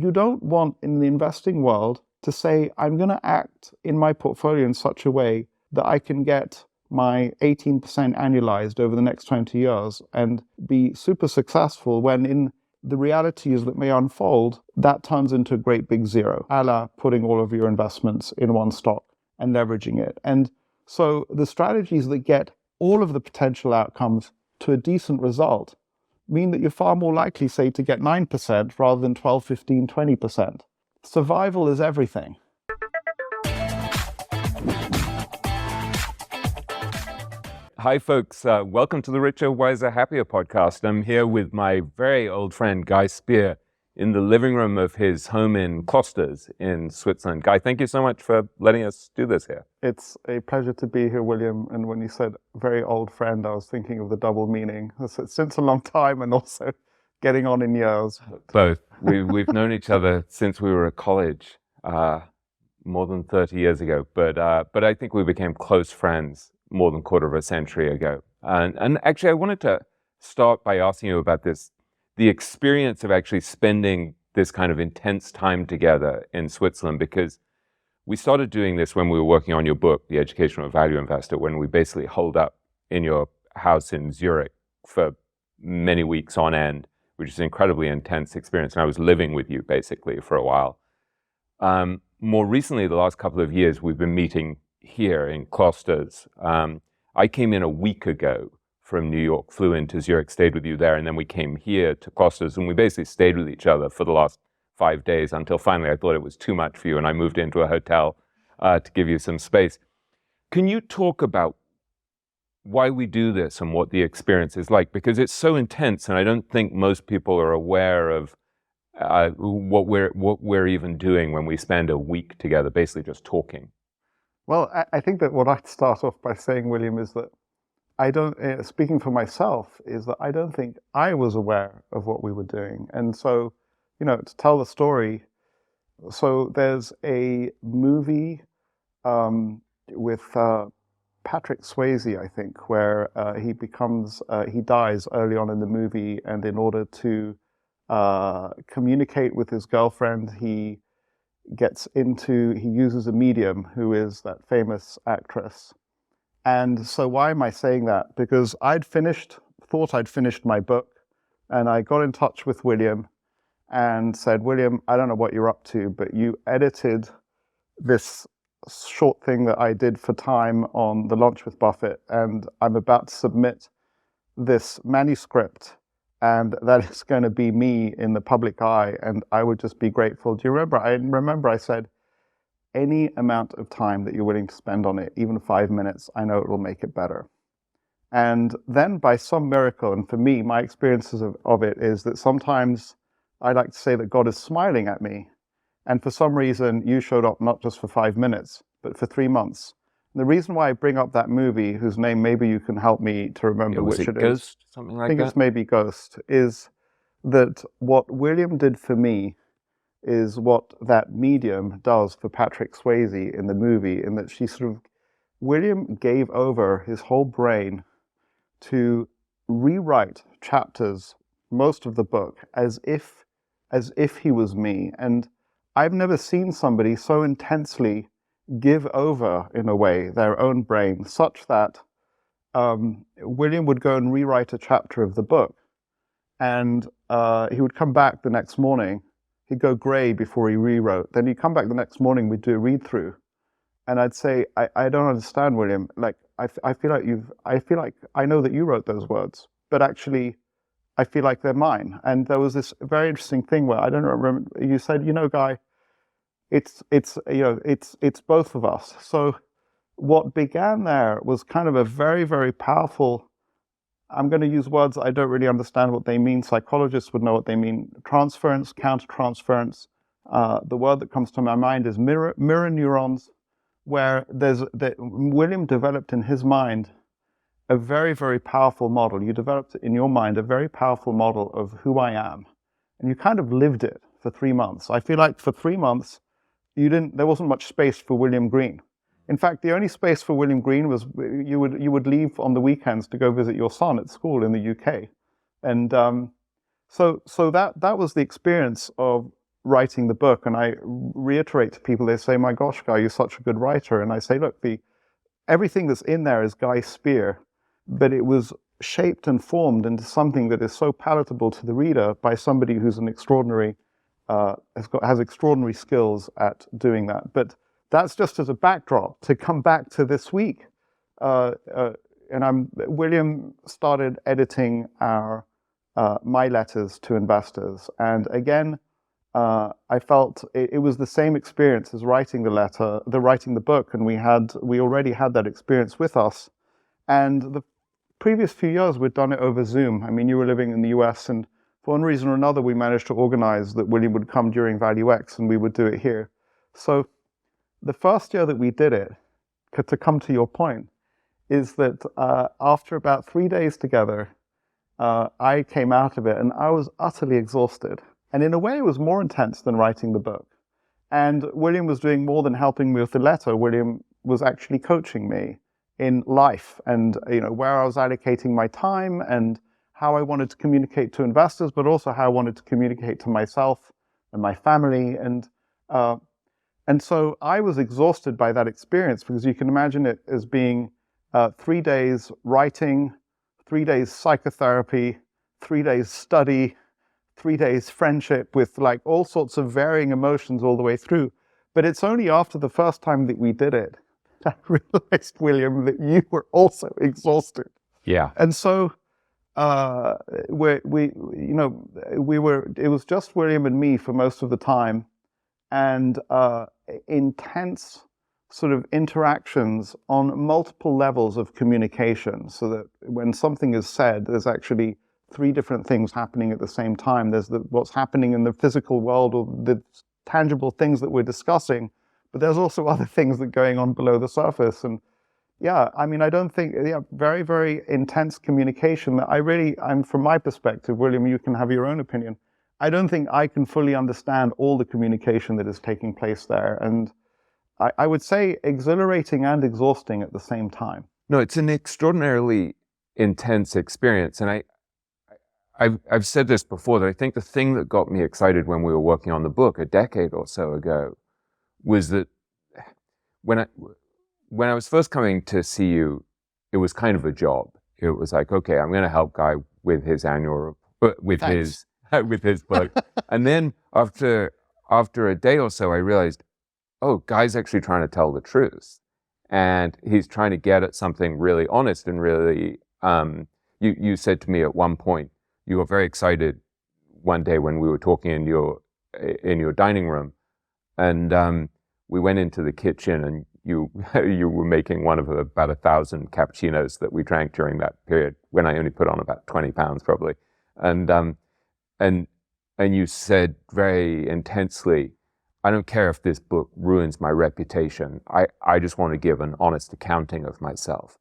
you don't want in the investing world to say, I'm going to act in my portfolio in such a way that I can get my 18% annualized over the next 20 years and be super successful, when in the realities that may unfold, that turns into a great big zero, a la putting all of your investments in one stock and leveraging it. And so the strategies that get all of the potential outcomes to a decent result mean that you're far more likely, say, to get 9% rather than 12, 15, 20%. Survival is everything. Hi, folks. Welcome to the Richer, Wiser, Happier podcast. I'm here with my very old friend, Guy Spier, in the living room of his home in Klosters in Switzerland. Guy, thank you so much for letting us do this here. It's a pleasure to be here, William. And when you said very old friend, I was thinking of the double meaning. Since a long time and also getting on in years. Both. We've known each other since we were at college, more than 30 years ago. But I think we became close friends more than a quarter of a century ago. And actually, I wanted to start by asking you about this, the experience of actually spending this kind of intense time together in Switzerland, because we started doing this when we were working on your book, The Educational Value Investor, when we basically holed up in your house in Zurich for many weeks on end, which is an incredibly intense experience. And I was living with you basically for a while. More recently, the last couple of years, we've been meeting here in Klosters. I came in a week ago from New York, flew into Zurich, stayed with you there, and then we came here to Klosters, and we basically stayed with each other for the last 5 days until finally I thought it was too much for you, and I moved into a hotel to give you some space. Can you talk about why we do this and what the experience is like? Because it's so intense, and I don't think most people are aware of what we're even doing when we spend a week together, basically just talking. Well, I think that what I'd start off by saying, William, is that I don't, speaking for myself, is that I don't think I was aware of what we were doing. And so, to tell the story, so there's a movie with Patrick Swayze, I think, where he dies early on in the movie, and in order to communicate with his girlfriend, he uses a medium who is that famous actress. And so why am I saying that? Because thought I'd finished my book, and I got in touch with William and said, William, I don't know what you're up to, but you edited this short thing that I did for Time on the Lunch with Buffett, and I'm about to submit this manuscript, and that is going to be me in the public eye, and I would just be grateful. Do you remember? I remember I said, any amount of time that you're willing to spend on it, even 5 minutes, I know it will make it better. And then by some miracle, and for me, my experiences of it is that sometimes I like to say that God is smiling at me. And for some reason, you showed up not just for 5 minutes, but for 3 months. And the reason why I bring up that movie, whose name maybe you can help me to remember which it is. Ghost? Something like that? I think it's maybe Ghost, is that what William did for me is what that medium does for Patrick Swayze in the movie, in that William gave over his whole brain to rewrite chapters, most of the book, as if he was me. And I've never seen somebody so intensely give over, in a way, their own brain, such that William would go and rewrite a chapter of the book, and he would come back the next morning. He'd go gray before he rewrote. Then he'd come back the next morning, we'd do a read through. And I'd say, I don't understand, William. Like, I feel like I know that you wrote those words, but actually I feel like they're mine. And there was this very interesting thing where, I don't remember, you said, Guy, it's both of us. So what began there was kind of a very, very powerful, I'm going to use words I don't really understand what they mean. Psychologists would know what they mean. Transference, countertransference. The word that comes to my mind is mirror neurons, where William developed in his mind a very, very powerful model. You developed in your mind a very powerful model of who I am. And you kind of lived it for 3 months. I feel like for 3 months, there wasn't much space for William Green. In fact, the only space for William Green was you would leave on the weekends to go visit your son at school in the UK. And so that was the experience of writing the book, and I reiterate to people, they say, my gosh, Guy, you're such a good writer. And I say, look, everything that's in there is Guy Spier, but it was shaped and formed into something that is so palatable to the reader by somebody who's an extraordinary, has extraordinary skills at doing that. But that's just as a backdrop to come back to this week. William started editing my letters to investors. And again, I felt it was the same experience as writing the book. And we already had that experience with us. And the previous few years, we'd done it over Zoom. I mean, you were living in the US, and for one reason or another, we managed to organize that William would come during Value X and we would do it here. So the first year that we did it, to come to your point, is that after about 3 days together, I came out of it and I was utterly exhausted. And in a way, it was more intense than writing the book. And William was doing more than helping me with the letter. William was actually coaching me in life and where I was allocating my time and how I wanted to communicate to investors, but also how I wanted to communicate to myself and my family. And so I was exhausted by that experience, because you can imagine it as being 3 days writing, 3 days psychotherapy, 3 days study, 3 days friendship with like all sorts of varying emotions all the way through. But it's only after the first time that we did it I realized, William, that you were also exhausted. Yeah. And so it was just William and me for most of the time, and intense sort of interactions on multiple levels of communication, so that when something is said, there's actually 3 different things happening at the same time. There's what's happening in the physical world, or the tangible things that we're discussing, but there's also other things that are going on below the surface. And yeah, I mean, I don't think, very, very intense communication that I'm from my perspective, William, you can have your own opinion. I don't think I can fully understand all the communication that is taking place there. And I would say exhilarating and exhausting at the same time. No, it's an extraordinarily intense experience. And I've said this before, that I think the thing that got me excited when we were working on the book a decade or so ago was that when I was first coming to see you, it was kind of a job. It was like, okay, I'm going to help Guy with his annual, with his book. And then after a day or so, I realized, oh, Guy's actually trying to tell the truth. And he's trying to get at something really honest and really, you said to me at one point, you were very excited one day when we were talking in your dining room, and we went into the kitchen, and you were making one of about 1,000 cappuccinos that we drank during that period, when I only put on about 20 pounds probably, and you said very intensely, I don't care if this book ruins my reputation. I just want to give an honest accounting of myself.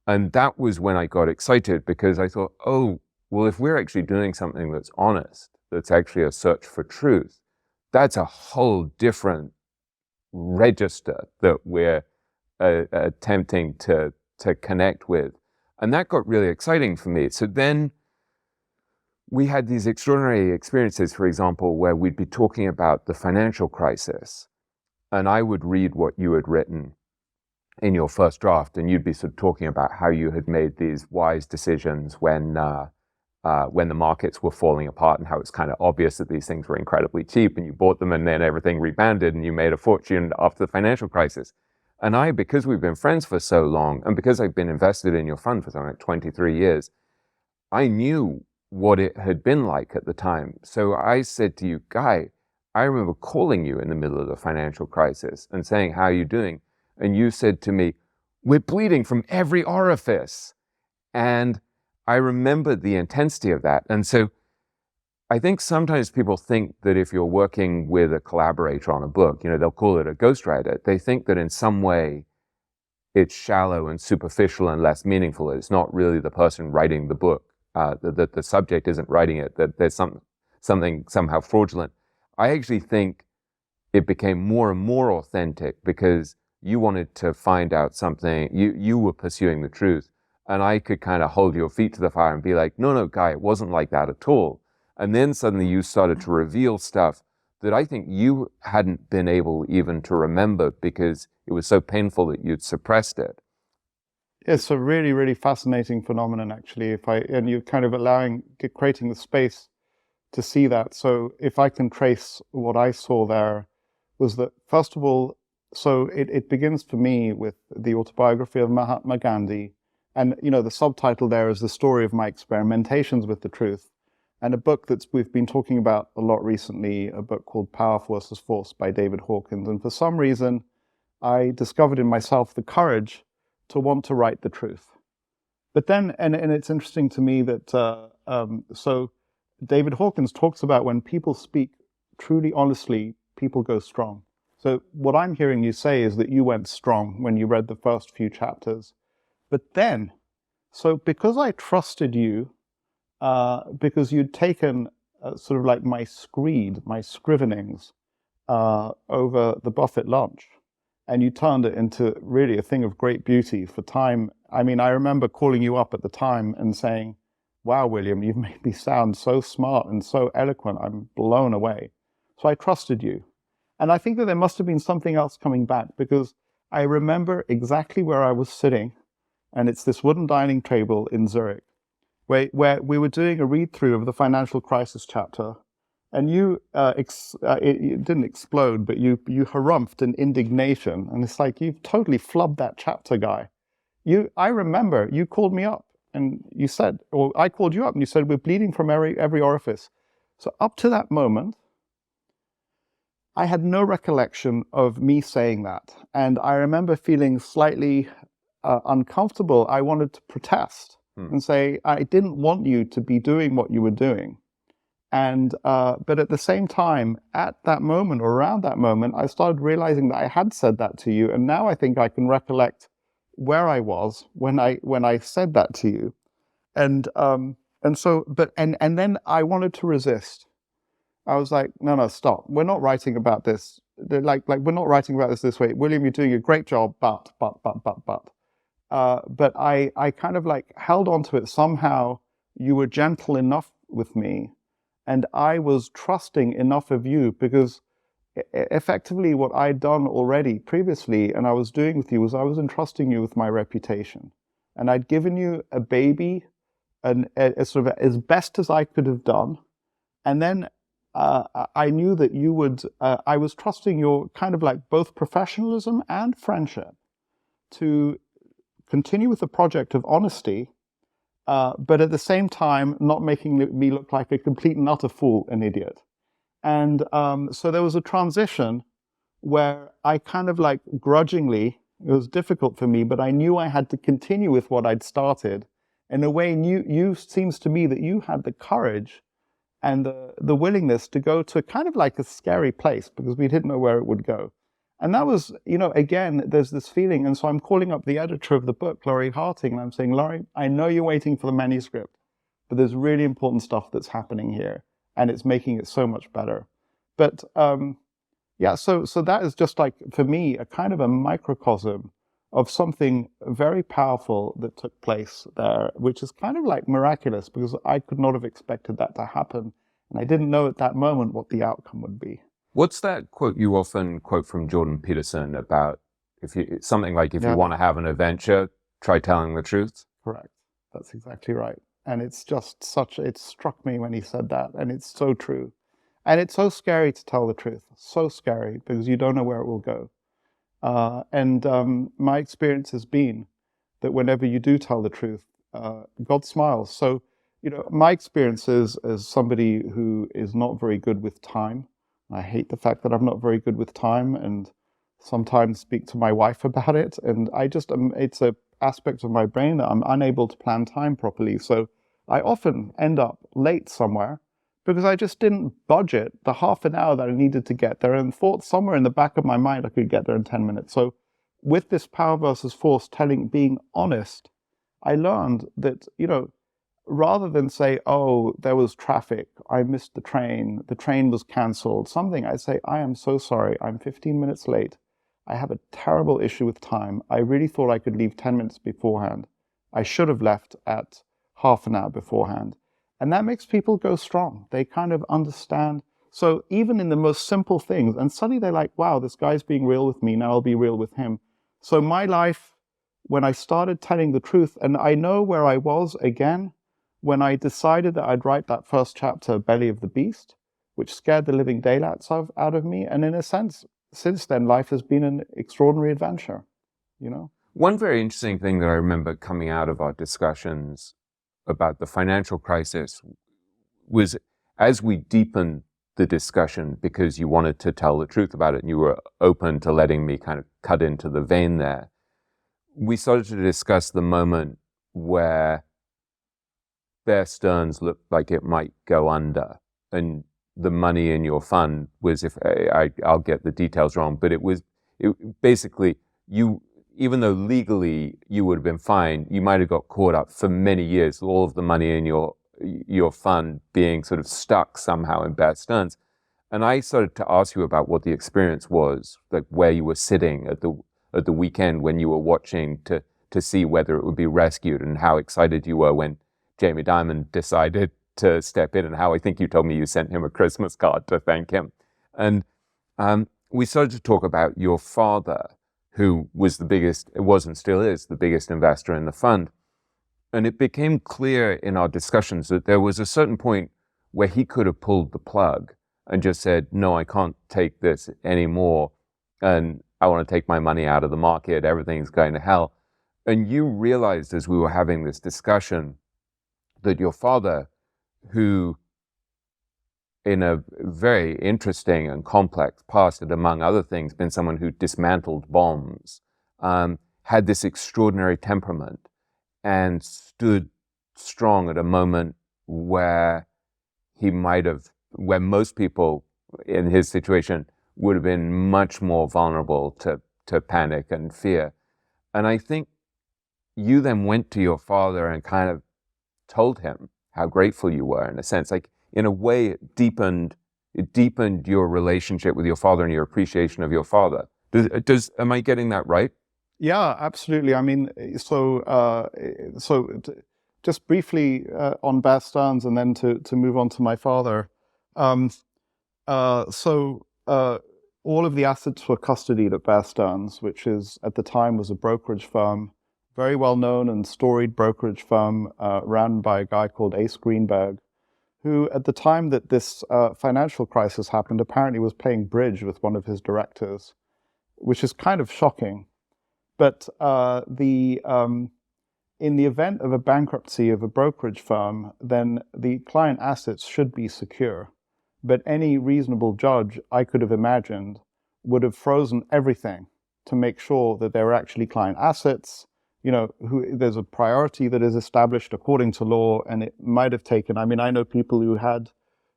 And that was when I got excited, because I thought, oh, well, if we're actually doing something that's honest, that's actually a search for truth, that's a whole different register that we're attempting to connect with. And that got really exciting for me. So then we had these extraordinary experiences, for example, where we'd be talking about the financial crisis, and I would read what you had written in your first draft, and you'd be sort of talking about how you had made these wise decisions when the markets were falling apart, and how it's kind of obvious that these things were incredibly cheap, and you bought them, and then everything rebounded, and you made a fortune after the financial crisis. And I, because we've been friends for so long, and because I've been invested in your fund for something like 23 years, I knew what it had been like at the time. So I said to you, Guy, I remember calling you in the middle of the financial crisis and saying, how are you doing? And you said to me, we're bleeding from every orifice. And I remembered the intensity of that. And so I think sometimes people think that if you're working with a collaborator on a book, they'll call it a ghostwriter. They think that in some way it's shallow and superficial and less meaningful. It's not really the person writing the book, that the subject isn't writing it, that there's something somehow fraudulent. I actually think it became more and more authentic because you wanted to find out something, you were pursuing the truth, and I could kind of hold your feet to the fire and be like, no, Guy, it wasn't like that at all. And then suddenly you started to reveal stuff that I think you hadn't been able even to remember because it was so painful that you'd suppressed it. It's a really, really fascinating phenomenon, actually. And you're kind of creating the space to see that. So if I can trace what I saw there, was that, first of all, so it begins for me with the autobiography of Mahatma Gandhi. And, the subtitle there is The Story of My Experimentations with the Truth. And a book we've been talking about a lot recently, a book called Power versus Force by David Hawkins. And for some reason, I discovered in myself the courage to want to write the truth. But then, and it's interesting to me that, so David Hawkins talks about when people speak truly honestly, people go strong. So what I'm hearing you say is that you went strong when you read the first few chapters. But then, so because I trusted you, because you'd taken sort of like my screed, my scrivenings over the Buffett lunch, and you turned it into really a thing of great beauty for time. I mean, I remember calling you up at the time and saying, wow, William, you've made me sound so smart and so eloquent. I'm blown away. So I trusted you. And I think that there must have been something else coming back, because I remember exactly where I was sitting, and it's this wooden dining table in Zurich, where we were doing a read-through of the financial crisis chapter, and you, it didn't explode, but you harumphed in indignation, and it's like, you've totally flubbed that chapter, Guy. I remember you called me up, and you said, or I called you up, and you said, we're bleeding from every orifice. So up to that moment, I had no recollection of me saying that, and I remember feeling slightly uncomfortable. I wanted to protest and say, I didn't want you to be doing what you were doing. And but at the same time, at that moment or around that moment, I started realizing that I had said that to you, and now I think I can recollect where I was when I said that to you, and so and then I wanted to resist. I was like, no, stop. We're not writing about this. Like we're not writing about this way. William, you're doing a great job, but. But I kind of like held on to it somehow. You were gentle enough with me, and I was trusting enough of you, because effectively what I'd done already previously and I was doing with you was I was entrusting you with my reputation. And I'd given you a baby, a sort of as best as I could have done. And then I knew that you would, I was trusting your kind of like both professionalism and friendship to continue with the project of honesty, but at the same time, not making me look like a complete and utter fool, an idiot. And so there was a transition where I kind of like grudgingly, it was difficult for me, but I knew I had to continue with what I'd started. In a way, you seems to me that you had the courage and the willingness to go to kind of like a scary place, because we didn't know where it would go. And that was, again, there's this feeling. And so I'm calling up the editor of the book, Laurie Harting, and I'm saying, Laurie, I know you're waiting for the manuscript, but there's really important stuff that's happening here, and it's making it so much better. But yeah, so that is just like, for me, a kind of a microcosm of something very powerful that took place there, which is kind of like miraculous, because I could not have expected that to happen. And I didn't know at that moment what the outcome would be. What's that quote you often quote from Jordan Peterson about something like, if you want to have an adventure, try telling the truth? Correct. That's exactly right. And it's just it struck me when he said that, and it's so true. And it's so scary to tell the truth, so scary, because you don't know where it will go. And my experience has been that whenever you do tell the truth, God smiles. So, my experience is, as somebody who is not very good with time, I hate the fact that I'm not very good with time, and sometimes speak to my wife about it. And it's an aspect of my brain that I'm unable to plan time properly. So I often end up late somewhere, because I just didn't budget the half an hour that I needed to get there, and thought somewhere in the back of my mind I could get there in 10 minutes. So with this power versus force being honest, I learned that, rather than say, oh, there was traffic, I missed the train was canceled, something, I say, I am so sorry, I'm 15 minutes late. I have a terrible issue with time. I really thought I could leave 10 minutes beforehand. I should have left at half an hour beforehand. And that makes people go strong. They kind of understand. So even in the most simple things, and suddenly they're like, wow, this guy's being real with me, now I'll be real with him. So my life, when I started telling the truth, and I know where I was again, when I decided that I'd write that first chapter, Belly of the Beast, which scared the living daylights out of me. And in a sense, since then, life has been an extraordinary adventure, you know? One very interesting thing that I remember coming out of our discussions about the financial crisis was, as we deepened the discussion, because you wanted to tell the truth about it and you were open to letting me kind of cut into the vein there, we started to discuss the moment where Bear Stearns looked like it might go under, and the money in your fund was, if I'll get the details wrong, but it basically, you, even though legally you would have been fine, you might have got caught up for many years, all of the money in your fund being sort of stuck somehow in Bear Stearns. And I started to ask you about what the experience was, like where you were sitting at the weekend when you were watching to see whether it would be rescued, and how excited you were when Jamie Dimon decided to step in, and how I think you told me you sent him a Christmas card to thank him. And we started to talk about your father, who was the biggest, it was and still is, the biggest investor in the fund. And it became clear in our discussions that there was a certain point where he could have pulled the plug and just said, no, I can't take this anymore, and I want to take my money out of the market, everything's going to hell. And you realized as we were having this discussion that your father, who in a very interesting and complex past had, among other things, been someone who dismantled bombs, had this extraordinary temperament and stood strong at a moment where he might have, where most people in his situation would have been much more vulnerable to panic and fear. And I think you then went to your father and kind of told him how grateful you were, in a sense. Like, in a way, it deepened your relationship with your father and your appreciation of your father. Am I getting that right? Yeah, absolutely. I mean, just briefly on Bear Stearns, and then to move on to my father. All of the assets were custodied at Bear Stearns, which is, at the time, was a brokerage firm, very well known and storied brokerage firm run by a guy called Ace Greenberg, who at the time that this financial crisis happened, apparently was playing bridge with one of his directors, which is kind of shocking. But in the event of a bankruptcy of a brokerage firm, then the client assets should be secure. But any reasonable judge, I could have imagined, would have frozen everything to make sure that there were actually client assets. You know, there's a priority that is established according to law, and it might have taken, I mean, I know people who had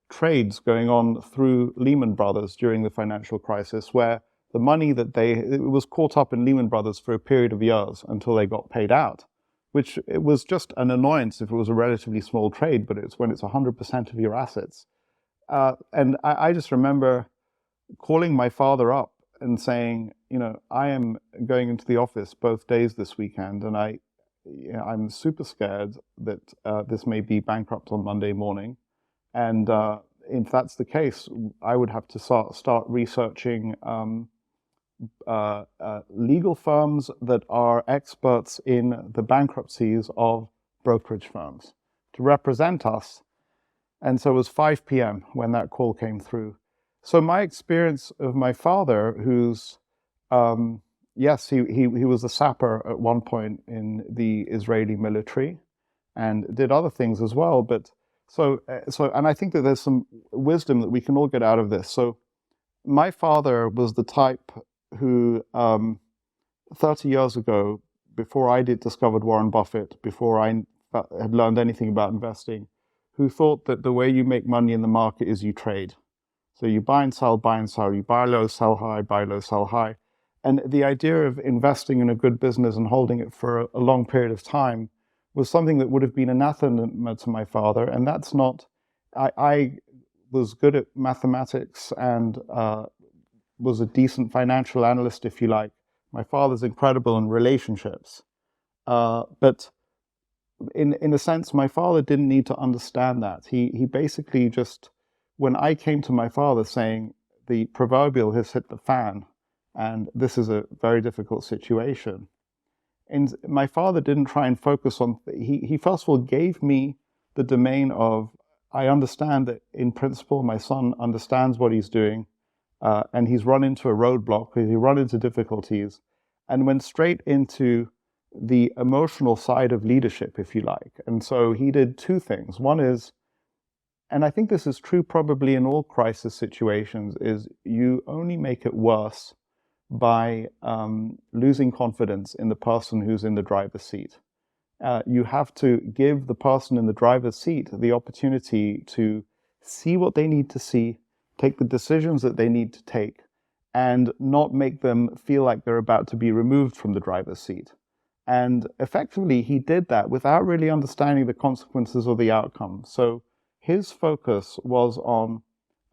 trades going on through Lehman Brothers during the financial crisis, where the money that it was caught up in Lehman Brothers for a period of years until they got paid out, which it was just an annoyance if it was a relatively small trade, but it's when it's 100% of your assets. And I just remember calling my father up and saying, you know, I am going into the office both days this weekend, and I'm super scared that this may be bankrupt on Monday morning. And if that's the case, I would have to start researching legal firms that are experts in the bankruptcies of brokerage firms to represent us. And so it was 5 p.m. when that call came through. So my experience of my father, who's, yes, he was a sapper at one point in the Israeli military and did other things as well. But and I think that there's some wisdom that we can all get out of this. So my father was the type who, 30 years ago, before I discovered Warren Buffett, before I had learned anything about investing, who thought that the way you make money in the market is you trade. So you buy and sell, you buy low, sell high, buy low, sell high. And the idea of investing in a good business and holding it for a long period of time was something that would have been anathema to my father. And that's not, I was good at mathematics and was a decent financial analyst, if you like. My father's incredible in relationships. But in a sense, my father didn't need to understand that. He basically just when I came to my father saying the proverbial has hit the fan and this is a very difficult situation, and my father didn't try and focus on, he first of all gave me the domain of, I understand that in principle my son understands what he's doing, and he's run into a roadblock, he run into difficulties, and went straight into the emotional side of leadership, if you like. And so he did two things. One is, and I think this is true probably in all crisis situations, is you only make it worse by losing confidence in the person who's in the driver's seat. You have to give the person in the driver's seat the opportunity to see what they need to see, take the decisions that they need to take, and not make them feel like they're about to be removed from the driver's seat. And effectively, he did that without really understanding the consequences or the outcome. So his focus was on,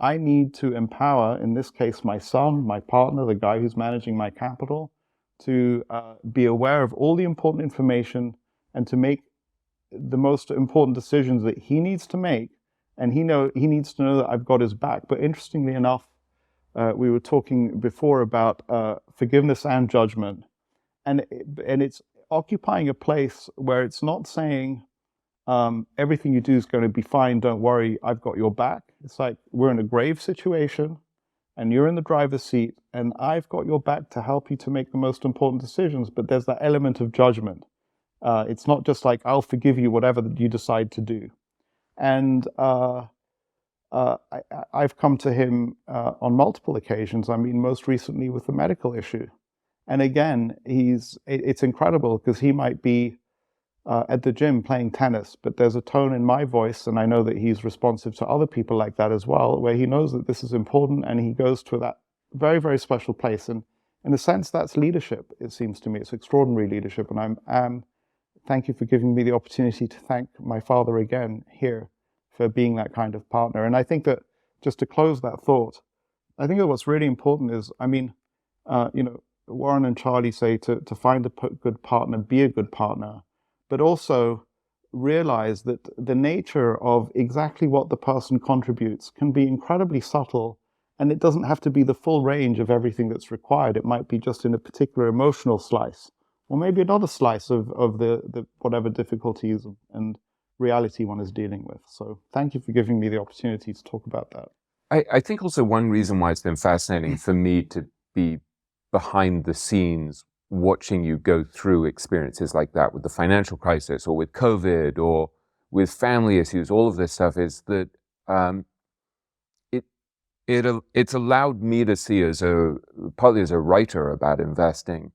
I need to empower, in this case, my son, my partner, the guy who's managing my capital, to be aware of all the important information and to make the most important decisions that he needs to make. And he needs to know that I've got his back. But interestingly enough, we were talking before about forgiveness and judgment. And it's occupying a place where it's not saying, everything you do is going to be fine, don't worry, I've got your back. It's like, we're in a grave situation and you're in the driver's seat and I've got your back to help you to make the most important decisions, but there's that element of judgment. It's not just like, I'll forgive you whatever that you decide to do. And I've come to him on multiple occasions. I mean, most recently with the medical issue. And again, it's incredible because he might be at the gym playing tennis, but there's a tone in my voice, and I know that he's responsive to other people like that as well, where he knows that this is important and he goes to that very, very special place. And in a sense, that's leadership, it seems to me. It's extraordinary leadership. And thank you for giving me the opportunity to thank my father again here for being that kind of partner. And I think that, just to close that thought, I think that what's really important is, I mean, Warren and Charlie say to find a good partner, be a good partner, but also realize that the nature of exactly what the person contributes can be incredibly subtle, and it doesn't have to be the full range of everything that's required. It might be just in a particular emotional slice, or maybe another slice of the whatever difficulties and reality one is dealing with. So thank you for giving me the opportunity to talk about that. I think also one reason why it's been fascinating for me to be behind the scenes watching you go through experiences like that with the financial crisis or with COVID or with family issues, all of this stuff, is that it's allowed me to see, partly as a writer about investing,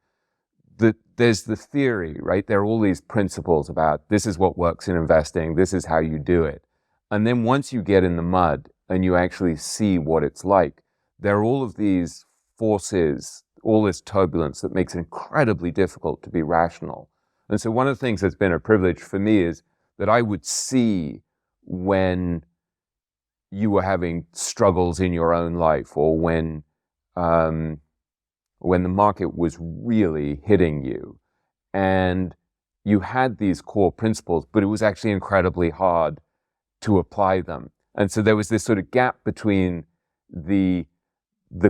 that there's the theory, right? There are all these principles about this is what works in investing, this is how you do it. And then once you get in the mud and you actually see what it's like, there are all of these forces, all this turbulence that makes it incredibly difficult to be rational. And so one of the things that's been a privilege for me is that I would see when you were having struggles in your own life, or when the market was really hitting you and you had these core principles, but it was actually incredibly hard to apply them. And so there was this sort of gap between the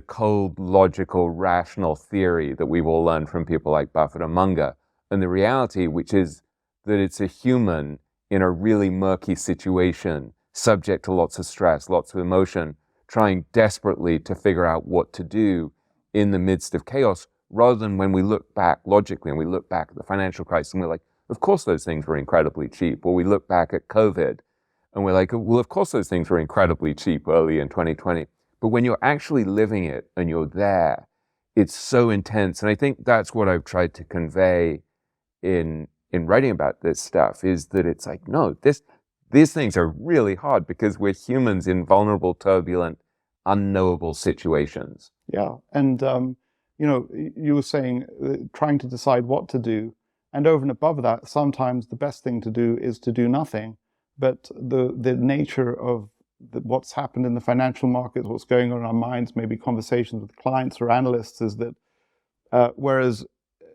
cold, logical, rational theory that we've all learned from people like Buffett and Munger, and the reality, which is that it's a human in a really murky situation, subject to lots of stress, lots of emotion, trying desperately to figure out what to do in the midst of chaos, rather than when we look back logically and we look back at the financial crisis and we're like, of course those things were incredibly cheap. Or we look back at COVID and we're like, well, of course those things were incredibly cheap early in 2020. But when you're actually living it and you're there, it's so intense. And I think that's what I've tried to convey in writing about this stuff, is that it's like, no, these things are really hard because we're humans in vulnerable, turbulent, unknowable situations. Yeah. And, you were saying trying to decide what to do. And over and above that, sometimes the best thing to do is to do nothing. But the nature of what's happened in the financial markets, what's going on in our minds, maybe conversations with clients or analysts, is that whereas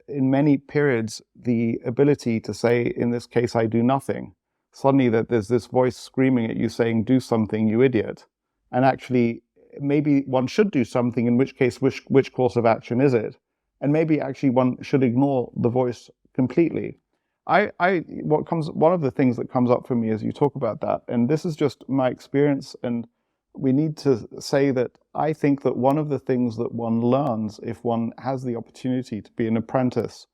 in many periods, the ability to say, in this case, I do nothing, suddenly that there's this voice screaming at you saying, do something, you idiot. and actually maybe one should do something, in which case which course of action is it? And maybe actually one should ignore the voice completely. One of the things that comes up for me as you talk about that, and this is just my experience, and we need to say that I think that one of the things that one learns if one has the opportunity to be an apprentice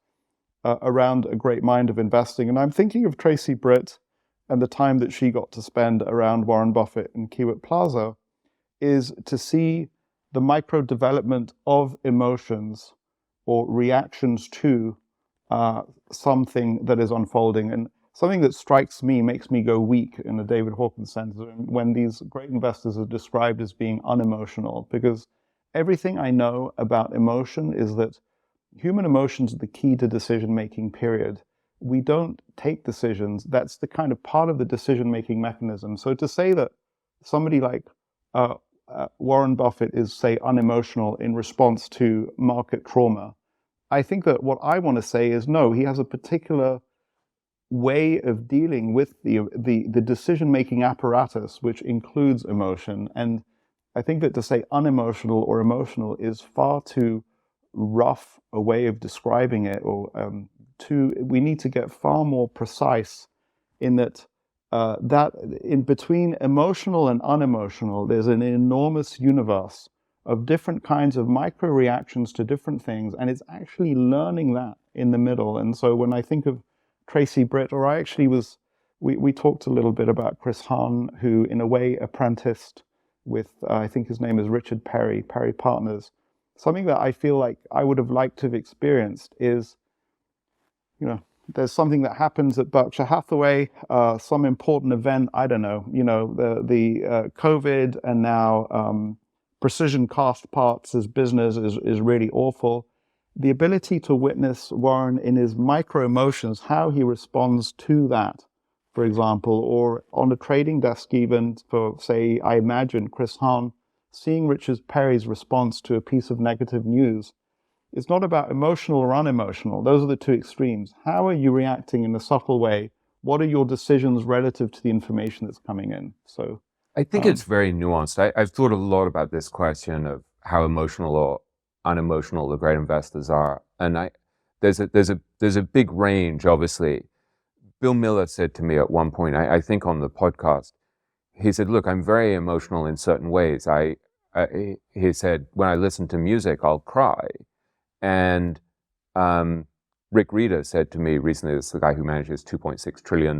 around a great mind of investing, and I'm thinking of Tracy Britt and the time that she got to spend around Warren Buffett and Kiewit Plaza, is to see the micro development of emotions or reactions to something that is unfolding. And something that strikes me, makes me go weak in the David Hawkins sense, when these great investors are described as being unemotional, because everything I know about emotion is that human emotions are the key to decision-making, period. We don't take decisions. That's the kind of part of the decision-making mechanism. So to say that somebody like Warren Buffett is, say, unemotional in response to market trauma, I think that what I want to say is, no, he has a particular way of dealing with the decision-making apparatus, which includes emotion. And I think that to say unemotional or emotional is far too rough a way of describing it, or we need to get far more precise in that that in between emotional and unemotional, there's an enormous universe of different kinds of micro reactions to different things, and it's actually learning that in the middle. And so when I think of Tracy Britt, or I actually we talked a little bit about Chris Hahn, who in a way apprenticed with, I think his name is Richard Perry Partners. Something that I feel like I would have liked to have experienced is, there's something that happens at Berkshire Hathaway, some important event, I don't know, the COVID, and now precision cast parts as business is really awful. The ability to witness Warren in his micro emotions, how he responds to that, for example, or on a trading desk even for, say, I imagine Chris Hahn, seeing Richard Perry's response to a piece of negative news. It's not about emotional or unemotional. Those are the two extremes. How are you reacting in a subtle way? What are your decisions relative to the information that's coming in? So I think it's very nuanced. I've thought a lot about this question of how emotional or unemotional the great investors are, and there's a big range. Obviously, Bill Miller said to me at one point, I think on the podcast, he said, "Look, I'm very emotional in certain ways. He said, when I listen to music, I'll cry." And Rick Reeder said to me recently, this is the guy who manages $2.6 trillion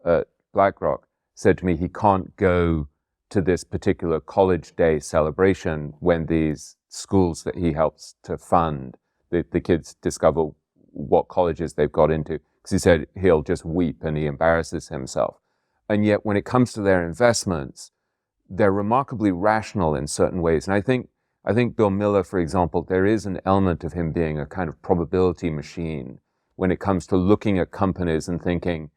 at BlackRock, said to me he can't go to this particular college day celebration when these schools that he helps to fund, the kids discover what colleges they've got into, because he said he'll just weep and he embarrasses himself. And yet when it comes to their investments, they're remarkably rational in certain ways. And I think Bill Miller, for example, there is an element of him being a kind of probability machine when it comes to looking at companies and thinking,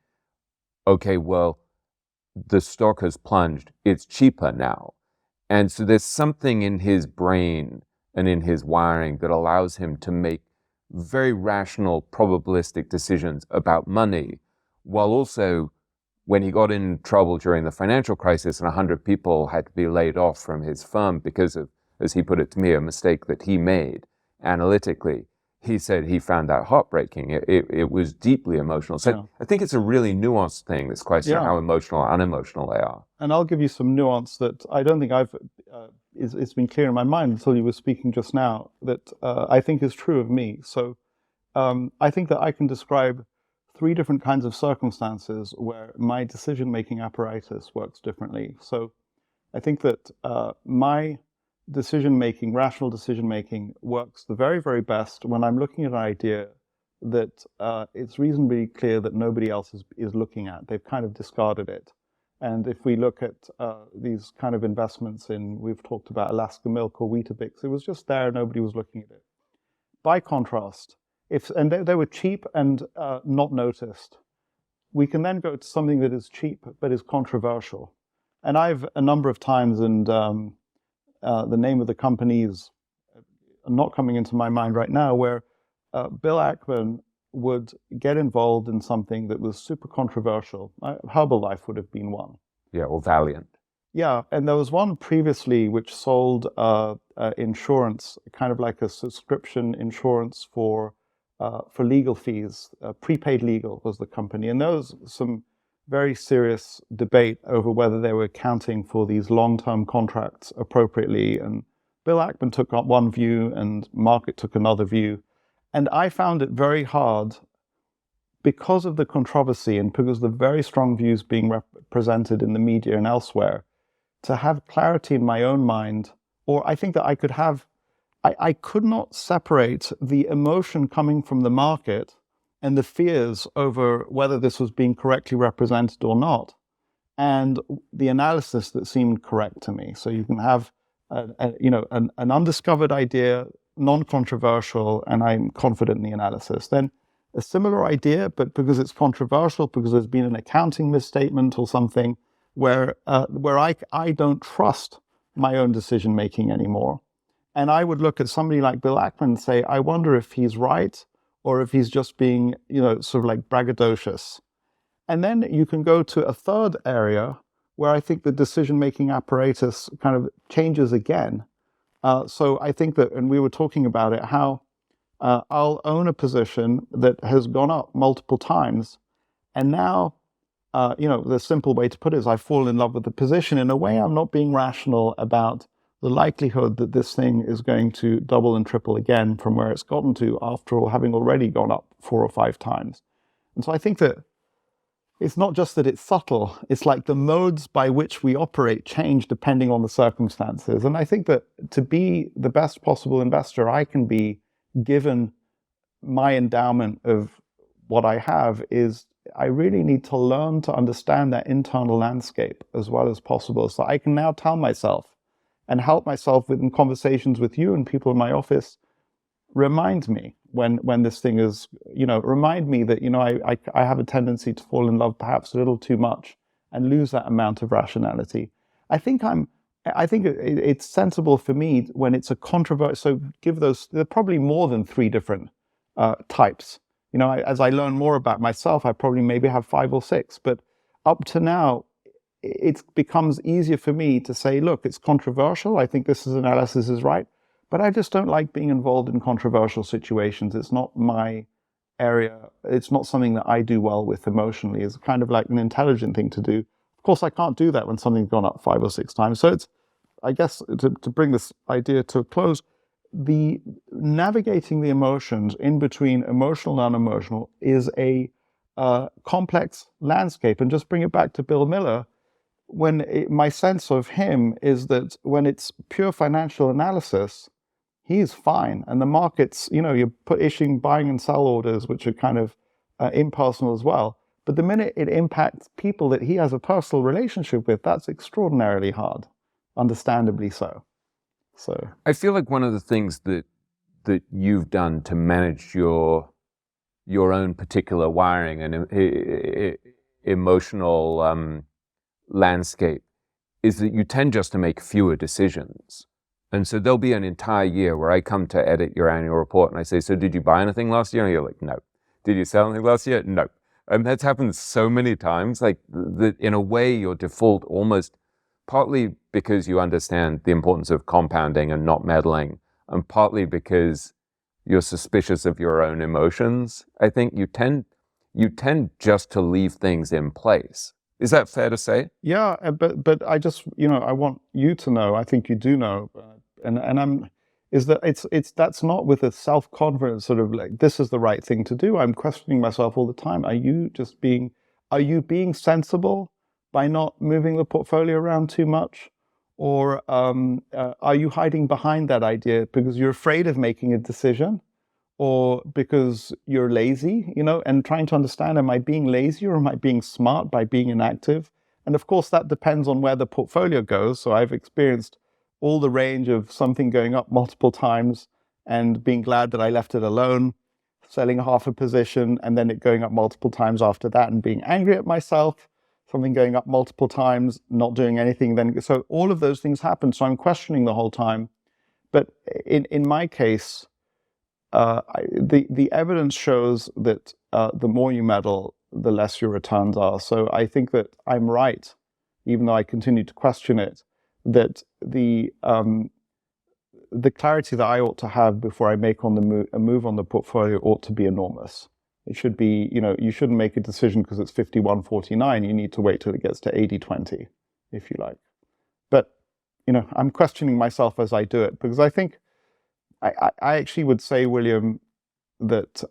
okay, well, the stock has plunged, it's cheaper now. And so there's something in his brain and in his wiring that allows him to make very rational, probabilistic decisions about money, while also, when he got in trouble during the financial crisis and 100 people had to be laid off from his firm because of, as he put it to me, a mistake that he made analytically, he said he found that heartbreaking. It was deeply emotional. So yeah. I think it's a really nuanced thing, this question of how emotional or unemotional they are. And I'll give you some nuance that I don't think it's been clear in my mind until you were speaking just now, that I think is true of me. So I think that I can describe 3 different kinds of circumstances where my decision-making apparatus works differently. So I think that my decision-making, rational decision-making, works the very, very best when I'm looking at an idea that it's reasonably clear that nobody else is looking at. They've kind of discarded it. And if we look at these kind of investments in, we've talked about Alaska Milk or Weetabix, it was just there, nobody was looking at it. By contrast, and they were cheap and not noticed, we can then go to something that is cheap but is controversial. And I've a number of times, and the name of the company is not coming into my mind right now, where Bill Ackman would get involved in something that was super controversial. Herbalife would have been one. Yeah, or Valiant. Yeah, and there was one previously which sold insurance, kind of like a subscription insurance for legal fees. Prepaid Legal was the company, and there was some very serious debate over whether they were accounting for these long-term contracts appropriately. And Bill Ackman took up one view, and market took another view. And I found it very hard because of the controversy and because of the very strong views being represented in the media and elsewhere, to have clarity in my own mind, or I think that I could not separate the emotion coming from the market and the fears over whether this was being correctly represented or not, and the analysis that seemed correct to me. So you can have, an undiscovered idea, non-controversial, and I'm confident in the analysis. Then a similar idea, but because it's controversial, because there's been an accounting misstatement or something, where I don't trust my own decision making anymore. And I would look at somebody like Bill Ackman and say, I wonder if he's right or if he's just being, sort of like braggadocious. And then you can go to a third area where I think the decision-making apparatus kind of changes again. So I think that, and we were talking about it, how I'll own a position that has gone up multiple times. And now, the simple way to put it is I fall in love with the position. In a way, I'm not being rational about the likelihood that this thing is going to double and triple again from where it's gotten to, after all, having already gone up 4 or 5 times. And so I think that it's not just that it's subtle, it's like the modes by which we operate change depending on the circumstances. And I think that to be the best possible investor I can be, given my endowment of what I have, is I really need to learn to understand that internal landscape as well as possible. So I can now tell myself and help myself in conversations with you and people in my office, remind me when this thing is, remind me that, I have a tendency to fall in love perhaps a little too much and lose that amount of rationality. I think it's sensible for me when it's a controversy. So there are probably more than 3 different types. As I learn more about myself, I probably maybe have 5 or 6, but up to now, it becomes easier for me to say, look, it's controversial. I think this analysis is right, but I just don't like being involved in controversial situations. It's not my area. It's not something that I do well with emotionally. It's kind of like an intelligent thing to do. Of course, I can't do that when something's gone up 5 or 6 times. So it's, I guess, to bring this idea to a close, the navigating the emotions in between emotional and unemotional is a complex landscape. And just bring it back to Bill Miller, my sense of him is that when it's pure financial analysis, he's fine. And the markets, you're issuing buying and sell orders, which are kind of impersonal as well. But the minute it impacts people that he has a personal relationship with, that's extraordinarily hard, understandably so. So I feel like one of the things that you've done to manage your own particular wiring and emotional landscape is that you tend just to make fewer decisions. And so there'll be an entire year where I come to edit your annual report and I say, so did you buy anything last year? And you're like, no. Did you sell anything last year? No. And that's happened so many times, like that in a way your default, almost partly because you understand the importance of compounding and not meddling, and partly because you're suspicious of your own emotions. I think you tend just to leave things in place. Is that fair to say? Yeah, but I just, I want you to know, I think you do know, that's not with a self-confidence sort of like, this is the right thing to do. I'm questioning myself all the time. Are you being sensible by not moving the portfolio around too much? Or are you hiding behind that idea because you're afraid of making a decision? Or because you're lazy, and trying to understand, am I being lazy or am I being smart by being inactive? And of course, that depends on where the portfolio goes. So I've experienced all the range of something going up multiple times and being glad that I left it alone, selling half a position and then it going up multiple times after that and being angry at myself, something going up multiple times, not doing anything. Then, so all of those things happen. So I'm questioning the whole time. But in my case, the evidence shows that the more you meddle, the less your returns are. So I think that I'm right even though I continue to question it, that the clarity that I ought to have before I make a move on the portfolio ought to be enormous. It should be, you shouldn't make a decision because it's 51-49. You need to wait till it gets to 80-20, if you like. But, I'm questioning myself as I do it, because I think I actually would say, William, that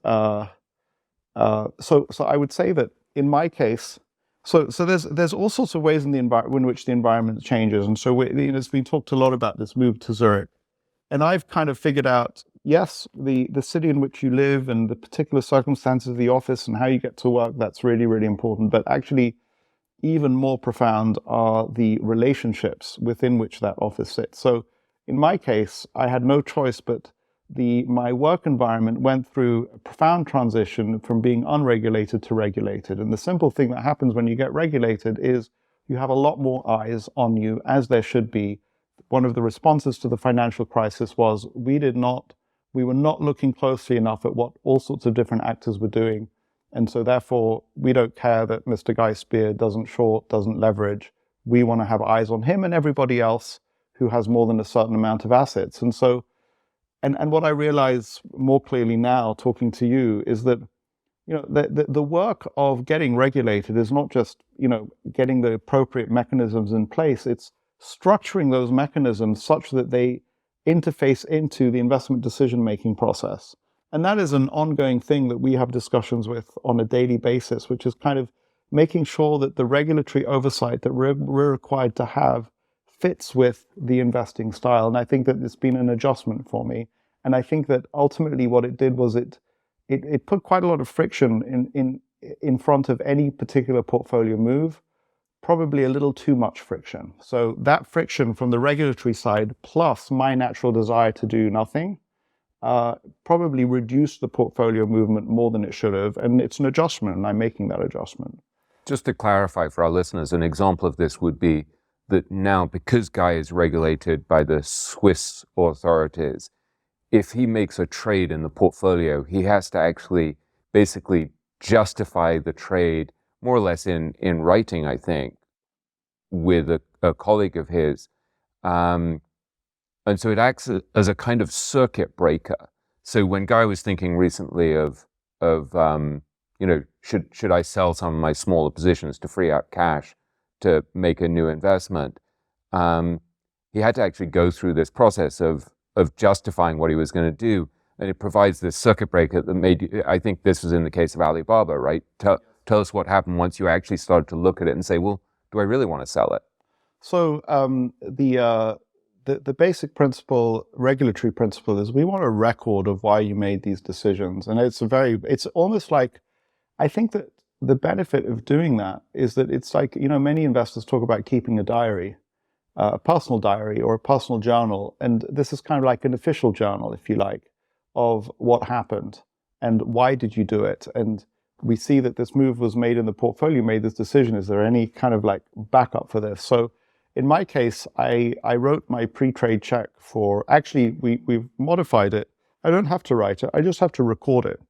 so I would say that in my case, so there's all sorts of ways in which the environment changes, and so it's been talked a lot about this move to Zurich. And I've kind of figured out, yes, the city in which you live and the particular circumstances of the office and how you get to work, that's really, really important. But actually, even more profound are the relationships within which that office sits. So in my case, I had no choice, but my work environment went through a profound transition from being unregulated to regulated. And the simple thing that happens when you get regulated is you have a lot more eyes on you, as there should be. One of the responses to the financial crisis was we were not looking closely enough at what all sorts of different actors were doing. And so therefore, we don't care that Mr. Guy Spier doesn't short, doesn't leverage. We want to have eyes on him and everybody else who has more than a certain amount of assets. And so, and what I realize more clearly now talking to you is that, the work of getting regulated is not just, getting the appropriate mechanisms in place. It's structuring those mechanisms such that they interface into the investment decision-making process. And that is an ongoing thing that we have discussions with on a daily basis, which is kind of making sure that the regulatory oversight that we're required to have fits with the investing style. And I think that it's been an adjustment for me. And I think that ultimately what it did was it put quite a lot of friction in front of any particular portfolio move. Probably a little too much friction. So that friction from the regulatory side, plus my natural desire to do nothing, probably reduced the portfolio movement more than it should have. And it's an adjustment, and I'm making that adjustment. Just to clarify for our listeners, an example of this would be that now, because Guy is regulated by the Swiss authorities, if he makes a trade in the portfolio, he has to actually basically justify the trade more or less in writing, I think, with a colleague of his. And so it acts as a kind of circuit breaker. So when Guy was thinking recently of should I sell some of my smaller positions to free up cash to make a new investment, he had to actually go through this process of justifying what he was going to do. And it provides this circuit breaker that made, I think this was in the case of Alibaba, right? Tell us what happened once you actually started to look at it and say, well, do I really want to sell it? So the basic principle, regulatory principle, is we want a record of why you made these decisions. And it's almost like, I think that the benefit of doing that is that it's like, many investors talk about keeping a diary, a personal diary or a personal journal. And this is kind of like an official journal, if you like, of what happened and why did you do it. And we see that this move was made in the portfolio, made this decision. Is there any kind of like backup for this? So in my case, I wrote my pre-trade check for, actually, we've modified it. I don't have to write it. I just have to record it.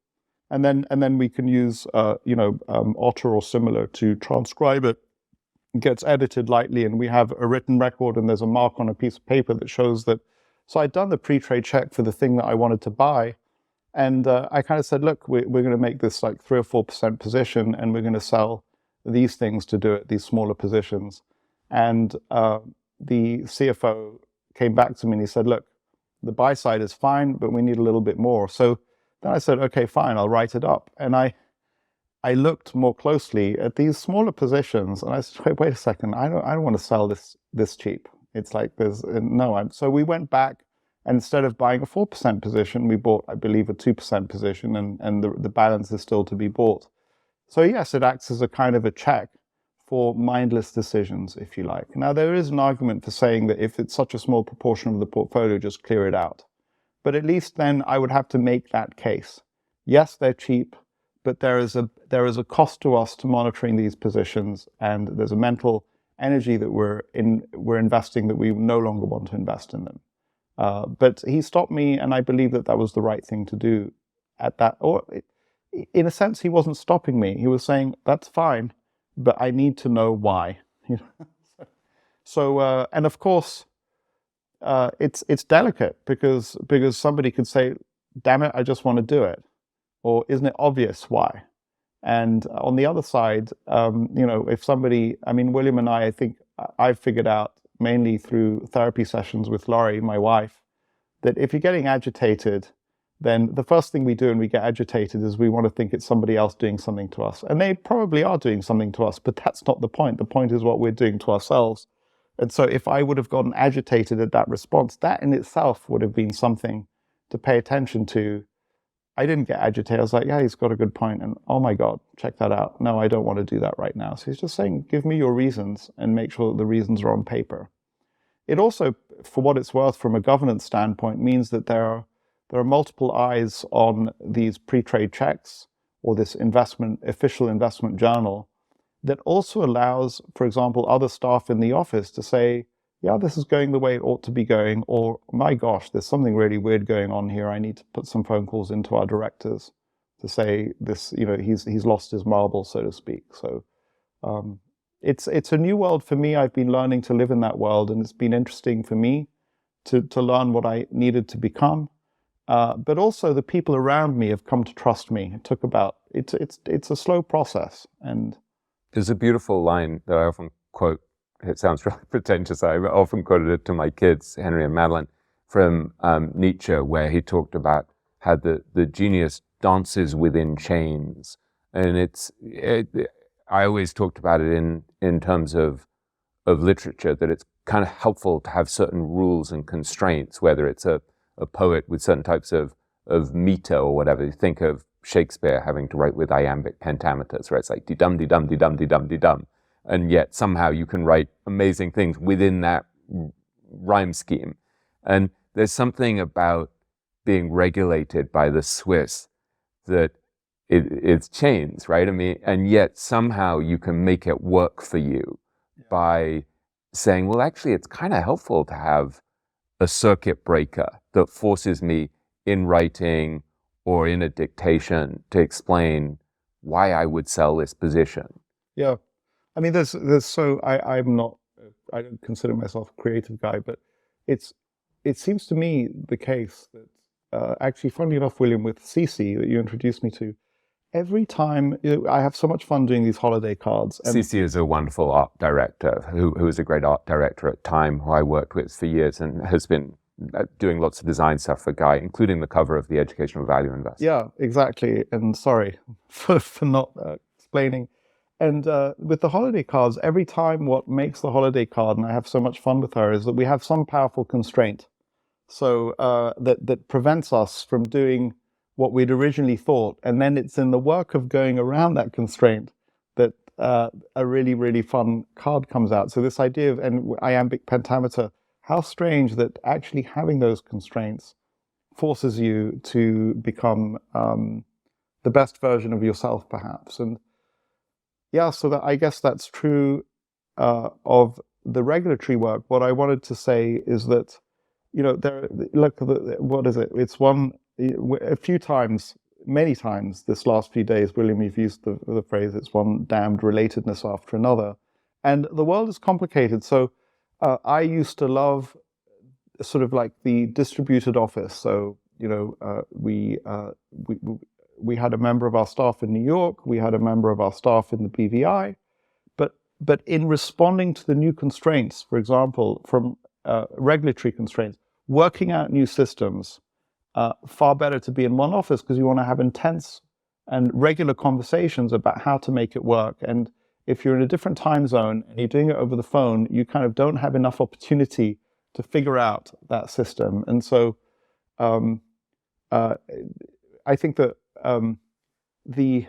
And then we can use, Otter or similar to transcribe it. It gets edited lightly, and we have a written record, and there's a mark on a piece of paper that shows that. So I'd done the pre-trade check for the thing that I wanted to buy. And I kind of said, look, we're going to make this like 3 or 4% position, and we're going to sell these things to do it, these smaller positions. And the CFO came back to me and he said, look, the buy side is fine, but we need a little bit more. So then I said, okay, fine, I'll write it up. And I looked more closely at these smaller positions, and I said, wait a second, I don't want to sell this cheap. It's like so we went back. And instead of buying a 4% position, we bought, I believe, a 2% position, and the balance is still to be bought. So yes, it acts as a kind of a check for mindless decisions, if you like. Now, there is an argument for saying that if it's such a small proportion of the portfolio, just clear it out. But at least then I would have to make that case. Yes, they're cheap, but there is a cost to us to monitoring these positions, and there's a mental energy that we're investing that we no longer want to invest in them. But he stopped me, and I believe that was the right thing to do at that. Or in a sense, he wasn't stopping me. He was saying, that's fine, but I need to know why. So, and of course, it's delicate because somebody could say, "Damn it, I just want to do it," or "Isn't it obvious why?" And on the other side, if somebody, I mean, William and I think I've figured out mainly through therapy sessions with Laurie, my wife, that if you're getting agitated, then the first thing we do when we get agitated is we want to think it's somebody else doing something to us. And they probably are doing something to us, but that's not the point. The point is what we're doing to ourselves. And so if I would have gotten agitated at that response, that in itself would have been something to pay attention to. I didn't get agitated. I was like, yeah, he's got a good point. And oh my God, check that out. No, I don't want to do that right now. So he's just saying, give me your reasons and make sure that the reasons are on paper. It also, for what it's worth, from a governance standpoint, means that there are multiple eyes on these pre-trade checks or this official investment journal that also allows, for example, other staff in the office to say, yeah, this is going the way it ought to be going, or my gosh, there's something really weird going on here. I need to put some phone calls into our directors to say this, he's lost his marble, so to speak. So it's a new world for me. I've been learning to live in that world, and it's been interesting for me to learn what I needed to become. But also the people around me have come to trust me. It took it's a slow process. And there's a beautiful line that I often quote. It sounds really pretentious. I often quoted it to my kids, Henry and Madeline, from Nietzsche, where he talked about how the genius dances within chains. And I always talked about it in terms of literature, that it's kind of helpful to have certain rules and constraints, whether it's a poet with certain types of meter or whatever. You think of Shakespeare having to write with iambic pentameters, where it's like de-dum, de-dum, de-dum, de-dum, de-dum. And yet somehow you can write amazing things within that rhyme scheme. And there's something about being regulated by the Swiss that it's chains, right? I mean, and yet somehow you can make it work for you by saying, well, actually, it's kind of helpful to have a circuit breaker that forces me in writing or in a dictation to explain why I would sell this position. Yeah. I mean, I don't consider myself a creative guy, but it seems to me the case that actually, funnily enough, William, with Cece that you introduced me to, every time I have so much fun doing these holiday cards. And Cece is a wonderful art director who is a great art director at Time, who I worked with for years and has been doing lots of design stuff for Guy, including the cover of the Educational Value Investor. Yeah, exactly. And sorry for not explaining. And with the holiday cards, every time what makes the holiday card, and I have so much fun with her, is that we have some powerful constraint. So that prevents us from doing what we'd originally thought. And then it's in the work of going around that constraint that a really, really fun card comes out. So this idea of an iambic pentameter, how strange that actually having those constraints forces you to become the best version of yourself, perhaps. And yeah, so I guess that's true of the regulatory work. What I wanted to say is that, what is it? It's a few times, many times this last few days, William, you've used the phrase, it's one damned relatedness after another. And the world is complicated. So I used to love sort of like the distributed office. So, we had a member of our staff in New York, we had a member of our staff in the BVI, but in responding to the new constraints, for example, from regulatory constraints, working out new systems, far better to be in one office because you want to have intense and regular conversations about how to make it work. And if you're in a different time zone and you're doing it over the phone, you kind of don't have enough opportunity to figure out that system. And so I think that the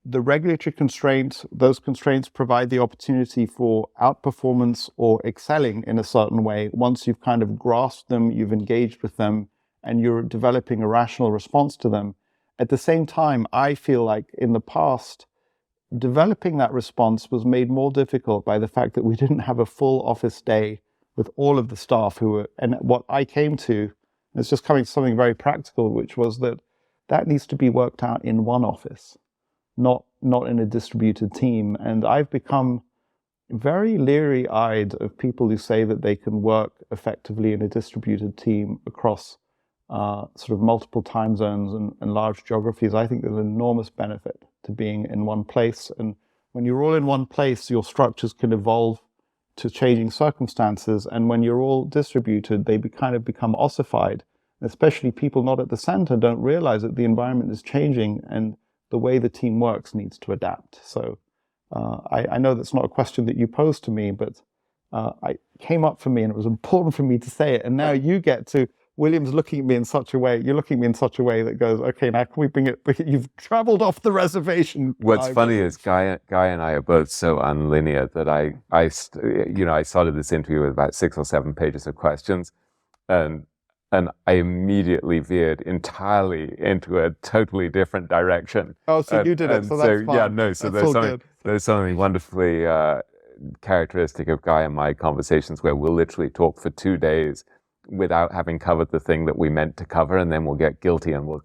regulatory constraints, those constraints provide the opportunity for outperformance or excelling in a certain way. Once you've kind of grasped them, you've engaged with them, and you're developing a rational response to them. At the same time, I feel like in the past, developing that response was made more difficult by the fact that we didn't have a full office day with all of the staff who were, and what I came to, it's just coming to something very practical, which was that needs to be worked out in one office, not in a distributed team. And I've become very leery-eyed of people who say that they can work effectively in a distributed team across sort of multiple time zones and large geographies. I think there's an enormous benefit to being in one place. And when you're all in one place, your structures can evolve to changing circumstances. And when you're all distributed, they kind of become ossified. Especially people not at the center don't realize that the environment is changing and the way the team works needs to adapt. So I know that's not a question that you posed to me, but it came up for me and it was important for me to say it. And now you get to, William's looking at me in such a way, you're looking at me in such a way that goes, okay, now can we bring it, you've traveled off the reservation. What's funny is Guy and I are both so unlinear that I started this interview with about 6 or 7 pages of questions, and I immediately veered entirely into a totally different direction. Oh, so you did it, so that's fine. Yeah, no, so there's something wonderfully characteristic of Guy and my conversations where we'll literally talk for 2 days without having covered the thing that we meant to cover, and then we'll get guilty and we'll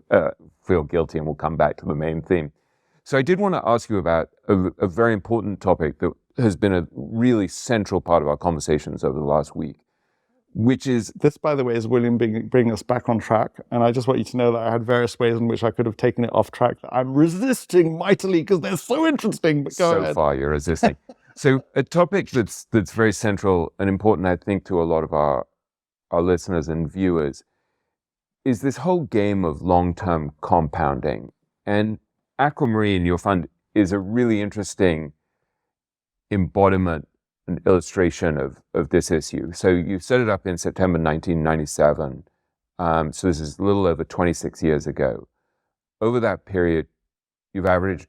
feel guilty and we'll come back to the main theme. So I did want to ask you about a very important topic that has been a really central part of our conversations over the last week, which is... This, by the way, is William bringing us back on track, and I just want you to know that I had various ways in which I could have taken it off track that I'm resisting mightily because they're so interesting, but go ahead. So far you're resisting. So a topic that's very central and important, I think, to a lot of our listeners and viewers is this whole game of long-term compounding. And Aquamarine, your fund, is a really interesting embodiment and illustration of this issue. So you set it up in September 1997. So this is a little over 26 years ago. Over that period, you've averaged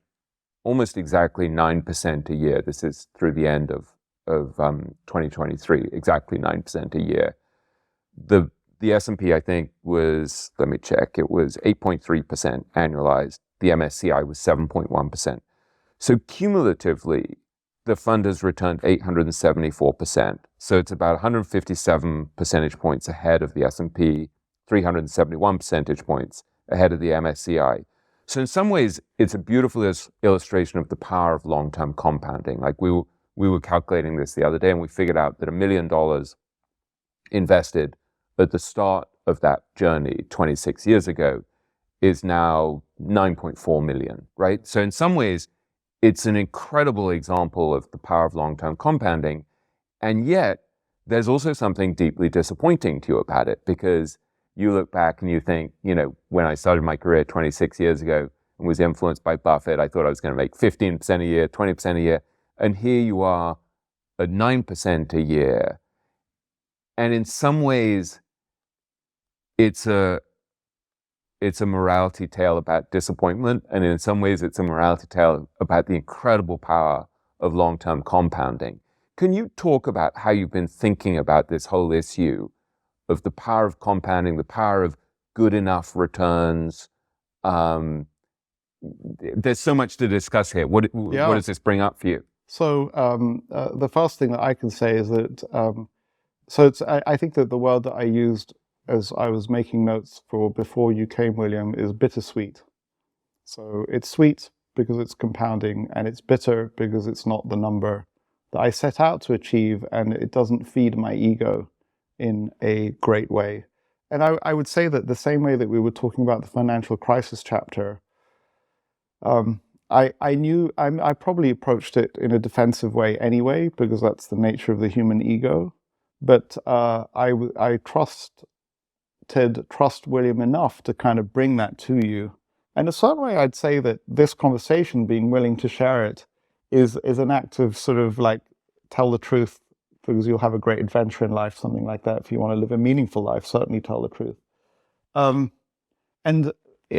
almost exactly 9% a year. This is through the end of 2023, exactly 9% a year. The S&P, I think, was, let me check, it was 8.3% annualized. The MSCI was 7.1%. So cumulatively, the fund has returned 874%. So it's about 157 percentage points ahead of the S&P, 371 percentage points ahead of the MSCI. So in some ways, it's a beautiful illustration of the power of long-term compounding. Like we were calculating this the other day, and we figured out that $1 million invested at the start of that journey 26 years ago is now 9.4 million, right? So in some ways, it's an incredible example of the power of long-term compounding. And yet, there's also something deeply disappointing to you about it, because you look back and you think, when I started my career 26 years ago and was influenced by Buffett, I thought I was going to make 15% a year, 20% a year. And here you are at 9% a year. And in some ways, it's a morality tale about disappointment, and in some ways it's a morality tale about the incredible power of long-term compounding. Can you talk about how you've been thinking about this whole issue of the power of compounding, the power of good enough returns? There's so much to discuss here. What does this bring up for you? So the first thing that I can say is that, I think that the word that I used as I was making notes for before you came, William, is bittersweet. So it's sweet because it's compounding, and it's bitter because it's not the number that I set out to achieve, and it doesn't feed my ego in a great way. And I would say that the same way that we were talking about the financial crisis chapter, I probably approached it in a defensive way anyway, because that's the nature of the human ego. But I trust William enough to kind of bring that to you. And in a certain way, I'd say that this conversation, being willing to share it, is an act of sort of like, tell the truth, because you'll have a great adventure in life, something like that. If you want to live a meaningful life, certainly tell the truth. And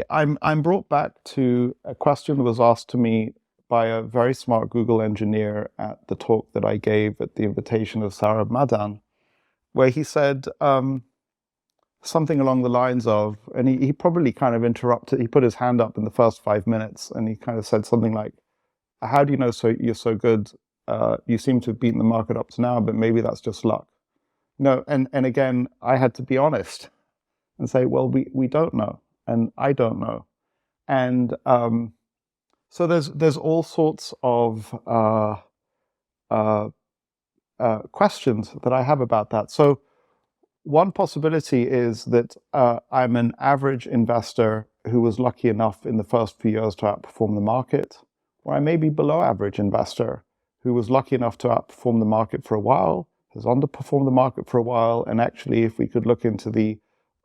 I'm brought back to a question that was asked to me by a very smart Google engineer at the talk that I gave at the invitation of Saurabh Madan, where he said something along the lines of, and he probably kind of interrupted, he put his hand up in the first 5 minutes, and he kind of said something like, how do you know you're so good? You seem to have beaten the market up to now, but maybe that's just luck. No, and again, I had to be honest and say, well, we don't know, and I don't know. And so there's all sorts of questions that I have about that. So one possibility is that I'm an average investor who was lucky enough in the first few years to outperform the market, or I may be below average investor who was lucky enough to outperform the market for a while, has underperformed the market for a while, and actually, if we could look into the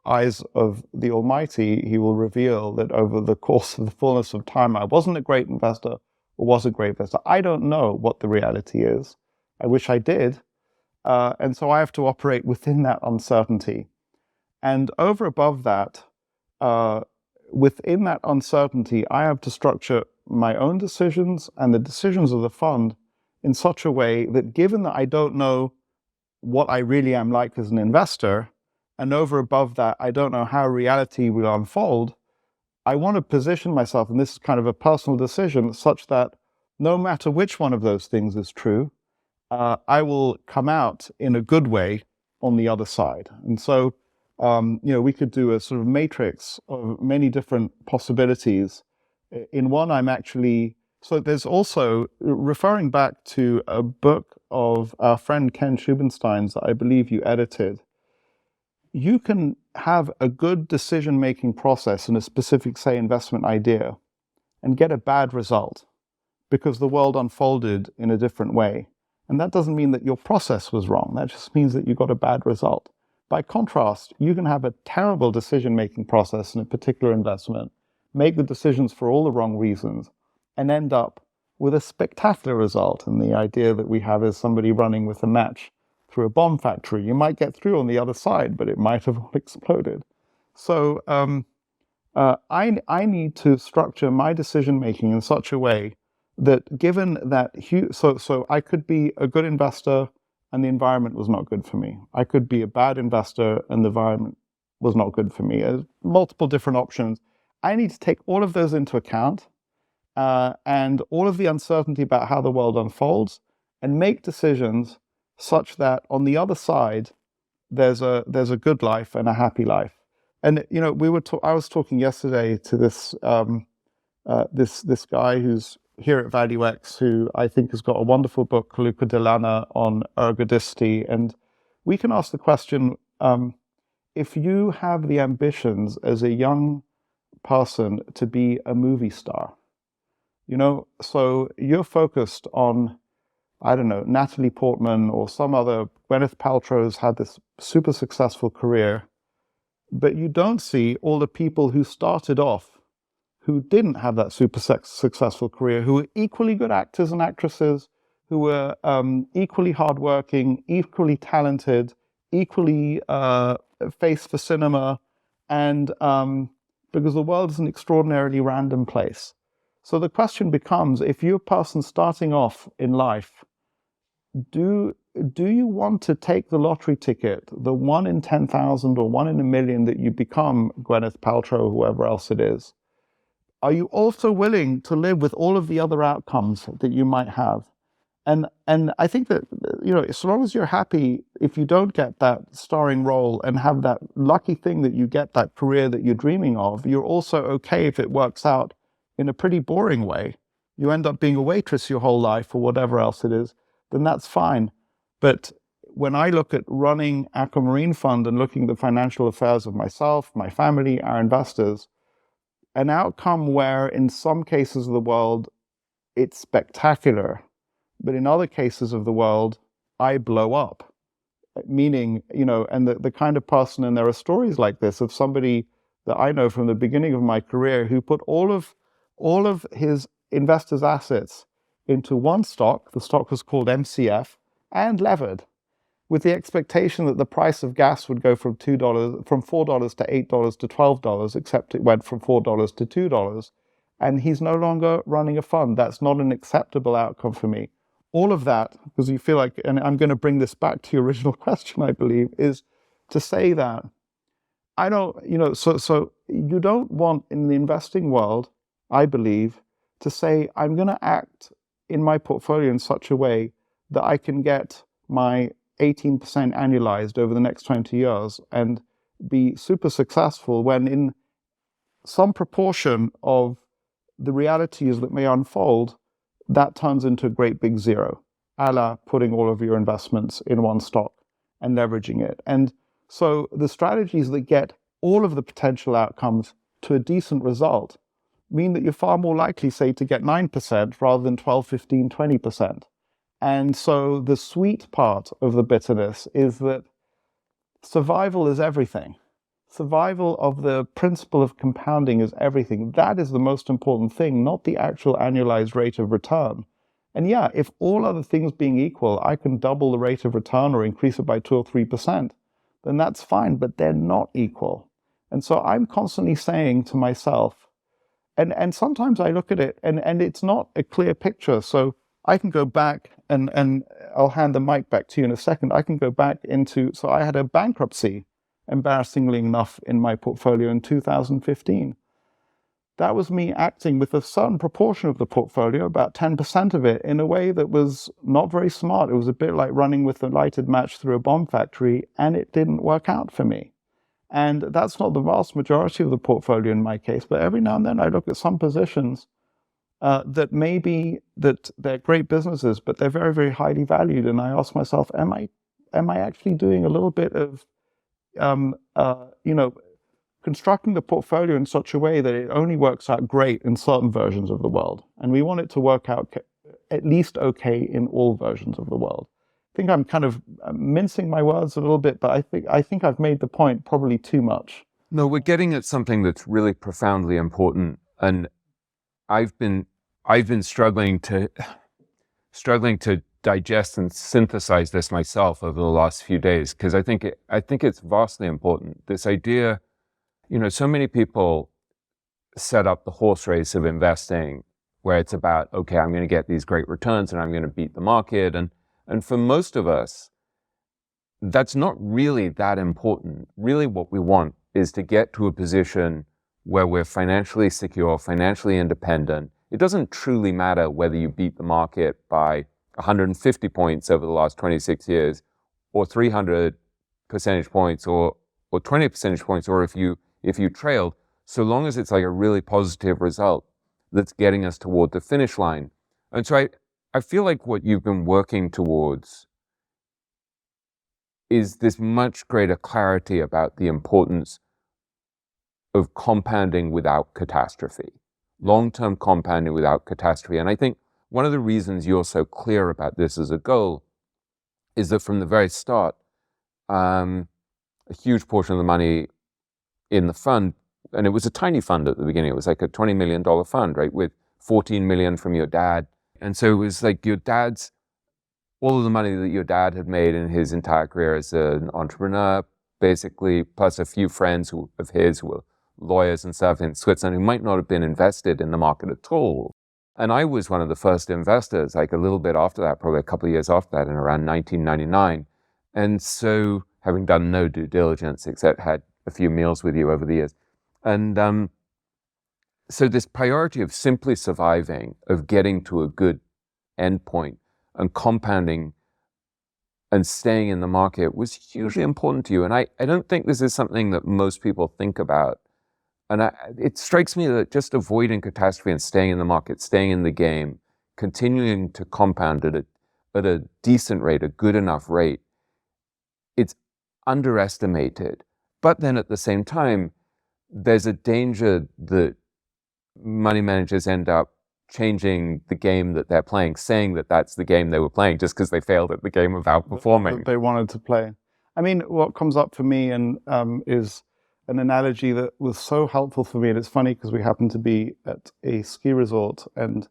eyes of the Almighty, he will reveal that over the course of the fullness of time, I wasn't a great investor or was a great investor. I don't know what the reality is. I wish I did. And so I have to operate within that uncertainty. And over above that, within that uncertainty, I have to structure my own decisions and the decisions of the fund in such a way that, given that I don't know what I really am like as an investor, and over above that, I don't know how reality will unfold, I want to position myself, and this is kind of a personal decision, such that no matter which one of those things is true, I will come out in a good way on the other side. And so, we could do a sort of matrix of many different possibilities. In one, so there's also, referring back to a book of our friend Ken Schubenstein's that I believe you edited, you can have a good decision-making process in a specific, say, investment idea and get a bad result because the world unfolded in a different way. And that doesn't mean that your process was wrong. That just means that you got a bad result. By contrast, you can have a terrible decision-making process in a particular investment, make the decisions for all the wrong reasons, and end up with a spectacular result. And the idea that we have is somebody running with a match through a bomb factory. You might get through on the other side, but it might have all exploded. So I need to structure my decision-making in such a way that, given that, so I could be a good investor and the environment was not good for me. I could be a bad investor and the environment was not good for me. There's multiple different options. I need to take all of those into account and all of the uncertainty about how the world unfolds and make decisions such that on the other side, there's a good life and a happy life. And I was talking yesterday to this this guy who's here at ValueX, who I think has got a wonderful book, Luca Delana, on ergodicity. And we can ask the question, if you have the ambitions as a young person to be a movie star, so you're focused on, I don't know, Natalie Portman or some other, Gwyneth Paltrow's had this super successful career, but you don't see all the people who started off who didn't have that super successful career, who were equally good actors and actresses, who were equally hardworking, equally talented, equally face for cinema, and because the world is an extraordinarily random place. So the question becomes, if you're a person starting off in life, do you want to take the lottery ticket, the 1 in 10,000 or 1 in a million that you become Gwyneth Paltrow or whoever else it is? Are you also willing to live with all of the other outcomes that you might have? And I think that, as long as you're happy, if you don't get that starring role and have that lucky thing that you get that career that you're dreaming of, you're also okay if it works out in a pretty boring way. You end up being a waitress your whole life or whatever else it is, then that's fine. But when I look at running Aquamarine Fund and looking at the financial affairs of myself, my family, our investors, an outcome where in some cases of the world it's spectacular, but in other cases of the world I blow up. Meaning, and the kind of person, and there are stories like this of somebody that I know from the beginning of my career who put all of his investors' assets into one stock. The stock was called MCF and levered, with the expectation that the price of gas would go from $4 to $8 to $12, except it went from $4 to $2. And he's no longer running a fund. That's not an acceptable outcome for me. All of that, because you feel like, and I'm going to bring this back to your original question, I believe, is to say that I don't, so you don't want in the investing world, I believe, to say I'm going to act in my portfolio in such a way that I can get my 18% annualized over the next 20 years and be super successful when in some proportion of the realities that may unfold, that turns into a great big zero. a la putting all of your investments in one stock and leveraging it. And so the strategies that get all of the potential outcomes to a decent result mean that you're far more likely, say, to get 9% rather than 12, 15, 20%. And so the sweet part of the bitterness is that survival is everything. Survival of the principle of compounding is everything. That is the most important thing, not the actual annualized rate of return. And yeah, if all other things being equal, I can double the rate of return or increase it by 2 or 3%, then that's fine, but they're not equal. And so I'm constantly saying to myself, and sometimes I look at it and it's not a clear picture. So I can go back and I'll hand the mic back to you in a second. I can go back so I had a bankruptcy, embarrassingly enough, in my portfolio in 2015. That was me acting with a certain proportion of the portfolio, about 10% of it, in a way that was not very smart. It was a bit like running with a lighted match through a bomb factory, and it didn't work out for me. And that's not the vast majority of the portfolio in my case, but every now and then I look at some positions that maybe that they're great businesses, but they're very, very highly valued. And I ask myself, am I actually doing a little bit of, constructing the portfolio in such a way that it only works out great in certain versions of the world? And we want it to work out at least okay in all versions of the world. I think I'm kind of mincing my words a little bit, but I think I've made the point probably too much. No, we're getting at something that's really profoundly important, and I've been struggling to digest and synthesize this myself over the last few days, because I think it's vastly important. This idea, so many people set up the horse race of investing where it's about, okay, I'm going to get these great returns and I'm going to beat the market, and for most of us, that's not really that important. Really what we want is to get to a position where we're financially secure, financially independent. It doesn't truly matter whether you beat the market by 150 points over the last 26 years, or 300 percentage points, or 20 percentage points, or if you trailed, so long as it's like a really positive result that's getting us toward the finish line. And so I feel like what you've been working towards is this much greater clarity about the importance of compounding without catastrophe, long-term compounding without catastrophe. And I think one of the reasons you're so clear about this as a goal is that from the very start, a huge portion of the money in the fund, and it was a tiny fund at the beginning, it was like a $20 million fund, right, with 14 million from your dad. And so it was like all of the money that your dad had made in his entire career as an entrepreneur, basically, plus a few friends of his who were lawyers and stuff in Switzerland who might not have been invested in the market at all. And I was one of the first investors, like a little bit after that, probably a couple of years after that, in around 1999. And so, having done no due diligence, except had a few meals with you over the years. And so this priority of simply surviving, of getting to a good endpoint and compounding and staying in the market was hugely important to you. And I don't think this is something that most people think about. And it strikes me that just avoiding catastrophe and staying in the market, staying in the game, continuing to compound at a decent rate, a good enough rate, it's underestimated. But then at the same time, there's a danger that money managers end up changing the game that they're playing, saying that that's the game they were playing just because they failed at the game of outperforming. That they wanted to play. I mean, what comes up for me is an analogy that was so helpful for me, and it's funny because we happen to be at a ski resort, and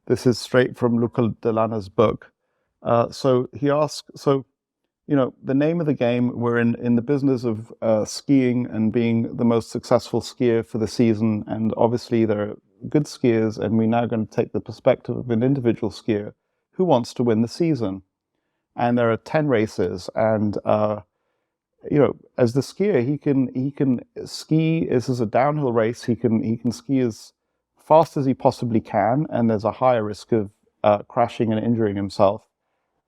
this is straight from Luca Delana's book. So he asks, the name of the game, we're in the business of skiing and being the most successful skier for the season, and obviously there are good skiers, and we're now going to take the perspective of an individual skier who wants to win the season. And there are 10 races, and as the skier, he can ski. This is a downhill race. He can ski as fast as he possibly can, and there's a higher risk of crashing and injuring himself.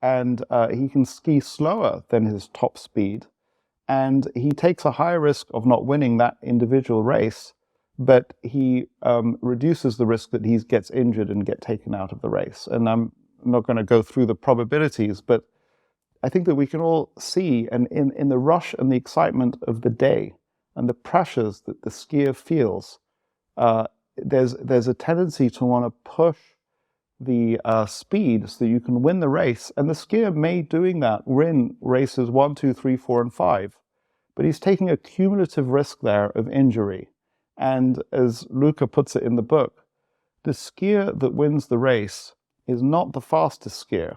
And he can ski slower than his top speed, and he takes a higher risk of not winning that individual race, but he reduces the risk that he gets injured and get taken out of the race. And I'm not going to go through the probabilities, but I think that we can all see, and in the rush and the excitement of the day and the pressures that the skier feels, there's a tendency to want to push the speed so that you can win the race. And the skier may doing that win races 1, 2, 3, 4, and 5, but he's taking a cumulative risk there of injury. And as Luca puts it in the book, the skier that wins the race is not the fastest skier.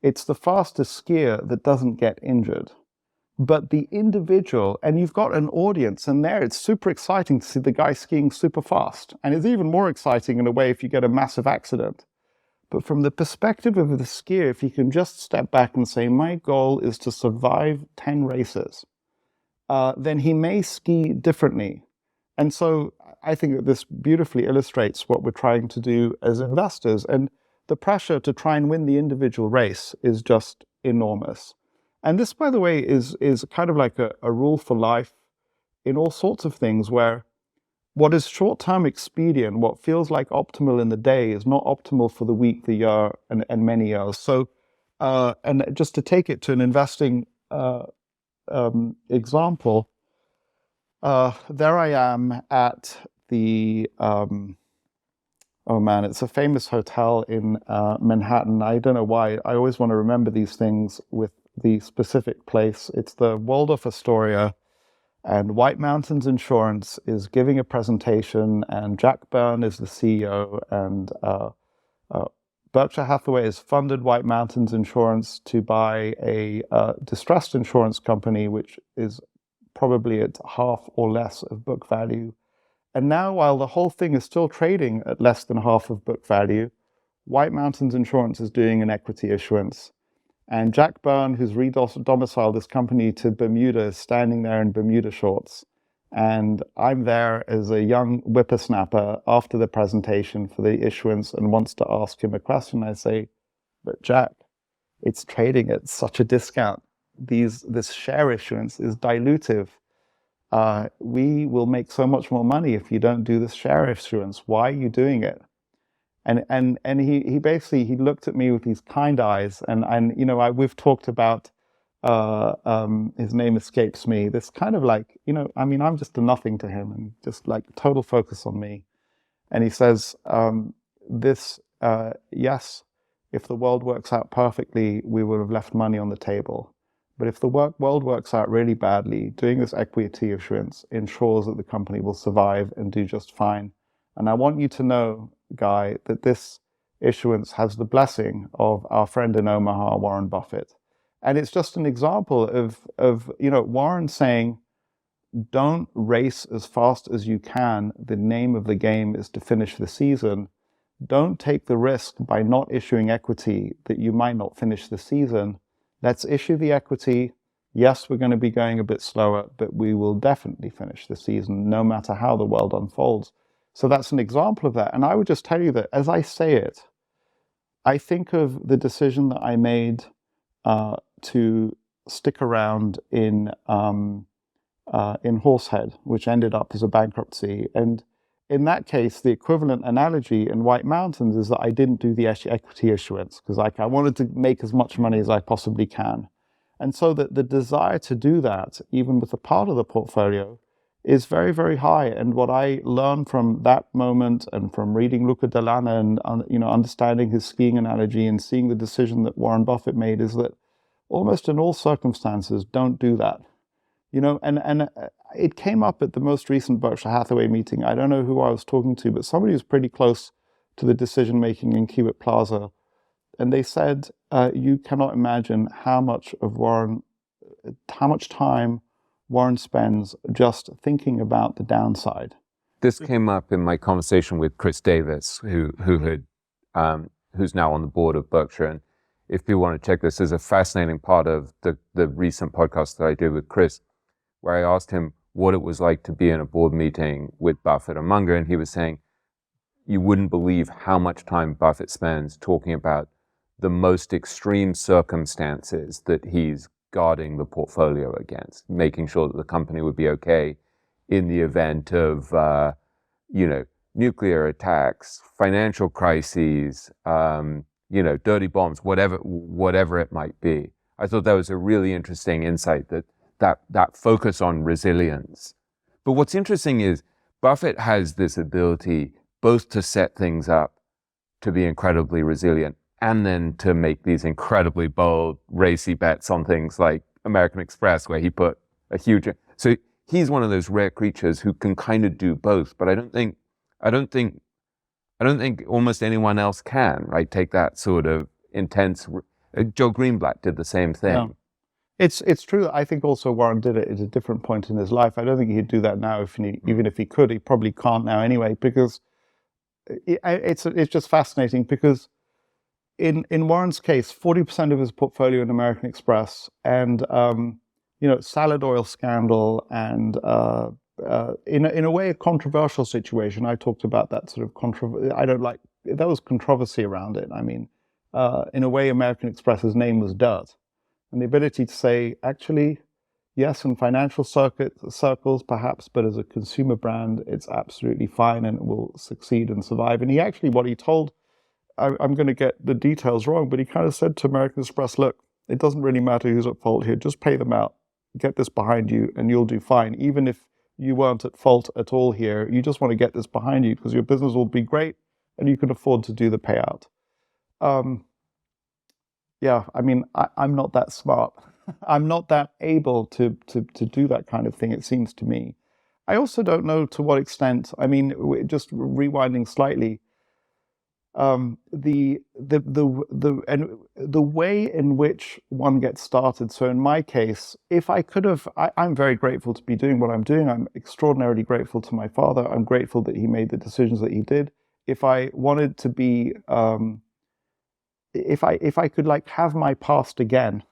It's the fastest skier that doesn't get injured. But the individual, and you've got an audience, and there it's super exciting to see the guy skiing super fast. And it's even more exciting in a way if you get a massive accident. But from the perspective of the skier, if he can just step back and say, my goal is to survive 10 races, then he may ski differently. And so I think that this beautifully illustrates what we're trying to do as investors. And the pressure to try and win the individual race is just enormous. And this, by the way, is kind of like a rule for life in all sorts of things, where what is short-term expedient, what feels like optimal in the day, is not optimal for the week, the year, and many years. So, and just to take it to an investing example, there I am at the, oh man, it's a famous hotel in Manhattan. I don't know why. I always want to remember these things with the specific place. It's the Waldorf Astoria, and White Mountains Insurance is giving a presentation, and Jack Byrne is the CEO, and Berkshire Hathaway has funded White Mountains Insurance to buy a distressed insurance company, which is probably at half or less of book value. And now, while the whole thing is still trading at less than half of book value, White Mountains Insurance is doing an equity issuance. And Jack Byrne, who's re-domiciled this company to Bermuda, is standing there in Bermuda shorts. And I'm there as a young whippersnapper after the presentation for the issuance and wants to ask him a question. I say, but Jack, it's trading at such a discount. This share issuance is dilutive. We will make so much more money if you don't do this share issuance. Why are you doing it? And he basically, he looked at me with these kind eyes, and you know, we've talked about, his name escapes me, this kind of like, you know, I mean, I'm just a nothing to him, and just like total focus on me. And he says, yes, if the world works out perfectly, we would have left money on the table. But if the world works out really badly, doing this equity issuance ensures that the company will survive and do just fine. And I want you to know, Guy, that this issuance has the blessing of our friend in Omaha, Warren Buffett. And it's just an example of you know, Warren saying, don't race as fast as you can. The name of the game is to finish the season. Don't take the risk by not issuing equity that you might not finish the season. Let's issue the equity. Yes, we're going to be going a bit slower, but we will definitely finish the season no matter how the world unfolds. So that's an example of that. And I would just tell you that as I say it, I think of the decision that I made to stick around in Horsehead, which ended up as a bankruptcy. And in that case, the equivalent analogy in White Mountains is that I didn't do the equity issuance because I wanted to make as much money as I possibly can. And so the desire to do that, even with a part of the portfolio, is very, very high. And what I learned from that moment and from reading Luca Delana and you know, understanding his skiing analogy and seeing the decision that Warren Buffett made is that almost in all circumstances, don't do that. You know, and it came up at the most recent Berkshire Hathaway meeting. I don't know who I was talking to, but somebody who's pretty close to the decision making in Kiewit Plaza. And they said, you cannot imagine how much time Warren spends just thinking about the downside. This came up in my conversation with Chris Davis, who's now on the board of Berkshire. And if you want to check this, there's a fascinating part of the recent podcast that I did with Chris, where I asked him what it was like to be in a board meeting with Buffett and Munger, and he was saying, you wouldn't believe how much time Buffett spends talking about the most extreme circumstances that he's guarding the portfolio against, making sure that the company would be okay in the event of, you know, nuclear attacks, financial crises, dirty bombs, whatever it might be. I thought that was a really interesting insight, that focus on resilience. But what's interesting is Buffett has this ability both to set things up to be incredibly resilient and then to make these incredibly bold, racy bets on things like American Express, where he put a huge... So he's one of those rare creatures who can kind of do both, but I don't think almost anyone else can, right? Take that sort of intense... Joe Greenblatt did the same thing. Yeah. It's true. I think also Warren did it at a different point in his life. I don't think he'd do that now, even if he could. He probably can't now anyway, because it's just fascinating. Because in Warren's case, 40% of his portfolio in American Express, and salad oil scandal, and in a way a controversial situation. I talked about that sort of there was controversy around it. I mean, in a way, American Express's name was dirt. And the ability to say, actually, yes, in financial circles, perhaps, but as a consumer brand, it's absolutely fine and it will succeed and survive. And what he told, I'm going to get the details wrong, but he kind of said to American Express, look, it doesn't really matter who's at fault here. Just pay them out. Get this behind you and you'll do fine. Even if you weren't at fault at all here, you just want to get this behind you because your business will be great and you can afford to do the payout. Yeah, I mean, I'm not that smart. I'm not that able to do that kind of thing, it seems to me. I also don't know to what extent, I mean, just rewinding slightly, the way in which one gets started. So in my case, if I could have, I'm very grateful to be doing what I'm doing. I'm extraordinarily grateful to my father. I'm grateful that he made the decisions that he did. If I wanted to be... If I could have my past again,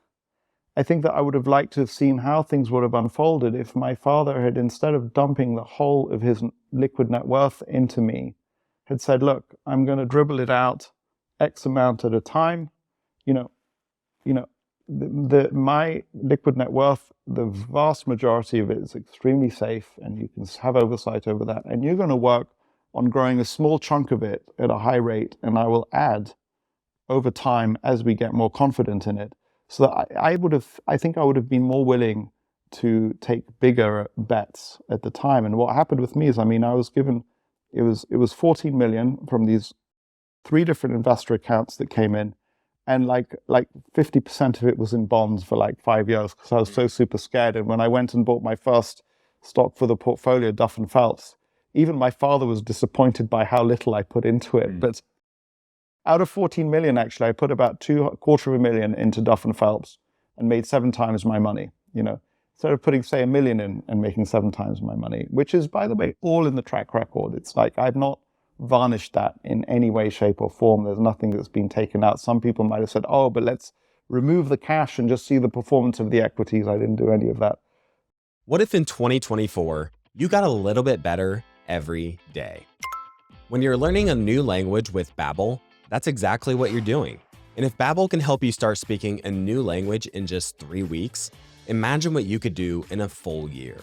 I think that I would have liked to have seen how things would have unfolded if my father had, instead of dumping the whole of his liquid net worth into me, had said, look, I'm going to dribble it out X amount at a time. My liquid net worth, the vast majority of it is extremely safe and you can have oversight over that. And you're going to work on growing a small chunk of it at a high rate, and I will add over time as we get more confident in it. So that I think I would have been more willing to take bigger bets at the time. And what happened with me is, I mean, I was given, it was 14 million from these 3 different investor accounts that came in, and like 50% of it was in bonds for 5 years because I was so super scared. And when I went and bought my first stock for the portfolio, Duff and Phelps, even my father was disappointed by how little I put into it. But out of 14 million, actually, I put about $250,000 into Duff and Phelps and made 7 times my money, instead of putting, say, $1 million in and making 7 times my money, which is, by the way, all in the track record. It's I've not varnished that in any way, shape, or form. There's nothing that's been taken out. Some people might have said, oh, but let's remove the cash and just see the performance of the equities. I didn't do any of that. What if in 2024, you got a little bit better every day? When you're learning a new language with Babbel, that's exactly what you're doing. And if Babbel can help you start speaking a new language in just 3 weeks, imagine what you could do in a full year.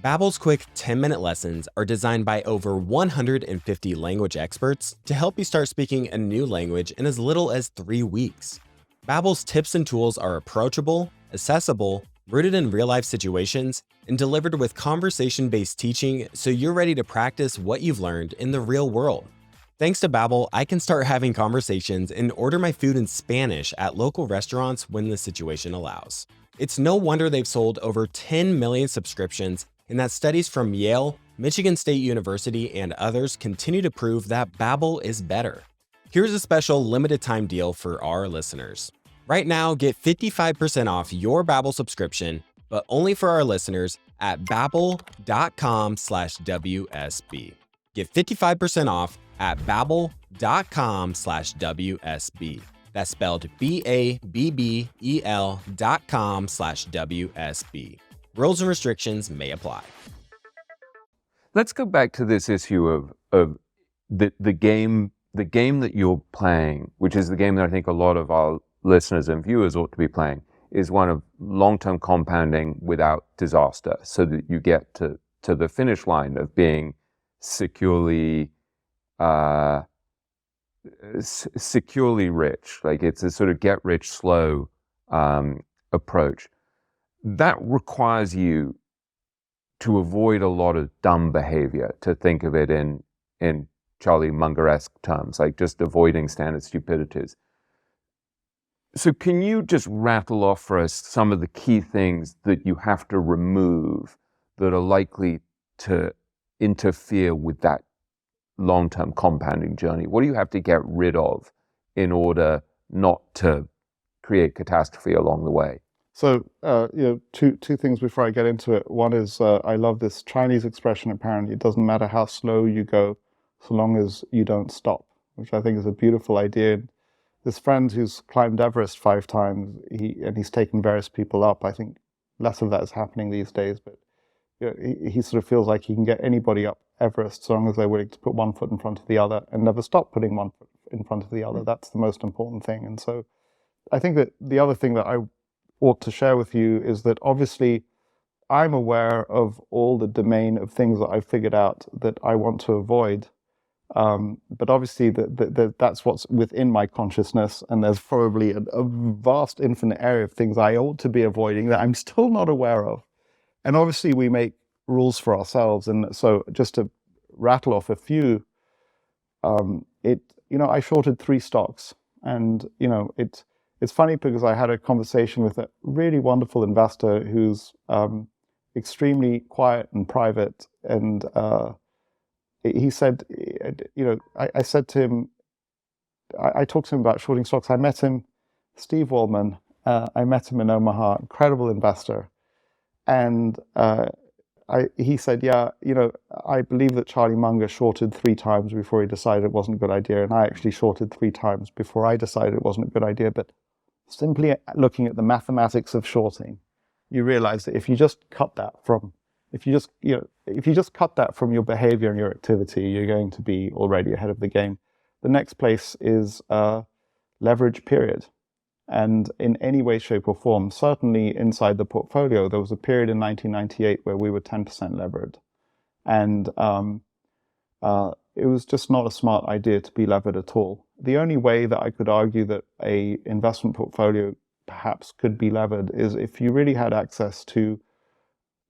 Babbel's quick 10-minute lessons are designed by over 150 language experts to help you start speaking a new language in as little as 3 weeks. Babbel's tips and tools are approachable, accessible, rooted in real-life situations, and delivered with conversation-based teaching so you're ready to practice what you've learned in the real world. Thanks to Babbel, I can start having conversations and order my food in Spanish at local restaurants when the situation allows. It's no wonder they've sold over 10 million subscriptions, and that studies from Yale, Michigan State University, and others continue to prove that Babbel is better. Here's a special limited time deal for our listeners. Right now, get 55% off your Babbel subscription, but only for our listeners at babbel.com/WSB. Get 55% off at babbel.com/WSB. That's spelled BABBEL.com/WSB. Rules and restrictions may apply. Let's go back to this issue of the game that you're playing, which is the game that I think a lot of our listeners and viewers ought to be playing, is one of long-term compounding without disaster, so that you get to the finish line of being securely securely rich, like it's a sort of get rich slow approach, that requires you to avoid a lot of dumb behavior, to think of it in Charlie Munger-esque terms, like just avoiding standard stupidities. So can you just rattle off for us some of the key things that you have to remove that are likely to interfere with that long-term compounding journey? What do you have to get rid of in order not to create catastrophe along the way? So, two things before I get into it. One is I love this Chinese expression, apparently, it doesn't matter how slow you go, so long as you don't stop, which I think is a beautiful idea. This friend who's climbed Everest 5 times, he's taken various people up. I think less of that is happening these days, but he sort of feels like he can get anybody up Everest so long as they're willing to put one foot in front of the other and never stop putting one foot in front of the other. That's the most important thing. And so I think that the other thing that I ought to share with you is that obviously I'm aware of all the domain of things that I've figured out that I want to avoid. But obviously that's what's within my consciousness, and there's probably a vast infinite area of things I ought to be avoiding that I'm still not aware of. And obviously we make rules for ourselves. And so just to rattle off a few, I shorted 3 stocks, and it's funny because I had a conversation with a really wonderful investor who's extremely quiet and private, and he said, I said to him, I talked to him about shorting stocks. I met him, Steve Wallman. I met him in Omaha, incredible investor. And he said, I believe that Charlie Munger shorted 3 times before he decided it wasn't a good idea. And I actually shorted 3 times before I decided it wasn't a good idea. But simply looking at the mathematics of shorting, you realize that if you just cut that from your behavior and your activity, you're going to be already ahead of the game. The next place is leverage, period. And in any way, shape, or form, certainly inside the portfolio, there was a period in 1998 where we were 10% levered. And it was just not a smart idea to be levered at all. The only way that I could argue that a investment portfolio perhaps could be levered is if you really had access to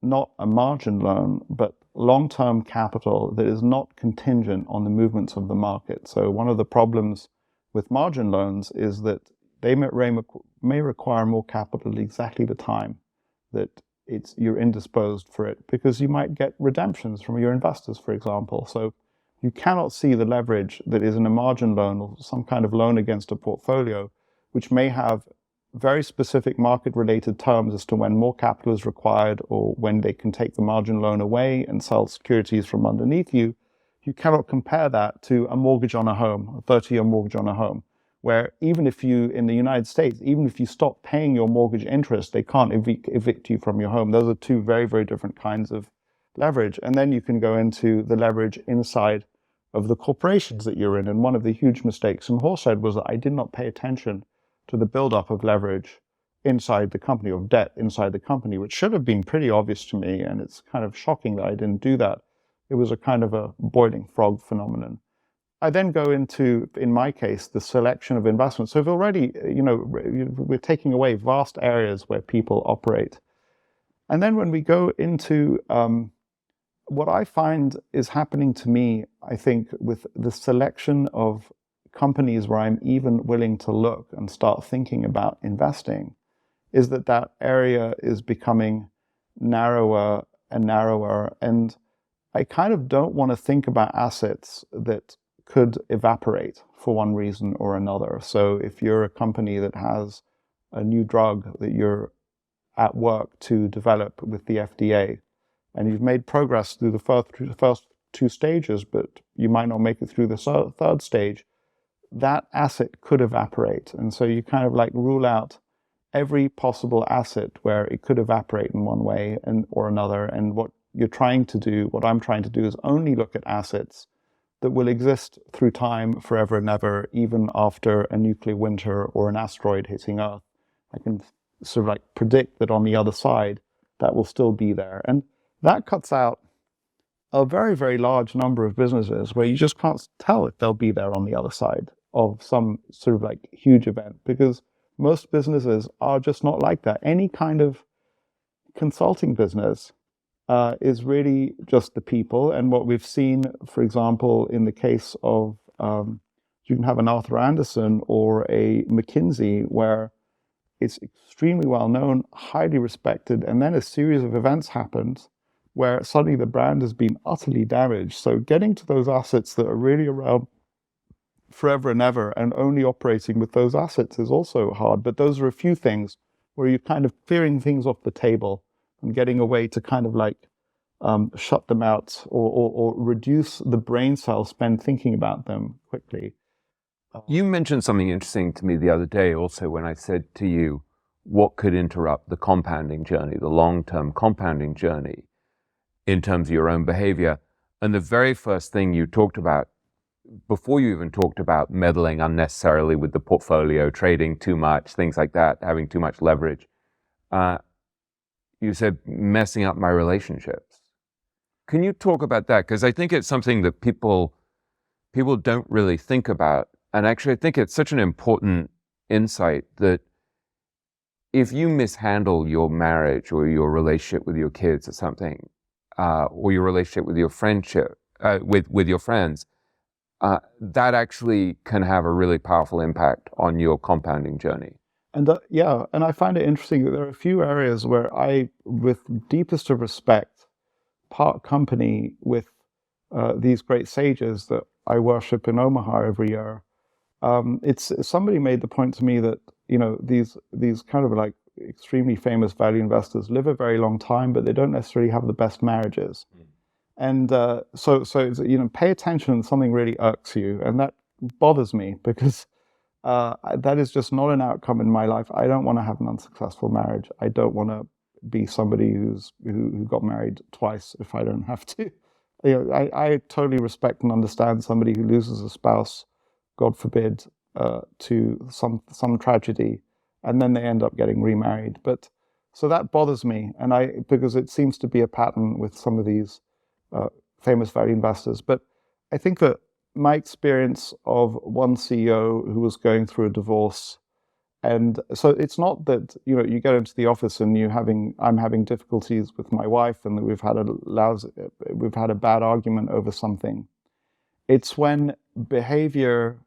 not a margin loan, but long-term capital that is not contingent on the movements of the market. So one of the problems with margin loans is that they may require more capital at exactly the time that you're indisposed for it, because you might get redemptions from your investors, for example. So you cannot see the leverage that is in a margin loan or some kind of loan against a portfolio, which may have very specific market-related terms as to when more capital is required or when they can take the margin loan away and sell securities from underneath you. You cannot compare that to a mortgage on a home, a 30-year mortgage on a home, where even if you, in the United States, even if you stop paying your mortgage interest, they can't evict you from your home. Those are 2 very, very different kinds of leverage. And then you can go into the leverage inside of the corporations that you're in. And one of the huge mistakes in Horsehead was that I did not pay attention to the buildup of leverage inside the company, or debt inside the company, which should have been pretty obvious to me. And it's kind of shocking that I didn't do that. It was a kind of a boiling frog phenomenon. I then go into, in my case, the selection of investments. So if already, we're taking away vast areas where people operate. And then when we go into what I find is happening to me, I think, with the selection of companies where I'm even willing to look and start thinking about investing, is that area is becoming narrower and narrower. And I kind of don't want to think about assets that could evaporate for one reason or another. So if you're a company that has a new drug that you're at work to develop with the FDA, and you've made progress through the first 2 stages, but you might not make it through the 3rd stage, that asset could evaporate. And so you kind of like rule out every possible asset where it could evaporate in one way or another. And what I'm trying to do is only look at assets that will exist through time forever and ever, even after a nuclear winter or an asteroid hitting Earth. I can sort of like predict that on the other side, that will still be there. And that cuts out a very, very large number of businesses where you just can't tell if they'll be there on the other side of some sort of like huge event, because most businesses are just not like that. Any kind of consulting business is really just the people. And what we've seen, for example, in the case of, you can have an Arthur Andersen or a McKinsey, where it's extremely well known, highly respected, and then a series of events happens where suddenly the brand has been utterly damaged. So getting to those assets that are really around forever and ever and only operating with those assets is also hard. But those are a few things where you're kind of clearing things off the table and getting a way to kind of like shut them out, or reduce the brain cell spend thinking about them quickly. You mentioned something interesting to me the other day also when I said to you, what could interrupt the compounding journey, the long-term compounding journey in terms of your own behavior? And the very first thing you talked about, before you even talked about meddling unnecessarily with the portfolio, trading too much, things like that, having too much leverage, you said messing up my relationships. Can you talk about that? Because I think it's something that people don't really think about. And actually, I think it's such an important insight that if you mishandle your marriage or your relationship with your kids or something, or your relationship with your friendship, with your friends, that actually can have a really powerful impact on your compounding journey. And and I find it interesting that there are a few areas where I, with deepest of respect, part company with these great sages that I worship in Omaha every year. It's somebody made the point to me that, you know, these kind of like extremely famous value investors live a very long time, but they don't necessarily have the best marriages. And so it's, you know, pay attention when something really irks you, and that bothers me because that is just not an outcome in my life. I don't want to have an unsuccessful marriage. I don't want to be somebody who got married twice if I don't have to. You know, I totally respect and understand somebody who loses a spouse, God forbid, to some tragedy, and then they end up getting remarried. But so that bothers me, and because it seems to be a pattern with some of these famous value investors. But I think that my experience of one CEO who was going through a divorce, and so it's not that, you know, you get into the office and I'm having difficulties with my wife and that we've had a bad argument over something. It's when behavior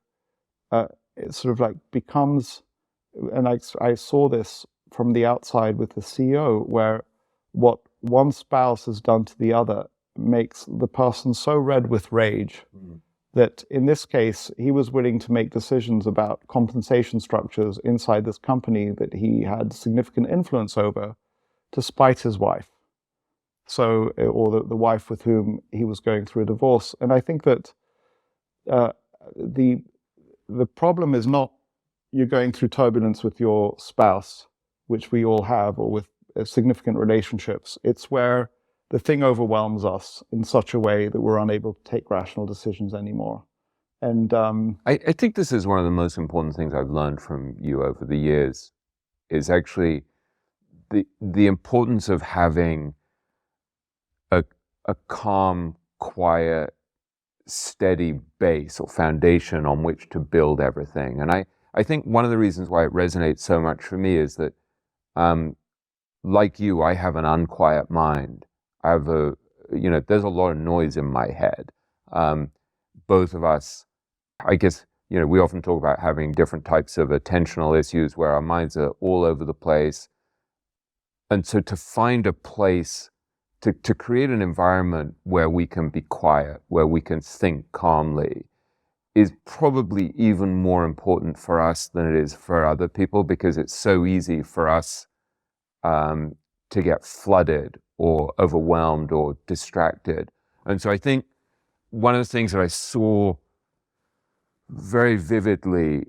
it sort of like becomes, and I saw this from the outside with the CEO, where what one spouse has done to the other makes the person so red with rage that in this case, he was willing to make decisions about compensation structures inside this company that he had significant influence over to spite his wife. So, or the wife with whom he was going through a divorce. And I think that the problem is not you're going through turbulence with your spouse, which we all have, or with significant relationships. It's where the thing overwhelms us in such a way that we're unable to take rational decisions anymore. And I think this is one of the most important things I've learned from you over the years, is actually the importance of having a calm, quiet, steady base or foundation on which to build everything. And I think one of the reasons why it resonates so much for me is that, like you, I have an unquiet mind. I have there's a lot of noise in my head. Both of us, I guess, you know, we often talk about having different types of attentional issues where our minds are all over the place. And so to find a place, to create an environment where we can be quiet, where we can think calmly, is probably even more important for us than it is for other people, because it's so easy for us to get flooded or overwhelmed or distracted. And so I think one of the things that I saw very vividly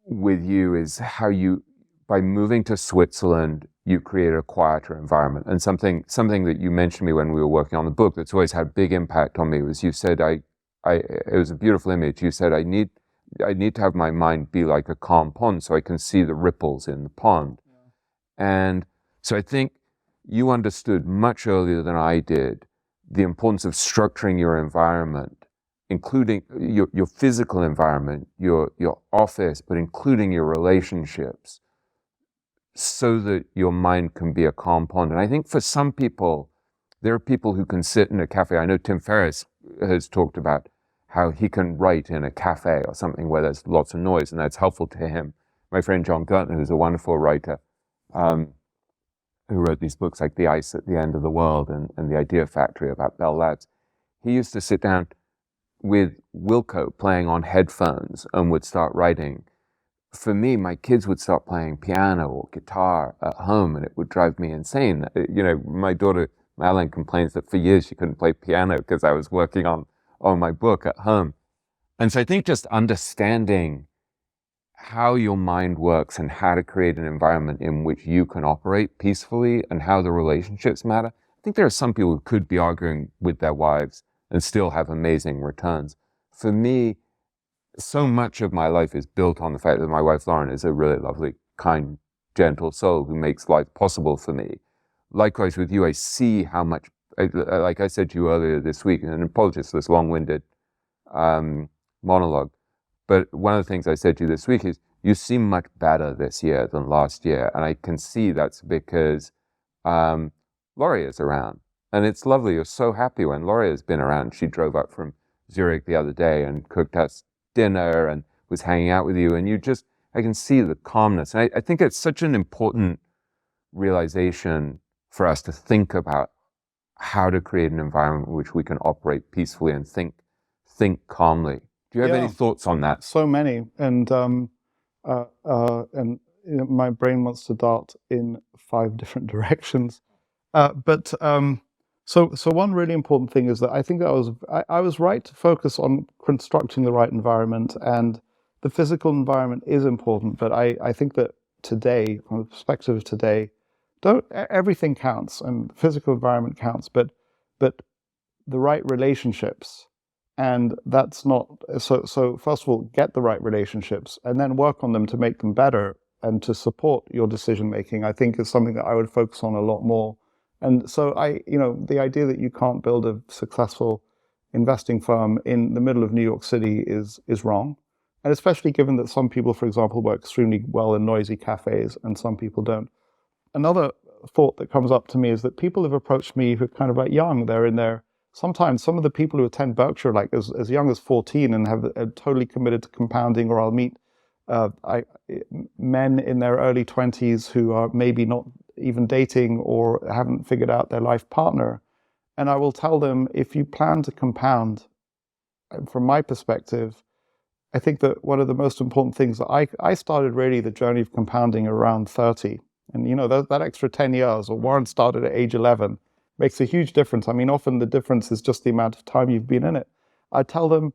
with you is how you, by moving to Switzerland, you created a quieter environment. And something that you mentioned to me when we were working on the book that's always had a big impact on me was, you said, it was a beautiful image. You said, I need to have my mind be like a calm pond so I can see the ripples in the pond. Yeah. And so I think you understood much earlier than I did the importance of structuring your environment including your physical environment, your office, but including your relationships, so that your mind can be a calm pond. And I think for some people, there are people who can sit in a cafe. I know Tim Ferriss has talked about how he can write in a cafe or something where there's lots of noise, and that's helpful to him. My friend John Gertner, who's a wonderful writer, who wrote these books like The Ice at the End of the World and The Idea Factory about Bell Labs, he used to sit down with Wilco playing on headphones and would start writing. For me, my kids would start playing piano or guitar at home, and it would drive me insane. You know, my daughter, Madeline, complains that for years she couldn't play piano because I was working on my book at home. And so I think just understanding how your mind works and how to create an environment in which you can operate peacefully and how the relationships matter. I think there are some people who could be arguing with their wives and still have amazing returns. For me, so much of my life is built on the fact that my wife Lauren is a really lovely, kind, gentle soul who makes life possible for me. Likewise with you, I see how much, like I said to you earlier this week, and apologies for this long-winded monologue, but one of the things I said to you this week is, you seem much better this year than last year. And I can see that's because Laurie is around. And it's lovely. You're so happy when Laurie has been around. She drove up from Zurich the other day and cooked us dinner and was hanging out with you. And I can see the calmness. And I think it's such an important realization for us to think about how to create an environment in which we can operate peacefully and think calmly. Do you have any thoughts on that? So many, and you know, my brain wants to dart in 5 different directions. So one really important thing is that I think I was right to focus on constructing the right environment, and the physical environment is important. But I think that today, from the perspective of today, everything counts, and the physical environment counts, but the right relationships. And that's not, so first of all, get the right relationships and then work on them to make them better and to support your decision making, I think is something that I would focus on a lot more. And so the idea that you can't build a successful investing firm in the middle of New York City is wrong. And especially given that some people, for example, work extremely well in noisy cafes and some people don't. Another thought that comes up to me is that people have approached me who are kind of like young. They're in their, sometimes some of the people who attend Berkshire like as young as 14 and are totally committed to compounding, or I'll meet men in their early 20s who are maybe not even dating or haven't figured out their life partner. And I will tell them, if you plan to compound, from my perspective, I think that one of the most important things that I started really the journey of compounding around 30. And that extra 10 years, or Warren started at age 11, makes a huge difference. I mean, often the difference is just the amount of time you've been in it. I tell them,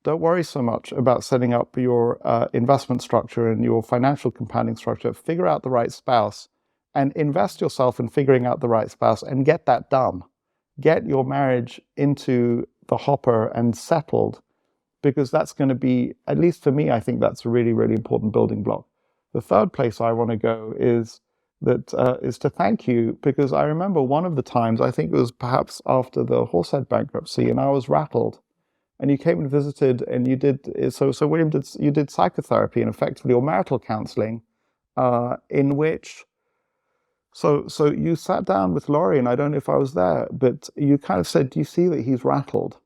don't worry so much about setting up your investment structure and your financial compounding structure. Figure out the right spouse and invest yourself in figuring out the right spouse and get that done. Get your marriage into the hopper and settled, because that's going to be, at least for me, I think that's a really, really important building block. The third place I want to go is to thank you, because I remember one of the times, I think it was perhaps after the Horsehead bankruptcy, and I was rattled. And you came and visited, and you did, so William, you did psychotherapy and effectively, or marital counseling, in which, so you sat down with Laurie, and I don't know if I was there, but you kind of said, do you see that he's rattled?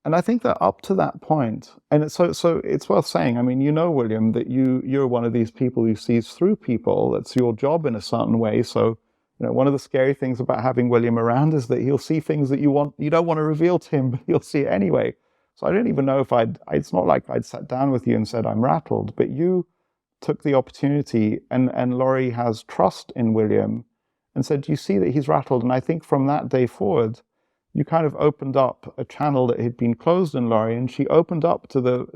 And I think that up to that point, and so it's worth saying, I mean, William, that you're one of these people who sees through people. That's your job in a certain way. So, one of the scary things about having William around is that he'll see things that you don't want to reveal to him, but he'll see it anyway. So I don't even know if it's not like I'd sat down with you and said, I'm rattled, but you took the opportunity, and Laurie has trust in William and said, do you see that he's rattled? And I think from that day forward, you kind of opened up a channel that had been closed in Laurie, and she opened up to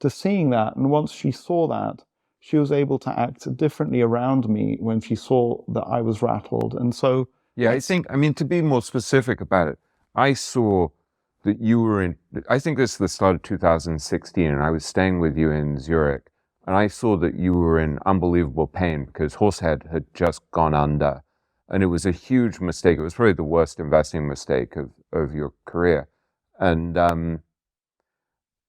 seeing that. And once she saw that, she was able to act differently around me when she saw that I was rattled. And so, yeah, I mean, to be more specific about it, I saw that you were I think this is the start of 2016, and I was staying with you in Zurich, and I saw that you were in unbelievable pain because Horsehead had just gone under. And it was a huge mistake. It was probably the worst investing mistake of your career. and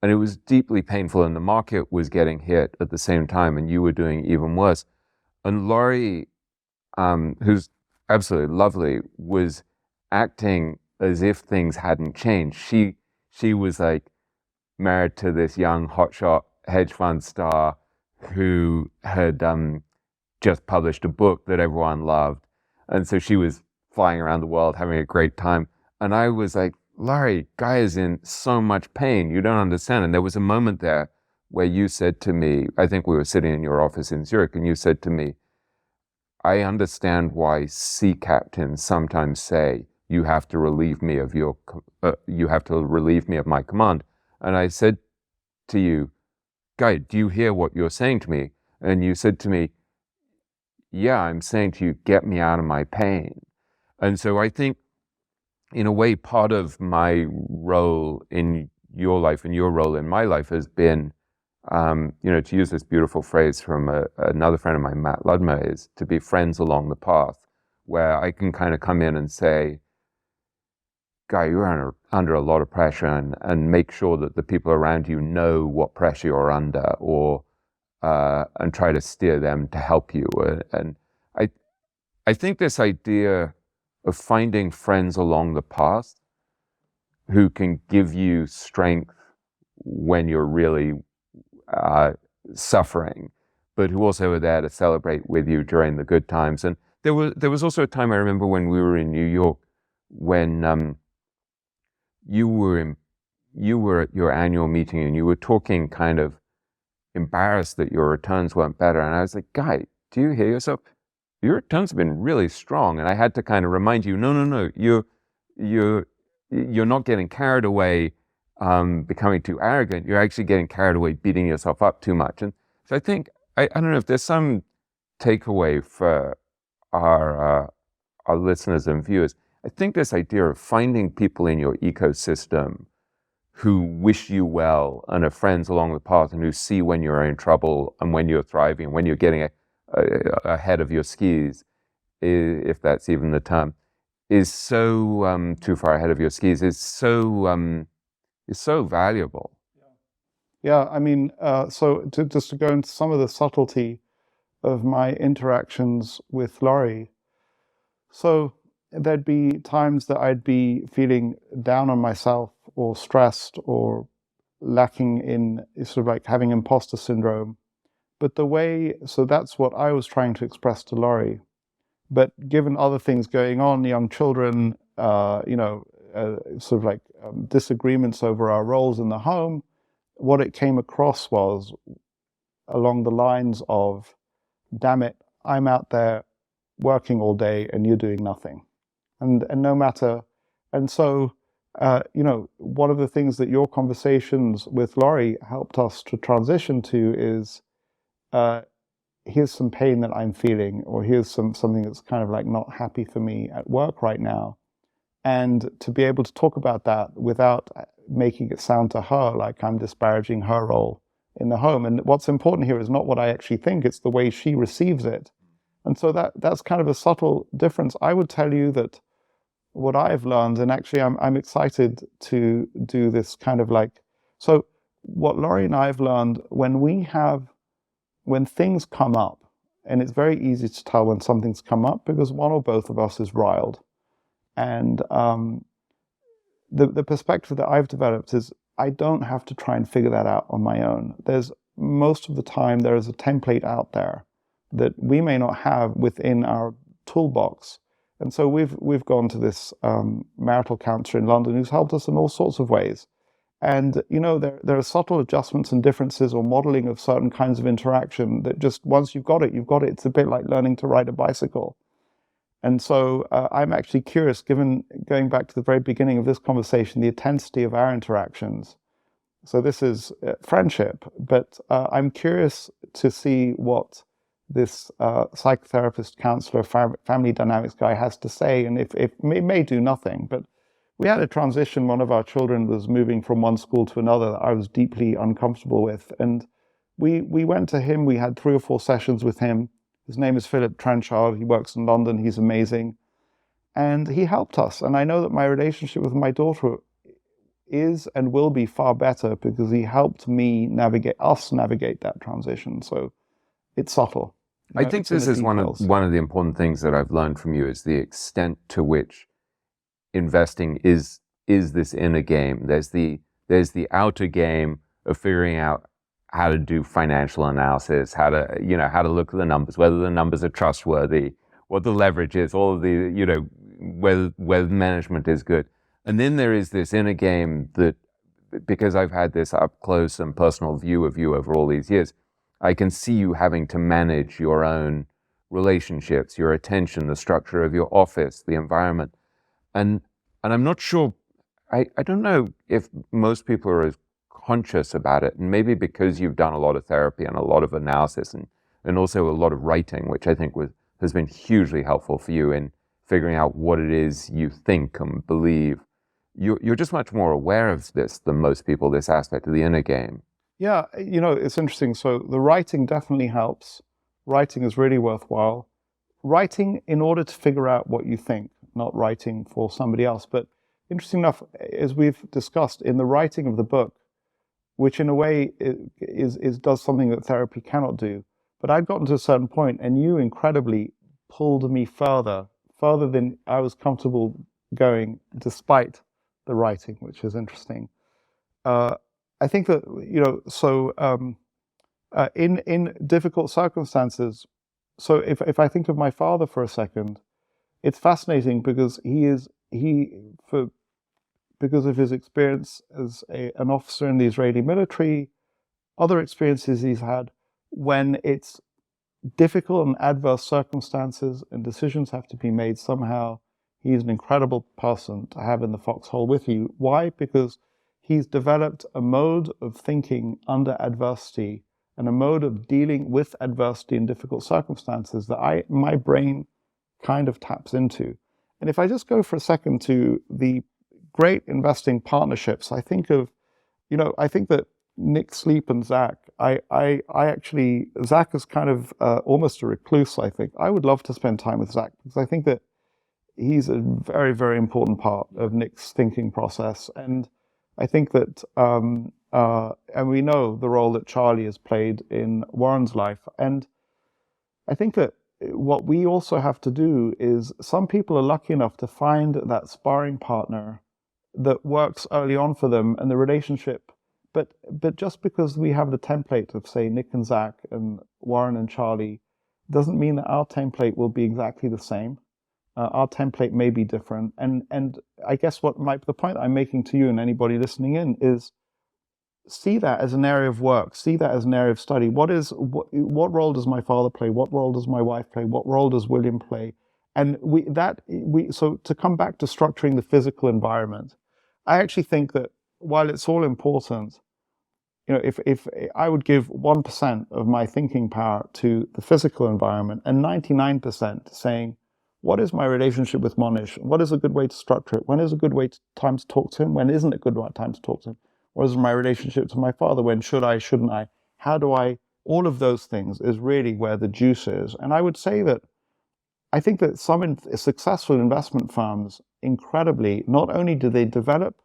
it was deeply painful, and the market was getting hit at the same time, and you were doing even worse. And Laurie, who's absolutely lovely, was acting as if things hadn't changed. She was like married to this young hotshot hedge fund star who had just published a book that everyone loved. And so she was flying around the world having a great time. And I was like, Laurie, Guy is in so much pain. You don't understand. And there was a moment there where you said to me, I think we were sitting in your office in Zurich, and you said to me, I understand why sea captains sometimes say, you have to relieve me of my command. And I said to you, Guy, do you hear what you're saying to me? And you said to me, yeah, I'm saying to you, get me out of my pain. And so I think, in a way, part of my role in your life and your role in my life has been, to use this beautiful phrase from another friend of mine, Matt Ludmer, is to be friends along the path, where I can kind of come in and say, Guy, you're under a lot of pressure, and make sure that the people around you know what pressure you're under, or and try to steer them to help you. And I think this idea of finding friends along the path who can give you strength when you're really suffering, but who also are there to celebrate with you during the good times. And there was also a time I remember when we were in New York, when you were at your annual meeting, and you were talking kind of embarrassed that your returns weren't better. And I was like, Guy, do you hear yourself? Your returns have been really strong. And I had to kind of remind you, no, you're not getting carried away, becoming too arrogant. You're actually getting carried away, beating yourself up too much. And so I think, I don't know if there's some takeaway for our listeners and viewers. I think this idea of finding people in your ecosystem who wish you well and are friends along the path, and who see when you're in trouble and when you're thriving, when you're getting ahead of your skis, if that's even the term, is so too far ahead of your skis, is so valuable. Yeah, I mean, just to go into some of the subtlety of my interactions with Laurie. So there'd be times that I'd be feeling down on myself, or stressed, or lacking in sort of like having imposter syndrome. But so that's what I was trying to express to Laurie. But given other things going on, young children, sort of like disagreements over our roles in the home, what it came across was along the lines of, damn it, I'm out there working all day and you're doing nothing. And no matter, and so, one of the things that your conversations with Laurie helped us to transition to is, here's some pain that I'm feeling, or here's something that's kind of like not happy for me at work right now. And to be able to talk about that without making it sound to her like I'm disparaging her role in the home. And what's important here is not what I actually think, it's the way she receives it. And so that's kind of a subtle difference. I would tell you that what I've learned, and actually I'm excited to do this kind of like, so what Laurie and I have learned, when things come up, and it's very easy to tell when something's come up because one or both of us is riled. And the perspective that I've developed is I don't have to try and figure that out on my own. Most of the time there is a template out there that we may not have within our toolbox. And so we've gone to this marital counselor in London who's helped us in all sorts of ways. And there are subtle adjustments and differences, or modeling of certain kinds of interaction that just once you've got it, you've got it. It's a bit like learning to ride a bicycle. And so I'm actually curious, given going back to the very beginning of this conversation, the intensity of our interactions. So this is friendship, but I'm curious to see what this psychotherapist, counselor, family dynamics guy has to say, and if it may do nothing. But we had a transition. One of our children was moving from one school to another that I was deeply uncomfortable with. And we went to him. We had 3 or 4 sessions with him. His name is Philip Trenchard. He works in London. He's amazing. And he helped us. And I know that my relationship with my daughter is and will be far better because he helped me navigate that transition. So it's subtle. I think this is one of the important things that I've learned from you is the extent to which investing is this inner game. There's the outer game of figuring out how to do financial analysis, how to look at the numbers, whether the numbers are trustworthy, what the leverage is, all of the, whether management is good. And then there is this inner game that, because I've had this up close and personal view of you over all these years, I can see you having to manage your own relationships, your attention, the structure of your office, the environment. And I'm not sure, I don't know if most people are as conscious about it, and maybe because you've done a lot of therapy and a lot of analysis and also a lot of writing, which I think has been hugely helpful for you in figuring out what it is you think and believe. You're just much more aware of this than most people, this aspect of the inner game. Yeah, it's interesting. So the writing definitely helps. Writing is really worthwhile. Writing in order to figure out what you think, not writing for somebody else. But interesting enough, as we've discussed, in the writing of the book, which in a way does something that therapy cannot do. But I'd gotten to a certain point, and you incredibly pulled me further than I was comfortable going, despite the writing, which is interesting. I think that, in difficult circumstances, so if I think of my father for a second, it's fascinating because because of his experience as an officer in the Israeli military, other experiences he's had, when it's difficult and adverse circumstances and decisions have to be made somehow, he's an incredible person to have in the foxhole with you. Why? Because he's developed a mode of thinking under adversity and a mode of dealing with adversity in difficult circumstances that my brain kind of taps into. And if I just go for a second to the great investing partnerships, I think that Nick Sleep and Zach, Zach is kind of almost a recluse, I think. I would love to spend time with Zach because I think that he's a very, very important part of Nick's thinking process. And I think that, and we know the role that Charlie has played in Warren's life. And I think that what we also have to do is, some people are lucky enough to find that sparring partner that works early on for them and the relationship. But just because we have the template of, say, Nick and Zach and Warren and Charlie, doesn't mean that our template will be exactly the same. Our template may be different. And I guess the point I'm making to you and anybody listening in is, see that as an area of work, see that as an area of study. What role does my father play? What role does my wife play? What role does William play? And so to come back to structuring the physical environment, I actually think that while it's all important, if I would give 1% of my thinking power to the physical environment and 99% saying, what is my relationship with Monish? What is a good way to structure it? When is a good time to talk to him? When isn't a good time to talk to him? What is my relationship to my father? When should I, shouldn't I? How do I? All of those things is really where the juice is. And I would say that I think that some successful investment firms, incredibly, not only do they develop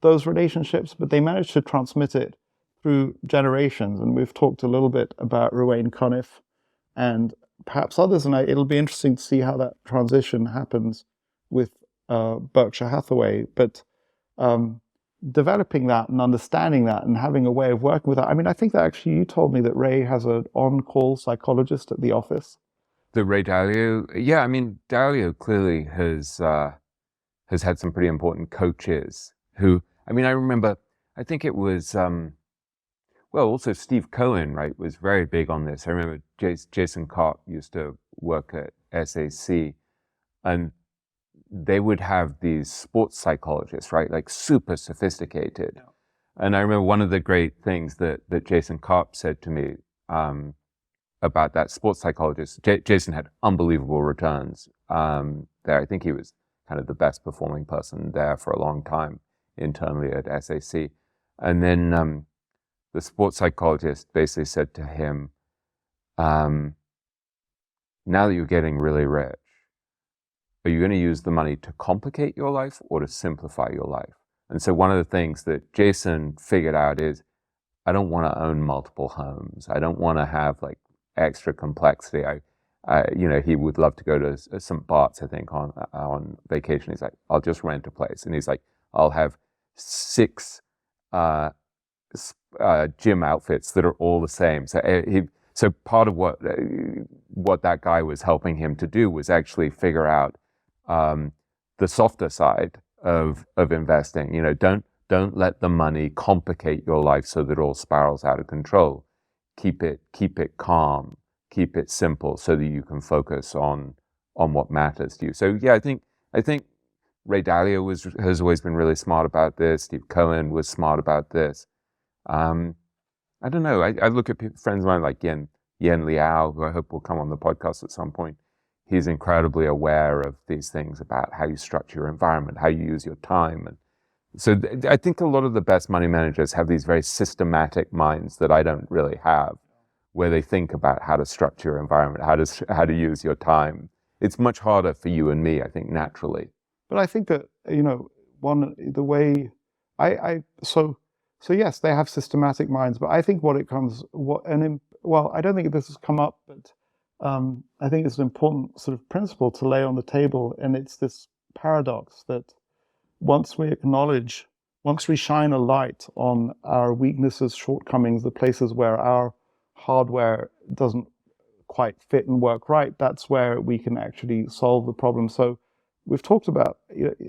those relationships, but they manage to transmit it through generations. And we've talked a little bit about Ruane Conniff and perhaps others, and it'll be interesting to see how that transition happens with Berkshire Hathaway. But developing that and understanding that and having a way of working with that. I mean, I think that actually you told me that Ray has an on-call psychologist at the office. The Ray Dalio? Yeah, I mean, Dalio clearly has had some pretty important coaches who, I mean, I remember, I think it was, also Steve Cohen, right, was very big on this. I remember Jason Kopp used to work at SAC, and they would have these sports psychologists, right, like super sophisticated. Yeah. And I remember one of the great things that Jason Kopp said to me about that sports psychologist. Jason had unbelievable returns there. I think he was kind of the best performing person there for a long time internally at SAC. And then the sports psychologist basically said to him, now that you're getting really rich, are you going to use the money to complicate your life or to simplify your life? And so one of the things that Jason figured out is, I don't want to own multiple homes. I don't want to have like extra complexity. He would love to go to St. Bart's, I think, on vacation. He's like, I'll just rent a place. And he's like, I'll have 6 gym outfits that are all the same. So part of what that guy was helping him to do was actually figure out the softer side of investing. Don't let the money complicate your life so that it all spirals out of control. Keep it calm, keep it simple, so that you can focus on what matters to you. So yeah, I think Ray Dalio has always been really smart about this. Steve Cohen was smart about this. I don't know. I look at friends of mine like Yen Liao, who I hope will come on the podcast at some point. He's incredibly aware of these things about how you structure your environment, how you use your time. And so I think a lot of the best money managers have these very systematic minds that I don't really have, where they think about how to structure your environment, how to use your time. It's much harder for you and me, I think, naturally. But I think that, so yes, they have systematic minds, but I think I don't think this has come up, but I think it's an important sort of principle to lay on the table, and it's this paradox that once we shine a light on our weaknesses, shortcomings, the places where our hardware doesn't quite fit and work right, that's where we can actually solve the problem. So we've talked about,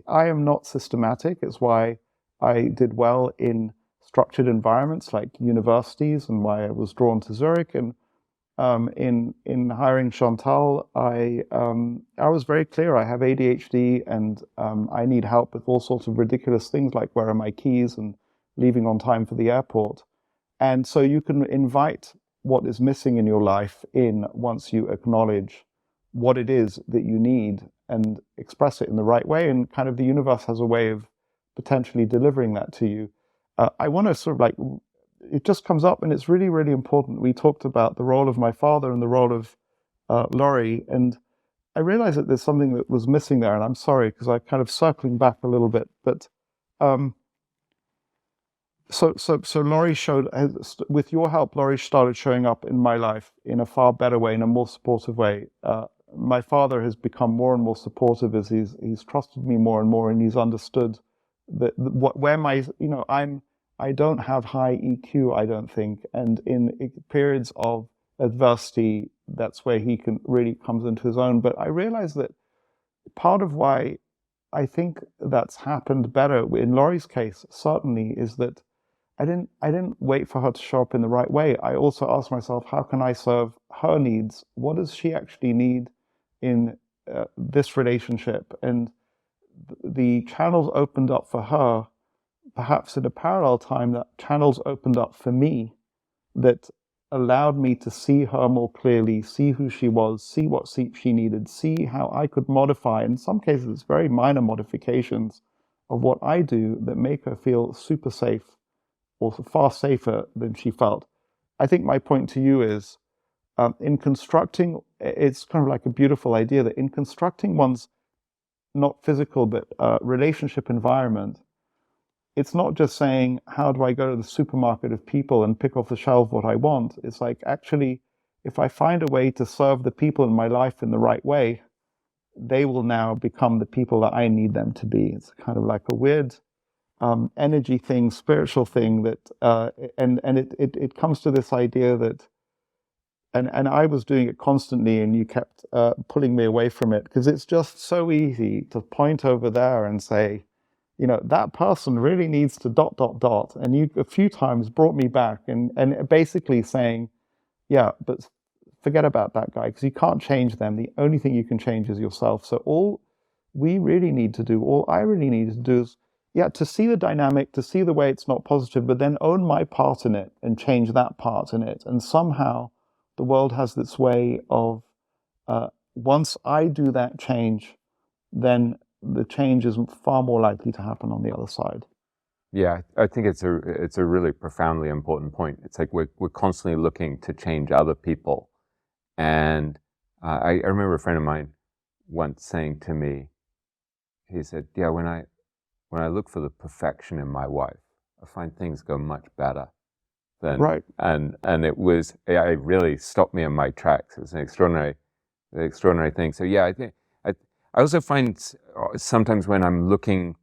I am not systematic. It's why I did well in structured environments like universities, and why I was drawn to Zurich. And in hiring Chantal, I was very clear. I have ADHD, and I need help with all sorts of ridiculous things like where are my keys and leaving on time for the airport. And so you can invite what is missing in your life in once you acknowledge what it is that you need and express it in the right way. And kind of the universe has a way of potentially delivering that to you. I want to sort of like, it just comes up, and it's really, really important. We talked about the role of my father and the role of Laurie, and I realized that there's something that was missing there, and I'm sorry, because I'm kind of circling back a little bit. But so Laurie with your help, Laurie started showing up in my life in a far better way, in a more supportive way. My father has become more and more supportive as he's trusted me more and more, and he's understood that I don't have high EQ, I don't think, and in periods of adversity, that's where he can really comes into his own. But I realize that part of why I think that's happened better in Laurie's case certainly is that I didn't wait for her to show up in the right way. I also asked myself, how can I serve her needs? What does she actually need in this relationship? And the channels opened up for her, perhaps at a parallel time, that channels opened up for me that allowed me to see her more clearly, see who she was, see what she needed, see how I could modify, in some cases it's very minor modifications of what I do that make her feel super safe, or far safer than she felt. I think my point to you is, in constructing, it's kind of like a beautiful idea that in constructing one's not physical, but relationship environment, it's not just saying, how do I go to the supermarket of people and pick off the shelf what I want? It's like, actually, if I find a way to serve the people in my life in the right way, they will now become the people that I need them to be. It's kind of like a weird energy thing, spiritual thing that, and it comes to this idea that, and I was doing it constantly, and you kept pulling me away from it, because it's just so easy to point over there and say, that person really needs to ... And you a few times brought me back and basically saying, yeah, but forget about that guy, because you can't change them. The only thing you can change is yourself. So all I really need to do is, to see the dynamic, to see the way it's not positive, but then own my part in it and change that part in it. And somehow the world has this way of, once I do that change, then the change is far more likely to happen on the other side. Yeah, I think it's a really profoundly important point. It's like we're constantly looking to change other people. And I remember a friend of mine once saying to me, he said, yeah, when when I look for the perfection in my wife, I find things go much better than, Right. And it really stopped me in my tracks. It was an extraordinary thing. So yeah, I think, I also find sometimes when I'm looking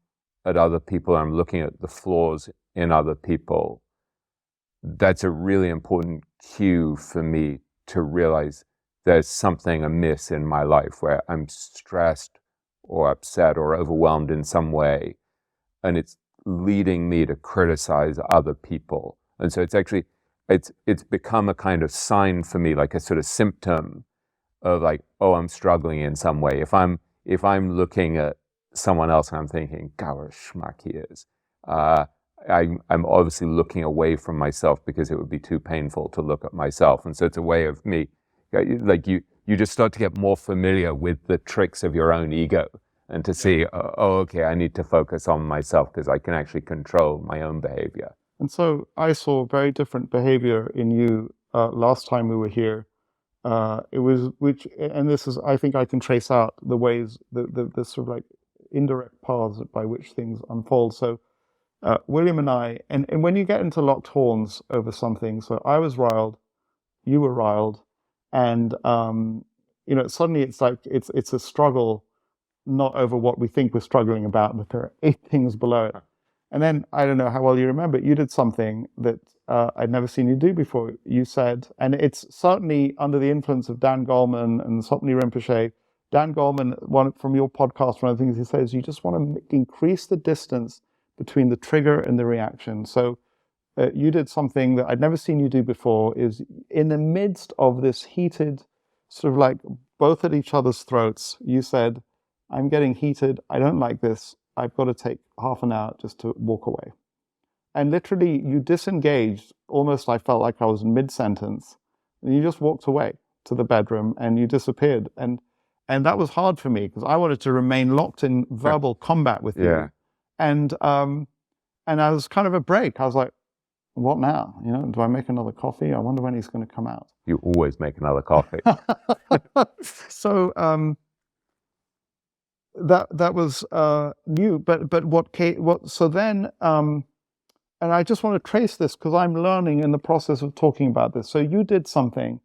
at other people, I'm looking at the flaws in other people, that's a really important cue for me to realize there's something amiss in my life where I'm stressed or upset or overwhelmed in some way, and it's leading me to criticize other people. And so it's actually, it's become a kind of sign for me, like a sort of symptom of like, oh, I'm struggling in some way. If I'm looking at someone else and I'm thinking, God, what a schmuck he is, I'm obviously looking away from myself because it would be too painful to look at myself. And so it's a way of me, like you just start to get more familiar with the tricks of your own ego and to see, oh, okay, I need to focus on myself because I can actually control my own behavior. And so I saw very different behavior in you last time we were here. It was, and this is, I think I can trace out the ways, the sort of like indirect paths by which things unfold. So William and I, and when you get into locked horns over something, so I was riled, you were riled, and suddenly it's like it's a struggle, not over what we think we're struggling about, but there are 8 things below it. And then I don't know how well you remember, you did something that I'd never seen you do before. You said, and it's certainly under the influence of Dan Goleman and Sopni Rinpoche. Dan Goleman, one from your podcast, one of the things he says, you just want to increase the distance between the trigger and the reaction. So you did something that I'd never seen you do before, is in the midst of this heated, sort of like both at each other's throats, you said, I'm getting heated, I don't like this, I've got to take half an hour just to walk away. And literally you disengaged, almost I felt like I was mid-sentence, and you just walked away to the bedroom and you disappeared. And that was hard for me because I wanted to remain locked in verbal combat with you. And I was kind of a break. I was like, what now? Do I make another coffee? I wonder when he's going to come out. You always make another coffee. So that was new. But so then, and I just want to trace this because I'm learning in the process of talking about this. So you did something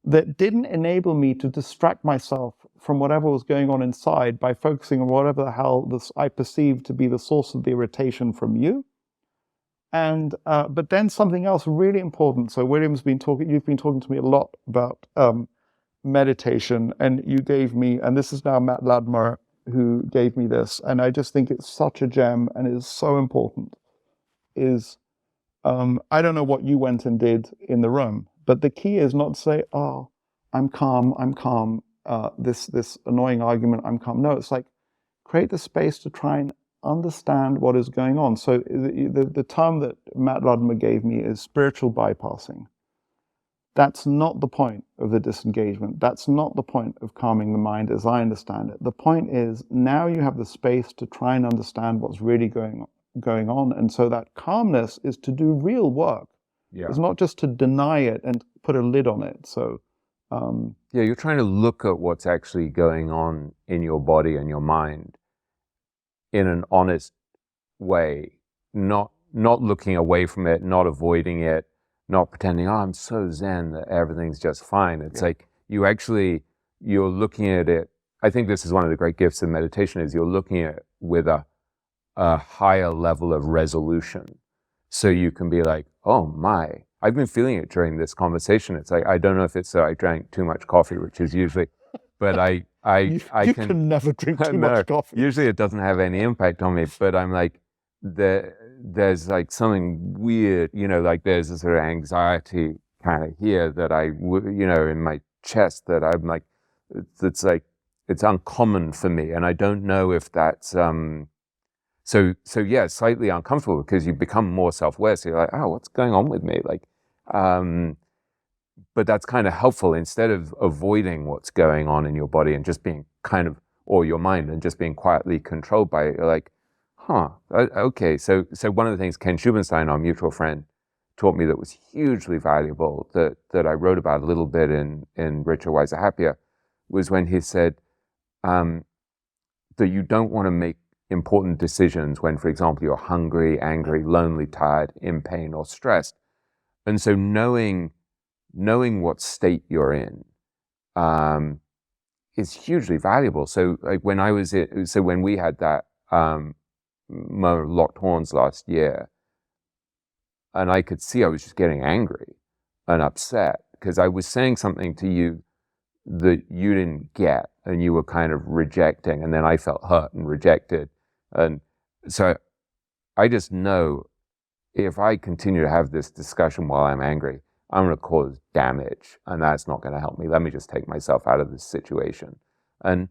that didn't enable me to distract myself from whatever was going on inside by focusing on whatever the hell I perceived to be the source of the irritation from you. And but then something else really important. So you've been talking to me a lot about meditation, and you gave me, and this is now Matt Ladmer who gave me this, and I just think it's such a gem and is so important. Is I don't know what you went and did in the room, but the key is not to say, oh, I'm calm, this annoying argument, I'm calm. No, it's like create the space to try and understand what is going on. So the term that Matt Ladmer gave me is spiritual bypassing. That's not the point of the disengagement. That's not the point of calming the mind as I understand it. The point is now you have the space to try and understand what's really going on. And so that calmness is to do real work. Yeah. It's not just to deny it and put a lid on it. So you're trying to look at what's actually going on in your body and your mind in an honest way, not looking away from it, not avoiding it, not pretending, oh, I'm so zen that everything's just fine. It's like you're looking at it. I think this is one of the great gifts of meditation, is you're looking at it with a higher level of resolution. So you can be like, oh my, I've been feeling it during this conversation. It's like, I don't know if it's I drank too much coffee, which is usually, but you can never drink too much coffee. Usually it doesn't have any impact on me, but I'm like, there's like something weird, like there's a sort of anxiety kind of here that in my chest that I'm like, it's like, it's uncommon for me. And I don't know if that's, so yeah, slightly uncomfortable because you become more self-aware. So you're like, oh, what's going on with me? Like, but that's kind of helpful instead of avoiding what's going on in your body and just being or your mind and just being quietly controlled by it. You're like, okay. So one of the things Ken Schubenstein, our mutual friend, taught me that was hugely valuable, that I wrote about a little bit in Richer, Wiser, Happier, was when he said that you don't want to make important decisions when, for example, you're hungry, angry, lonely, tired, in pain, or stressed. And so knowing what state you're in is hugely valuable. So like when we had that locked horns last year, and I could see I was just getting angry and upset because I was saying something to you that you didn't get and you were kind of rejecting, and then I felt hurt and rejected. And so I just know if I continue to have this discussion while I'm angry, I'm going to cause damage, and that's not going to help me. Let me just take myself out of this situation. And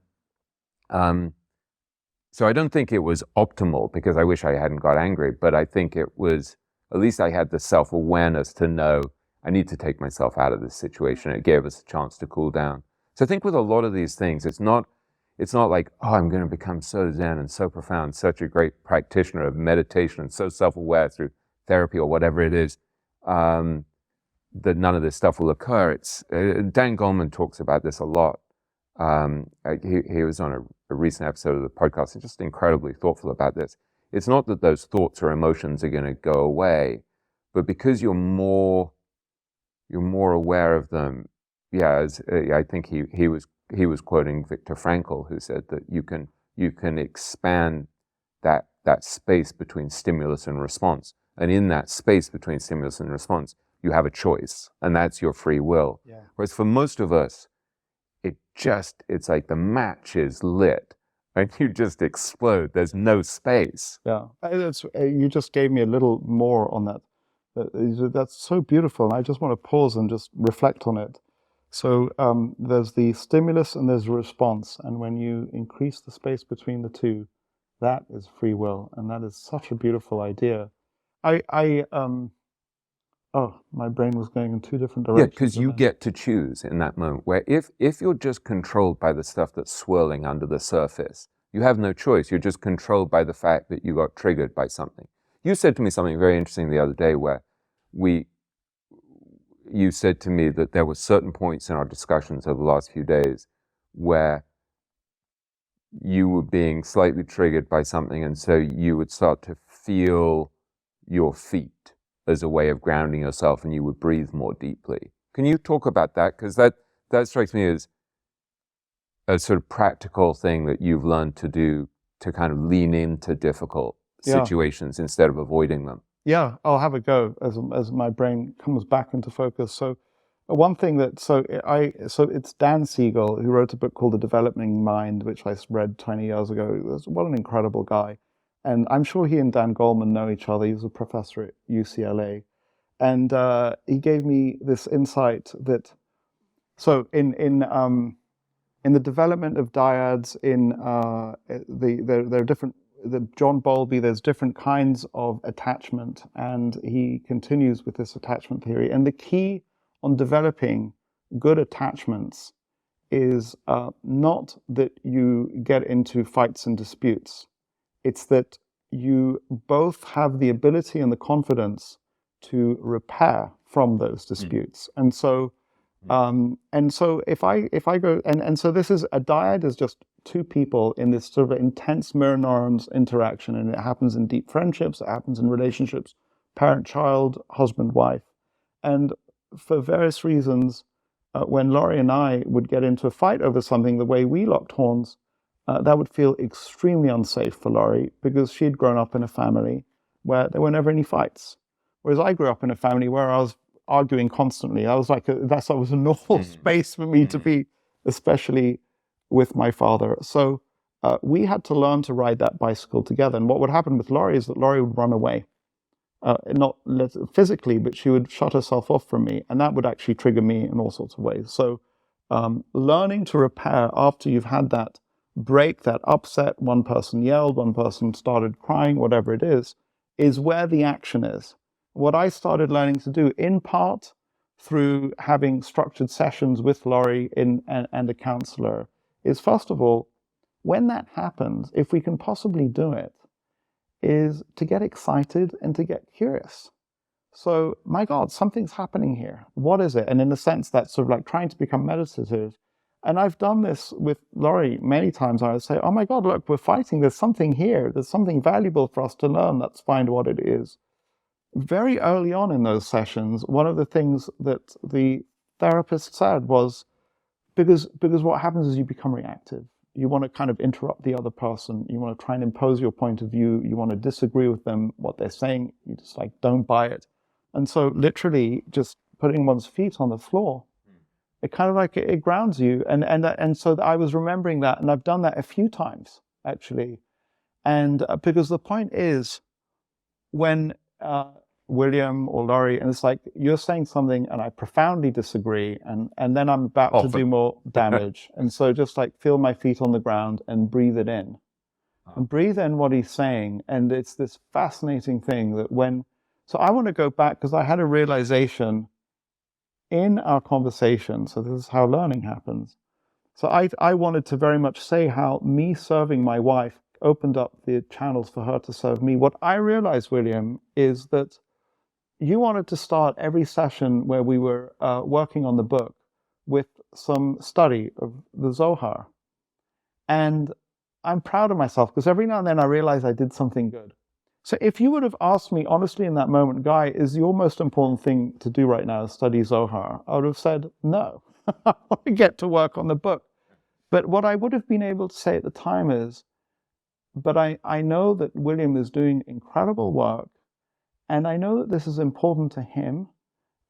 so I don't think it was optimal because I wish I hadn't got angry, but I think it was, at least I had the self-awareness to know I need to take myself out of this situation. It gave us a chance to cool down. So I think with a lot of these things, it's not like, oh, I'm going to become so zen and so profound, such a great practitioner of meditation and so self-aware through therapy or whatever it is, that none of this stuff will occur. Dan Goleman talks about this a lot. He was on a recent episode of the podcast. He's just incredibly thoughtful about this. It's not that those thoughts or emotions are going to go away, but because you're more aware of them. Yeah, I think he was quoting Viktor Frankl, who said that you can expand that space between stimulus and response, and in that space between stimulus and response, you have a choice, and that's your free will. Yeah. Whereas for most of us, it's like the match is lit and you just explode. There's no space. Yeah, you just gave me a little more on that. That's so beautiful. I just want to pause and just reflect on it. So there's the stimulus and there's the response. And when you increase the space between the two, that is free will. And that is such a beautiful idea. My brain was going in two different directions. Yeah, because you get to choose in that moment where if you're just controlled by the stuff that's swirling under the surface, you have no choice. You're just controlled by the fact that you got triggered by something. You said to me something very interesting the other day where you said to me that there were certain points in our discussions over the last few days where you were being slightly triggered by something, and so you would start to feel your feet as a way of grounding yourself, and you would breathe more deeply. Can you talk about that? Because that strikes me as a sort of practical thing that you've learned to do to kind of lean into difficult situations instead of avoiding them. Yeah, I'll have a go as my brain comes back into focus. So one thing so it's Dan Siegel who wrote a book called The Developing Mind, which I read 20 years ago. What an incredible guy. And I'm sure he and Dan Goleman know each other. He was a professor at UCLA. And he gave me this insight that, so in the development of dyads, there are different, John Bowlby, there's different kinds of attachment. And he continues with this attachment theory. And the key on developing good attachments is not that you get into fights and disputes. It's that you both have the ability and the confidence to repair from those disputes. And so if I go, and so this is, a dyad is just two people in this sort of intense mirror neurons interaction, and it happens in deep friendships, it happens in relationships, parent-child, husband-wife. And for various reasons, when Laurie and I would get into a fight over something, the way we locked horns, that would feel extremely unsafe for Laurie because she'd grown up in a family where there were never any fights. Whereas I grew up in a family where I was arguing constantly. I was like, that was a normal space for me to be, especially with my father. So we had to learn to ride that bicycle together. And what would happen with Laurie is that Laurie would run away. Not physically, but she would shut herself off from me. And that would actually trigger me in all sorts of ways. So learning to repair after you've had that break, that upset, one person yelled, one person started crying, whatever it is where the action is. What I started learning to do, in part through having structured sessions with Laurie and a counselor, is first of all, when that happens, if we can possibly do it, is to get excited and to get curious. So, my God, something's happening here. What is it? And in a sense, that's sort of like trying to become meditative. And I've done this with Laurie many times. I would say, oh my God, look, we're fighting. There's something here. There's something valuable for us to learn. Let's find what it is. Very early on in those sessions, one of the things that the therapist said was, because what happens is you become reactive. You want to kind of interrupt the other person. You want to try and impose your point of view. You want to disagree with them, what they're saying. You just like, don't buy it. And so literally just putting one's feet on the floor, it kind of like it grounds you. And so I was remembering that, and I've done that a few times actually. And because the point is, when William or Laurie, and it's like, you're saying something and I profoundly disagree, and then I'm about to do more damage. And so just like feel my feet on the ground and breathe it in. And breathe in what he's saying. And it's this fascinating thing that so I want to go back, because I had a realization in our conversation. So this is how learning happens. So I wanted to very much say how me serving my wife opened up the channels for her to serve me. What I realized, William, is that you wanted to start every session where we were working on the book with some study of the Zohar. And I'm proud of myself, because every now and then I realize I did something good. So if you would have asked me honestly in that moment, Guy, is your most important thing to do right now study Zohar? I would have said, no, I want to get to work on the book. But what I would have been able to say at the time is, but I know that William is doing incredible work, and I know that this is important to him.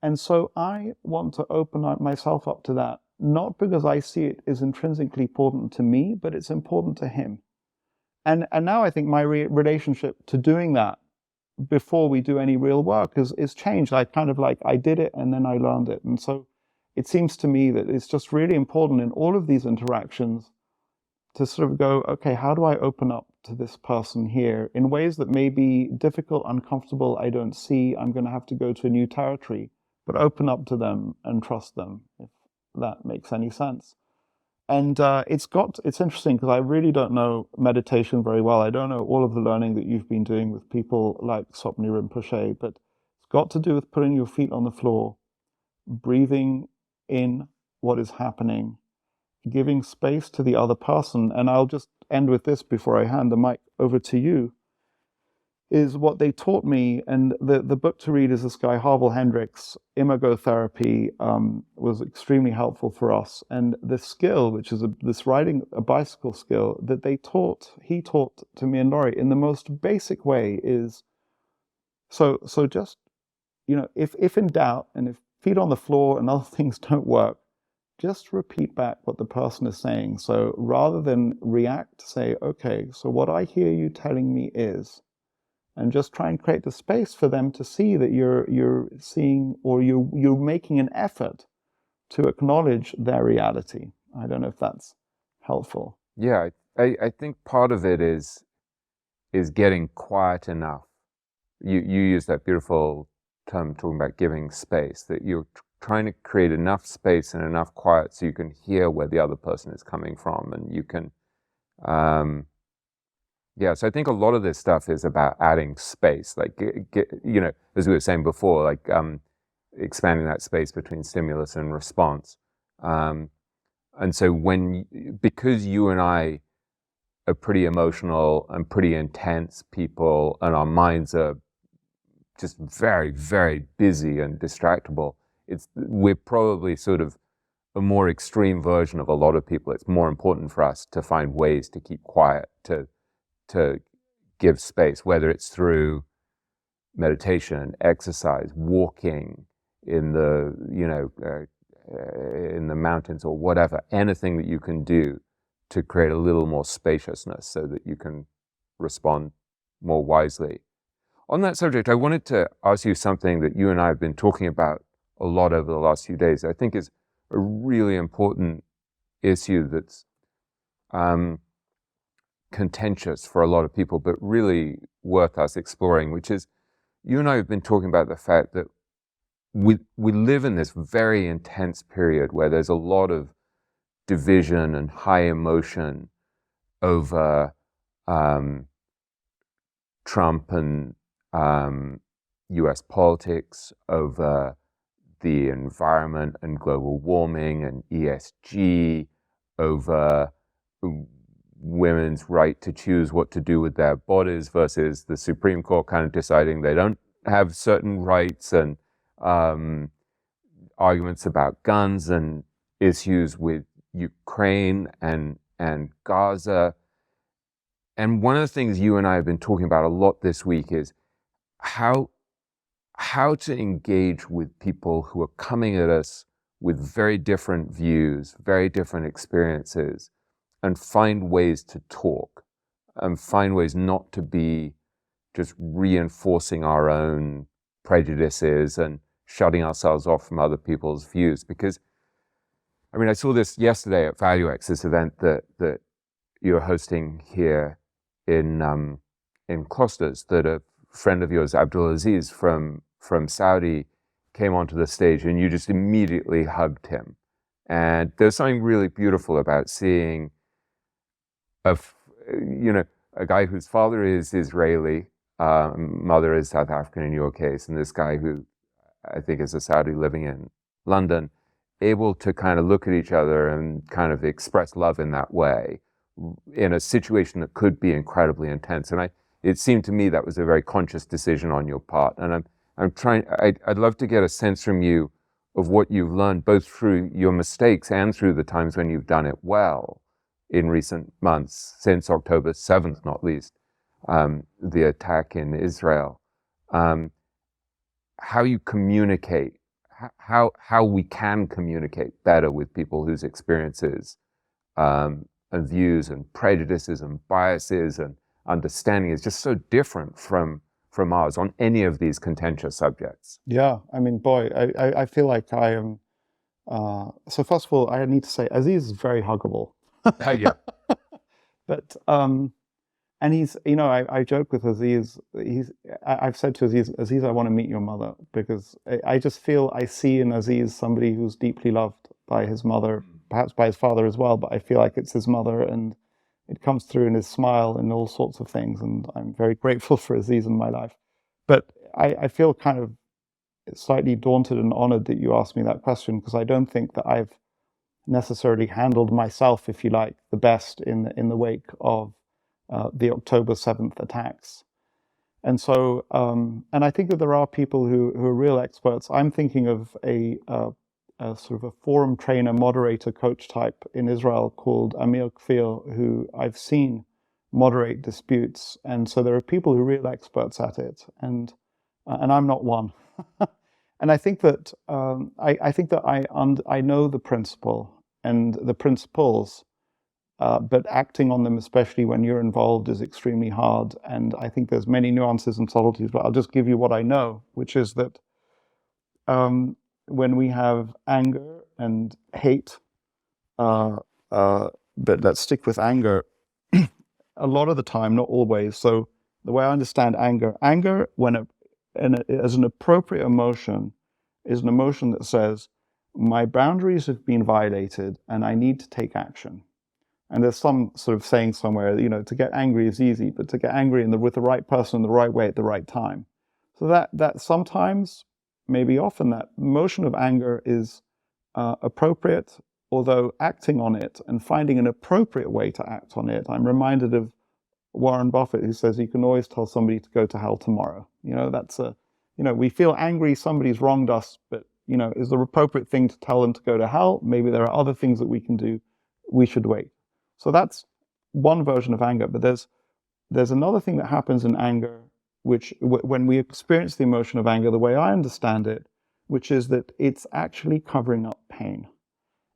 And so I want to open myself up to that, not because I see it as intrinsically important to me, but it's important to him. And now I think my relationship to doing that before we do any real work is changed. I kind of like, I did it and then I learned it. And so it seems to me that it's just really important in all of these interactions to sort of go, okay, how do I open up to this person here in ways that may be difficult, uncomfortable, I don't see, I'm going to have to go to a new territory, but open up to them and trust them, if that makes any sense. And it's interesting, because I really don't know meditation very well. I don't know all of the learning that you've been doing with people like Swapni Rinpoche, but it's got to do with putting your feet on the floor, breathing in what is happening, giving space to the other person. And I'll just end with this before I hand the mic over to you, is what they taught me. And the book to read is this guy, Harville Hendricks, Imago Therapy, was extremely helpful for us. And the skill, which is this riding a bicycle skill that he taught to me and Laurie in the most basic way is, so just, if in doubt, and if feet on the floor and other things don't work, just repeat back what the person is saying. So rather than react, say, okay, so what I hear you telling me is, and just try and create the space for them to see that you're seeing, or you're making an effort to acknowledge their reality. I don't know if that's helpful. Yeah, I think part of it is getting quiet enough. You use that beautiful term talking about giving space, that you're trying to create enough space and enough quiet so you can hear where the other person is coming from, and you can so I think a lot of this stuff is about adding space, like as we were saying before, like expanding that space between stimulus and response. And so because you and I are pretty emotional and pretty intense people, and our minds are just very, very busy and distractible, we're probably sort of a more extreme version of a lot of people. It's more important for us to find ways to keep quiet, to give space, whether it's through meditation, exercise, walking in the in the mountains or whatever, anything that you can do to create a little more spaciousness so that you can respond more wisely. On that subject, I wanted to ask you something that you and I have been talking about a lot over the last few days. I think is a really important issue that's contentious for a lot of people, but really worth us exploring, which is, you and I have been talking about the fact that we live in this very intense period where there's a lot of division and high emotion over Trump and US politics, over the environment and global warming and ESG, over women's right to choose what to do with their bodies versus the Supreme Court kind of deciding they don't have certain rights, and arguments about guns and issues with Ukraine and Gaza. And one of the things you and I have been talking about a lot this week is how to engage with people who are coming at us with very different views, very different experiences, and find ways to talk and find ways not to be just reinforcing our own prejudices and shutting ourselves off from other people's views. Because, I mean, I saw this yesterday at ValueX, this event that you're hosting here in Closters, that a friend of yours, Abdulaziz from Saudi, came onto the stage, and you just immediately hugged him. And there's something really beautiful about seeing a guy whose father is Israeli, mother is South African in your case, and this guy who I think is a Saudi living in London, able to kind of look at each other and kind of express love in that way in a situation that could be incredibly intense. And it seemed to me that was a very conscious decision on your part. And I'd love to get a sense from you of what you've learned, both through your mistakes and through the times when you've done it well in recent months, since October 7th, not least, the attack in Israel. How you communicate, how we can communicate better with people whose experiences and views and prejudices and biases and understanding is just so different from ours on any of these contentious subjects. Yeah, I mean, boy, I feel like I am. So first of all, I need to say Aziz is very huggable. Yeah. But and he's, I joke with Aziz. I've said to Aziz, I want to meet your mother, because I just feel I see in Aziz somebody who's deeply loved by his mother, perhaps by his father as well. But I feel like it's his mother, and it comes through in his smile and all sorts of things. And I'm very grateful for Aziz in my life. But I feel kind of slightly daunted and honored that you asked me that question, because I don't think that I've necessarily handled myself, if you like, the best in the wake of the October 7th attacks. And so, and I think that there are people who are real experts. I'm thinking of a sort of a forum trainer, moderator, coach type in Israel called Amir Kfir, who I've seen moderate disputes. And so there are people who are real experts at it, and I'm not one. And I think that I know the principle and the principles, but acting on them, especially when you're involved, is extremely hard. And I think there's many nuances and subtleties, but I'll just give you what I know, which is that when we have anger and hate, but let's stick with anger, a lot of the time, not always. So the way I understand anger, as an appropriate emotion, is an emotion that says, my boundaries have been violated and I need to take action. And there's some sort of saying somewhere, to get angry is easy, but to get angry with the right person in the right way at the right time. So that sometimes, maybe often, that emotion of anger is appropriate, although acting on it and finding an appropriate way to act on it. I'm reminded of Warren Buffett, who says you can always tell somebody to go to hell tomorrow. We feel angry, somebody's wronged us, but, is the appropriate thing to tell them to go to hell? Maybe there are other things that we can do. We should wait. So that's one version of anger. But there's another thing that happens in anger, which when we experience the emotion of anger, the way I understand it, which is that it's actually covering up pain.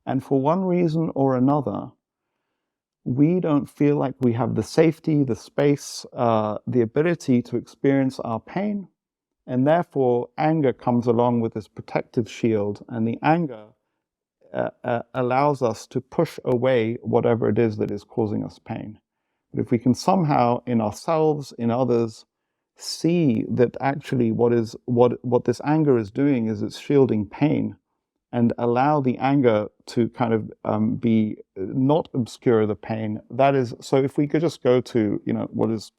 And for one reason or another, we don't feel like we have the safety, the space, the ability to experience our pain. And therefore, anger comes along with this protective shield, and the anger allows us to push away whatever it is that is causing us pain. But if we can somehow, in ourselves, in others, see that actually what this anger is doing is it's shielding pain, and allow the anger to kind of be not obscure the pain. That is, so if we could just go to what is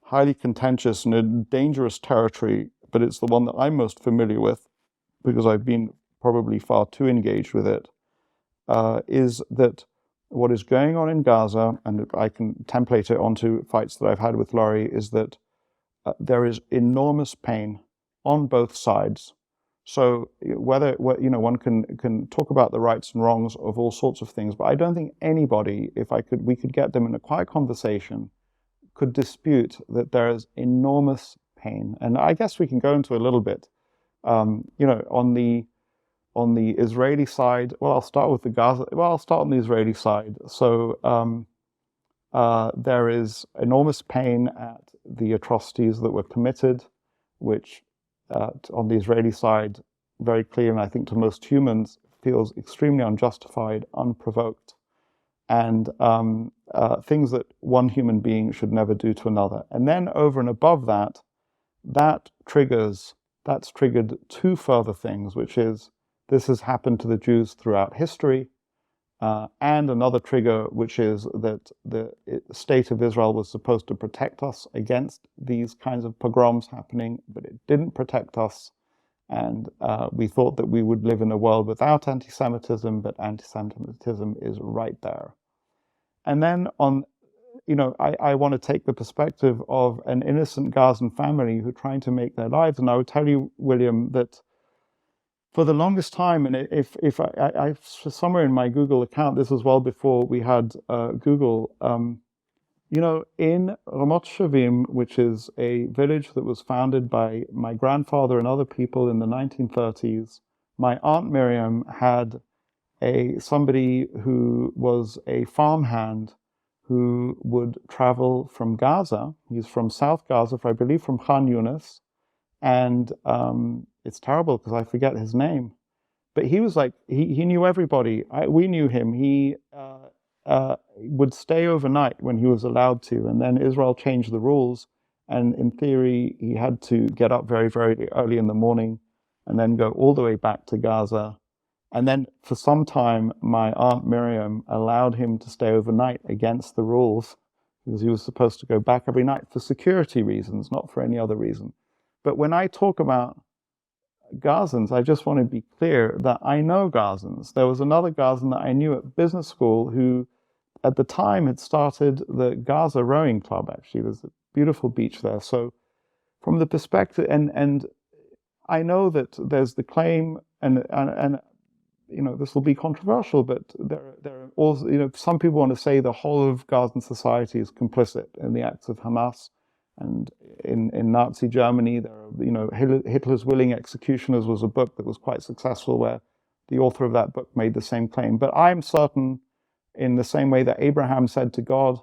highly contentious and a dangerous territory, but it's the one that I'm most familiar with because I've been probably far too engaged with it, is that what is going on in Gaza, and I can template it onto fights that I've had with Laurie, is that there is enormous pain on both sides. So one can talk about the rights and wrongs of all sorts of things, but I don't think anybody, we could get them in a quiet conversation, could dispute that there is enormous pain. And I guess we can go into a little bit. On the Israeli side, I'll start with the Gaza. I'll start on the Israeli side. So there is enormous pain at the atrocities that were committed, which on the Israeli side, very clear, and I think to most humans, feels extremely unjustified, unprovoked, and things that one human being should never do to another. And then over and above that, that's triggered two further things, which is this has happened to the Jews throughout history, and another trigger, which is that the state of Israel was supposed to protect us against these kinds of pogroms happening, but it didn't protect us. And we thought that we would live in a world without anti-Semitism, but anti-Semitism is right there. And then I want to take the perspective of an innocent Gazan family who are trying to make their lives. And I would tell you, William, that for the longest time, and if I somewhere in my Google account, this was well before we had Google, in Ramat Shavim, which is a village that was founded by my grandfather and other people in the 1930s, my Aunt Miriam had somebody who was a farmhand who would travel from Gaza. He's from South Gaza, I believe from Khan Yunis, and it's terrible because I forget his name, but he was like, he knew everybody. We knew him. He would stay overnight when he was allowed to, and then Israel changed the rules, and in theory, he had to get up very, very early in the morning and then go all the way back to Gaza. And then for some time, my Aunt Miriam allowed him to stay overnight against the rules because he was supposed to go back every night for security reasons, not for any other reason. But when I talk about Gazans, I just want to be clear that I know Gazans. There was another Gazan that I knew at business school who at the time had started the Gaza Rowing Club, actually. There's a beautiful beach there. So from the perspective, and I know that there's the claim, and this will be controversial, but there are also, some people want to say the whole of Gazan society is complicit in the acts of Hamas. And in Nazi Germany, there are, Hitler's Willing Executioners was a book that was quite successful where the author of that book made the same claim. But I'm certain, in the same way that Abraham said to God,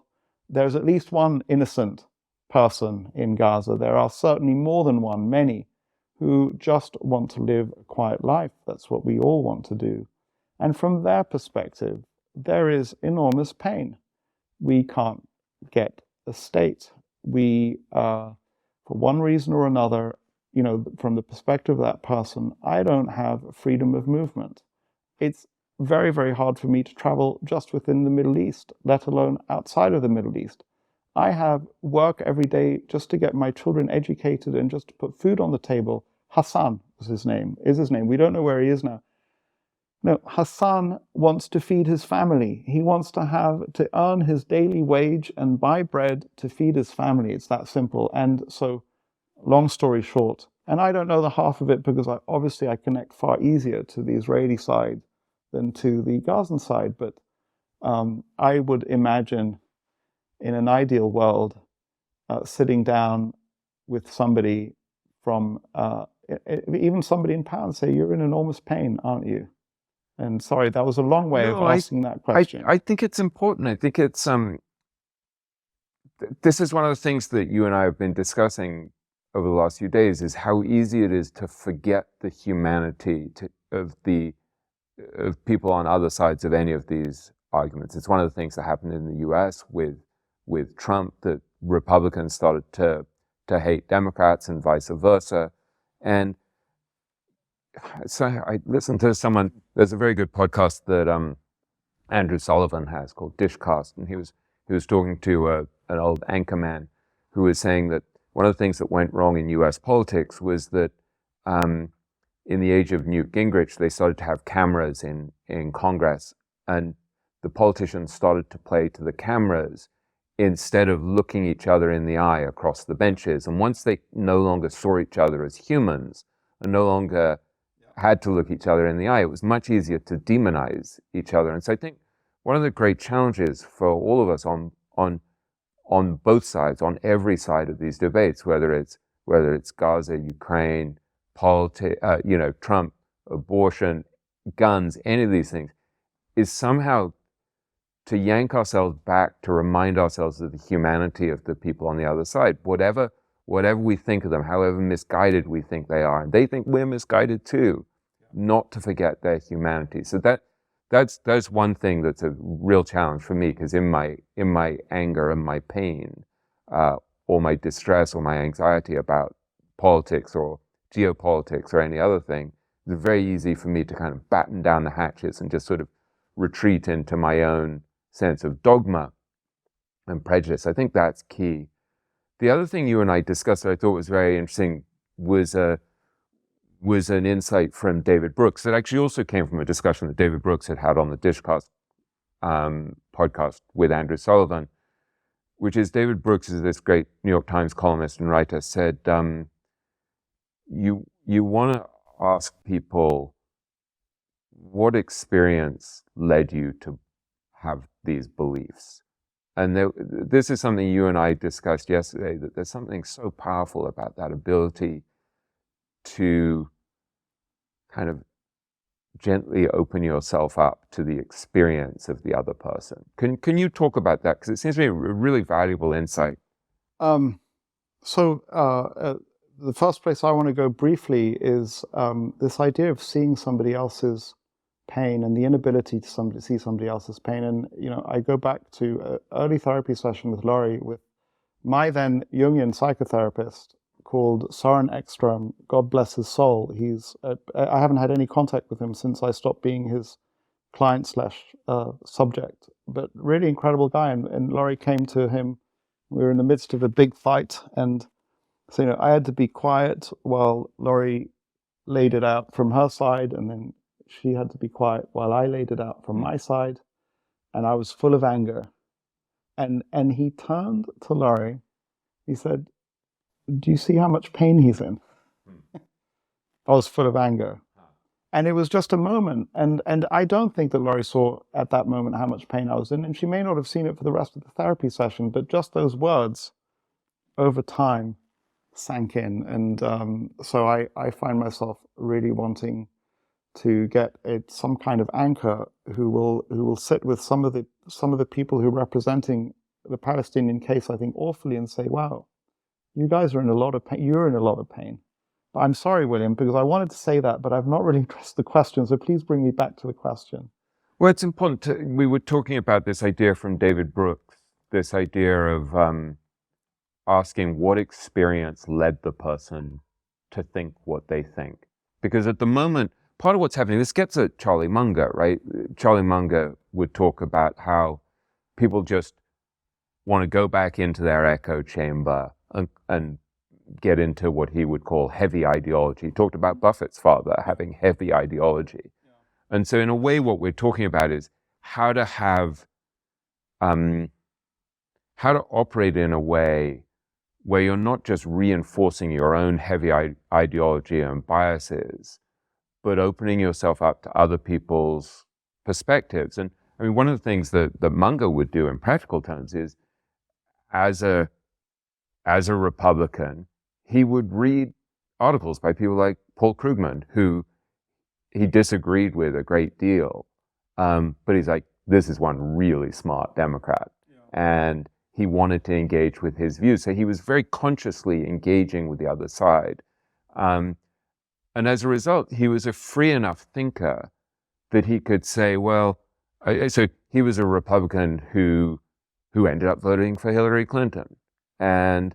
there's at least one innocent person in Gaza. There are certainly more than one, many, who just want to live a quiet life. That's what we all want to do. And from their perspective, there is enormous pain. We can't get a state. We, for one reason or another, from the perspective of that person, I don't have freedom of movement. It's very, very hard for me to travel just within the Middle East, let alone outside of the Middle East. I have work every day just to get my children educated and just to put food on the table. Hassan is his name. We don't know where he is now. No, Hassan wants to feed his family. He wants to earn his daily wage and buy bread to feed his family. It's that simple. And so, long story short, and I don't know the half of it because I connect far easier to the Israeli side than to the Gazan side. But I would imagine, in an ideal world, sitting down with somebody from, even somebody in power, and say, "You're in enormous pain, aren't you?" And sorry, that was a long way of asking that question. I think it's important. I think it's this is one of the things that you and I have been discussing over the last few days, is how easy it is to forget the humanity of people on other sides of any of these arguments. It's one of the things that happened in the U.S. with Trump, that Republicans started to hate Democrats and vice versa. And so I listened to someone, there's a very good podcast that Andrew Sullivan has called Dishcast, and he was talking to an old anchorman who was saying that one of the things that went wrong in U.S. politics was that in the age of Newt Gingrich, they started to have cameras in Congress, and the politicians started to play to the cameras instead of looking each other in the eye across the benches. And once they no longer saw each other as humans and no longer had to look each other in the eye, it was much easier to demonize each other. And so I think one of the great challenges for all of us on both sides, on every side of these debates, whether it's Gaza, Ukraine, Trump, abortion, guns, any of these things, is somehow to yank ourselves back, to remind ourselves of the humanity of the people on the other side, whatever we think of them, however misguided we think they are, and they think we're misguided too, not to forget their humanity. So that's one thing that's a real challenge for me, because in my anger and my pain, or my distress or my anxiety about politics or geopolitics or any other thing, it's very easy for me to kind of batten down the hatches and just sort of retreat into my own sense of dogma and prejudice. I think that's key. The other thing you and I discussed that I thought was very interesting was an insight from David Brooks that actually also came from a discussion that David Brooks had on the Dishcast podcast with Andrew Sullivan, which is David Brooks is this great New York Times columnist and writer, said, you want to ask people what experience led you to have these beliefs. And this is something you and I discussed yesterday, that there's something so powerful about that ability to kind of gently open yourself up to the experience of the other person. Can you talk about that? Because it seems to me a really valuable insight. The first place I want to go briefly is this idea of seeing somebody else's pain and the inability to see somebody else's pain. And, I go back to an early therapy session with Laurie, with my then Jungian psychotherapist called Søren Ekström, God bless his soul. I haven't had any contact with him since I stopped being his client / subject, but really incredible guy. And Laurie came to him. We were in the midst of a big fight, and so, I had to be quiet while Laurie laid it out from her side, and then she had to be quiet while I laid it out from my side, and I was full of anger. And he turned to Laurie, he said, "Do you see how much pain he's in?" I was full of anger. And it was just a moment, and I don't think that Laurie saw at that moment how much pain I was in, and she may not have seen it for the rest of the therapy session, but just those words over time sank in. And so I find myself really wanting to get some kind of anchor who will sit with some of the people who are representing the Palestinian case, I think, awfully, and say, wow, you guys are in a lot of pain. You're in a lot of pain. But I'm sorry, William, because I wanted to say that, but I've not really addressed the question. So please bring me back to the question. Well, it's important. We were talking about this idea from David Brooks, this idea of asking what experience led the person to think what they think. Because at the moment, part of what's happening, this gets at Charlie Munger, right? Charlie Munger would talk about how people just want to go back into their echo chamber and get into what he would call heavy ideology. He talked about Buffett's father having heavy ideology. Yeah. And so in a way, what we're talking about is how to operate in a way where you're not just reinforcing your own heavy ideology and biases, but opening yourself up to other people's perspectives. And I mean, one of the things that Munger would do in practical terms is, as a Republican, he would read articles by people like Paul Krugman, who he disagreed with a great deal, but he's like, this is one really smart Democrat. Yeah. And he wanted to engage with his views. So he was very consciously engaging with the other side. And as a result, he was a free enough thinker that he could say, well, so he was a Republican who ended up voting for Hillary Clinton. And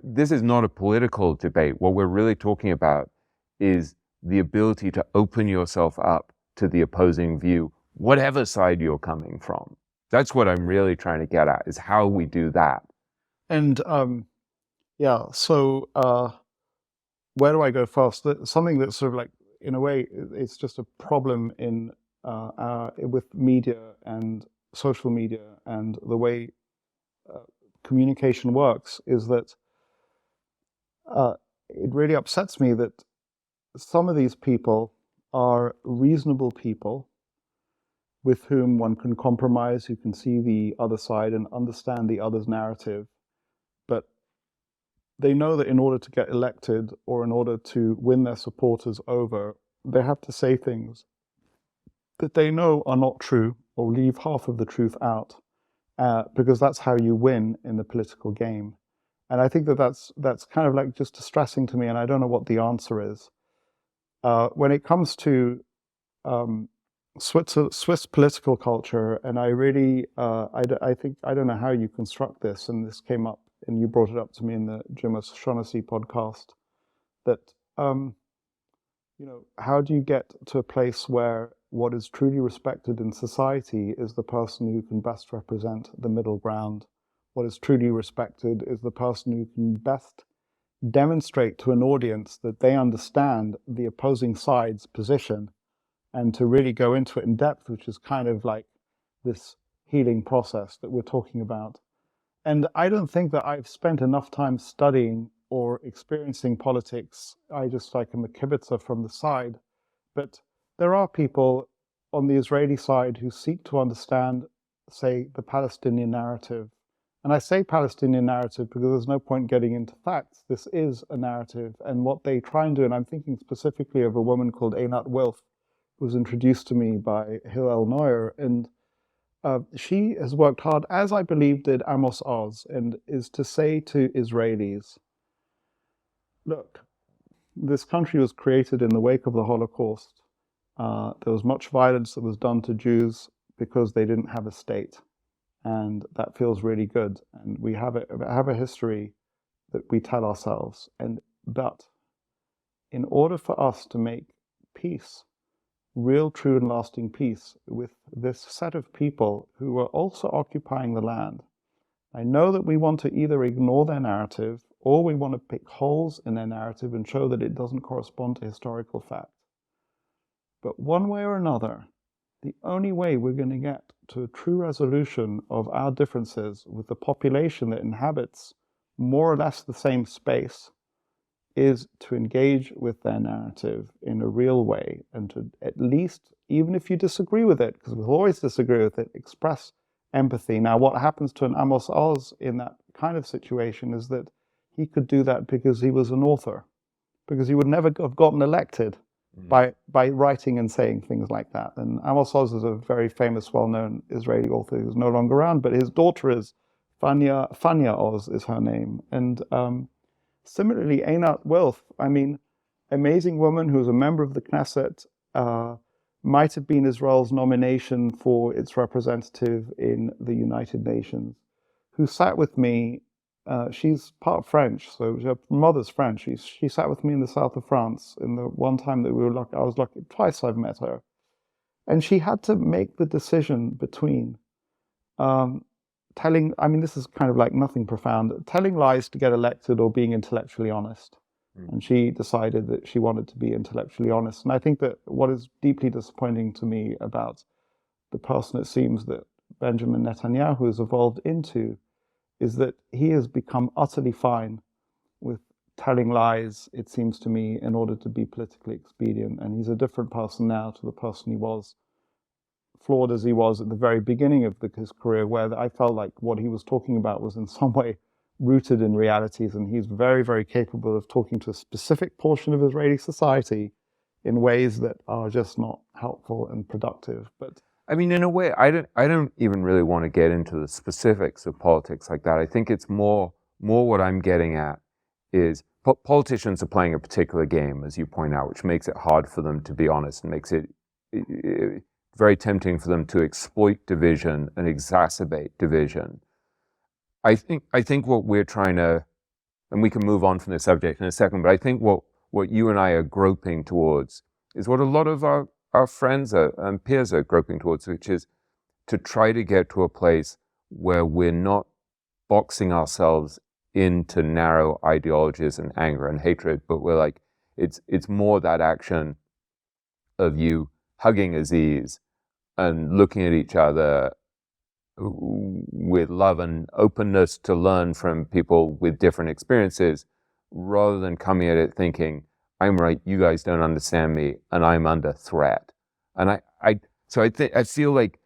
this is not a political debate. What we're really talking about is the ability to open yourself up to the opposing view, whatever side you're coming from. That's what I'm really trying to get at, is how we do that. And so where do I go first? Something that's sort of like, in a way, it's just a problem in with media and social media and the way communication works is that it really upsets me that some of these people are reasonable people with whom one can compromise, who can see the other side and understand the other's narrative. But they know that in order to get elected or in order to win their supporters over, they have to say things that they know are not true or leave half of the truth out, because that's how you win in the political game. And I think that that's kind of like just distressing to me, and I don't know what the answer is. When it comes to Swiss political culture, and I really, I think, I don't know how you construct this, and this came up, and you brought it up to me in the Jim O'Shaughnessy podcast, that, how do you get to a place where what is truly respected in society is the person who can best represent the middle ground? What is truly respected is the person who can best demonstrate to an audience that they understand the opposing side's position, and to really go into it in depth, which is kind of like this healing process that we're talking about. And I don't think that I've spent enough time studying or experiencing politics. I just like am a kibitzer from the side. But there are people on the Israeli side who seek to understand, say, the Palestinian narrative. And I say Palestinian narrative because there's no point getting into facts. This is a narrative. And what they try and do, and I'm thinking specifically of a woman called Einat Wilf, who was introduced to me by Hillel Neuer. And she has worked hard, as I believe did Amos Oz, and is to say to Israelis, look, this country was created in the wake of the Holocaust. There was much violence that was done to Jews because they didn't have a state. And that feels really good. And we have a history that we tell ourselves. But in order for us to make peace, real, true, and lasting peace with this set of people who are also occupying the land, I know that we want to either ignore their narrative or we want to pick holes in their narrative and show that it doesn't correspond to historical fact. But one way or another, the only way we're going to get to a true resolution of our differences with the population that inhabits more or less the same space is to engage with their narrative in a real way, and to at least, even if you disagree with it, because we'll always disagree with it, express empathy. Now, what happens to an Amos Oz in that kind of situation is that he could do that because he was an author, because he would never have gotten elected by writing and saying things like that. And Amos Oz is a very famous, well-known Israeli author who's no longer around, but his daughter is Fania Oz is her name. And similarly, Einat Wilf, I mean, amazing woman who was a member of the Knesset, might have been Israel's nomination for its representative in the United Nations, who sat with me. She's part French, so her mother's French. She sat with me in the south of France in the one time that we were lucky. I was lucky, twice I've met her. And she had to make the decision between telling, I mean, this is kind of like nothing profound, telling lies to get elected or being intellectually honest. And she decided that she wanted to be intellectually honest. And I think that what is deeply disappointing to me about the person it seems that Benjamin Netanyahu has evolved into is that he has become utterly fine with telling lies, it seems to me, in order to be politically expedient. And he's a different person now to the person he was, flawed as he was at the very beginning of his career, where I felt like what he was talking about was in some way rooted in realities. And he's very, very capable of talking to a specific portion of Israeli society in ways that are just not helpful and productive. But I mean, in a way, I don't even really want to get into the specifics of politics like that. I think it's more what I'm getting at is politicians are playing a particular game, as you point out, which makes it hard for them to be honest and makes it very tempting for them to exploit division and exacerbate division. I think what we're trying to, and we can move on from this subject in a second, but I think what you and I are groping towards is what a lot of our friends and peers are groping towards, which is to try to get to a place where we're not boxing ourselves into narrow ideologies and anger and hatred, but we're like, it's more that action of you hugging Aziz and looking at each other with love and openness to learn from people with different experiences, rather than coming at it thinking, I'm right, you guys don't understand me, and I'm under threat. And I feel like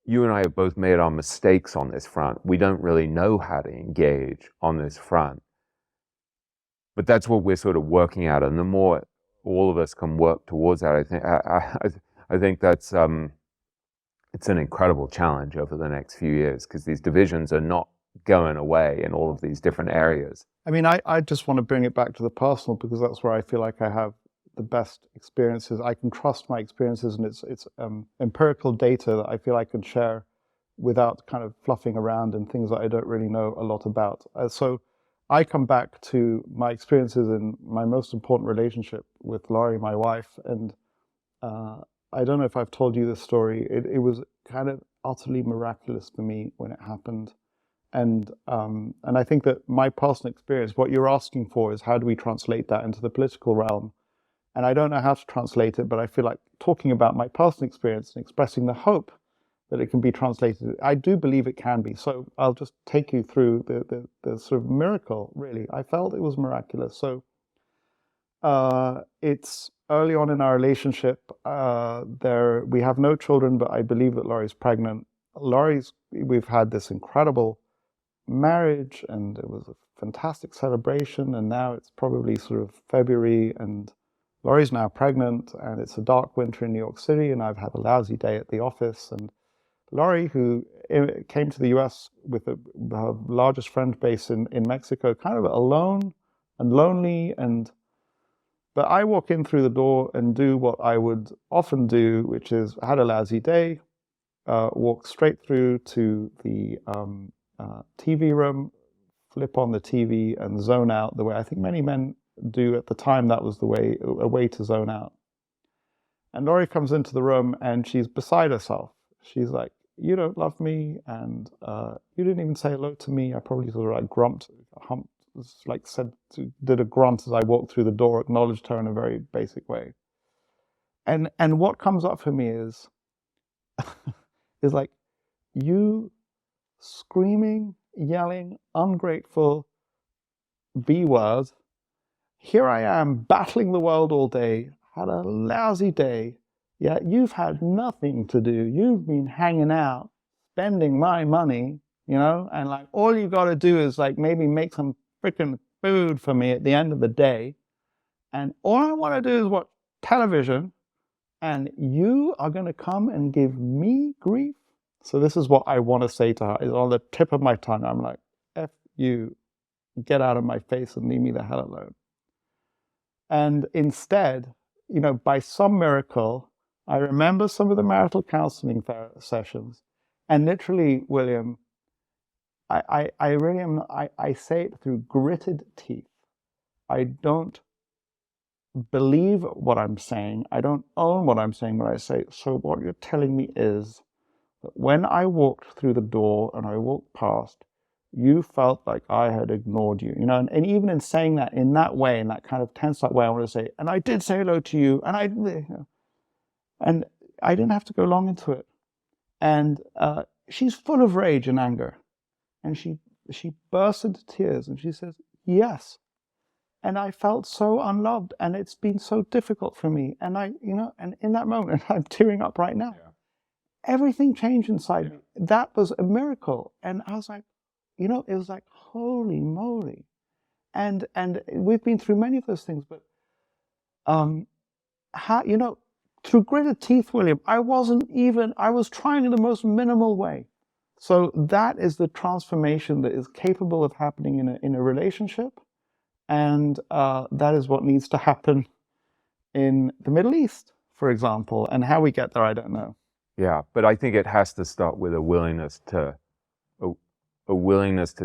you and I have both made our mistakes on this front. We don't really know how to engage on this front. But that's what we're sort of working at, and the more all of us can work towards that, I think that's it's an incredible challenge over the next few years, because these divisions are not going away in all of these different areas. I mean, I just want to bring it back to the personal, because that's where I feel like I have the best experiences. I can trust my experiences, and it's empirical data that I feel I can share without kind of fluffing around and things that I don't really know a lot about. So I come back to my experiences in my most important relationship with Laurie, my wife, and I don't know if I've told you this story. It was kind of utterly miraculous for me when it happened. And I think that my personal experience, what you're asking for is how do we translate that into the political realm? And I don't know how to translate it, but I feel like talking about my personal experience and expressing the hope that it can be translated, I do believe it can be. So I'll just take you through the sort of miracle, really. I felt it was miraculous. So it's early on in our relationship. We have no children, but I believe that Laurie's pregnant. We've had this incredible marriage, and it was a fantastic celebration, and now it's probably sort of February, and Laurie's now pregnant, and it's a dark winter in New York City, and I've had a lousy day at the office. And Laurie, who came to the US with her largest friend base in Mexico, kind of alone and lonely, but I walk in through the door and do what I would often do, which is I had a lousy day, walk straight through to the TV room, flip on the TV and zone out the way I think many men do at the time. That was a way to zone out. And Laurie comes into the room and she's beside herself. She's like, you don't love me, and you didn't even say hello to me. I probably sort of like humped, like did a grunt as I walked through the door, acknowledged her in a very basic way. And what comes up for me is like, you screaming, yelling, ungrateful B-word. Here I am battling the world all day, had a lousy day. Yeah, you've had nothing to do. You've been hanging out, spending my money, and like all you got to do is like maybe make some freaking food for me at the end of the day. And all I want to do is watch television, and you are going to come and give me grief? So this is what I want to say to her. It's on the tip of my tongue. I'm like, F you, get out of my face and leave me the hell alone. And instead, by some miracle, I remember some of the marital counseling sessions, and literally, William, I say it through gritted teeth. I don't believe what I'm saying. I don't own what I'm saying when I say it. So what you're telling me is that when I walked through the door and I walked past, you felt like I had ignored you, and even in saying that in that way, in that kind of tense way, I want to say, and I did say hello to you, and I didn't have to go long into it. And she's full of rage and anger, and she bursts into tears, and she says, yes. And I felt so unloved, and it's been so difficult for me. And and in that moment, I'm tearing up right now. Yeah. Everything changed inside me. That was a miracle. And I was like, it was like, holy moly. And we've been through many of those things, but through gritted teeth, William, I was trying in the most minimal way. So that is the transformation that is capable of happening in a relationship. And that is what needs to happen in the Middle East, for example. And how we get there, I don't know. Yeah, but I think it has to start with a willingness to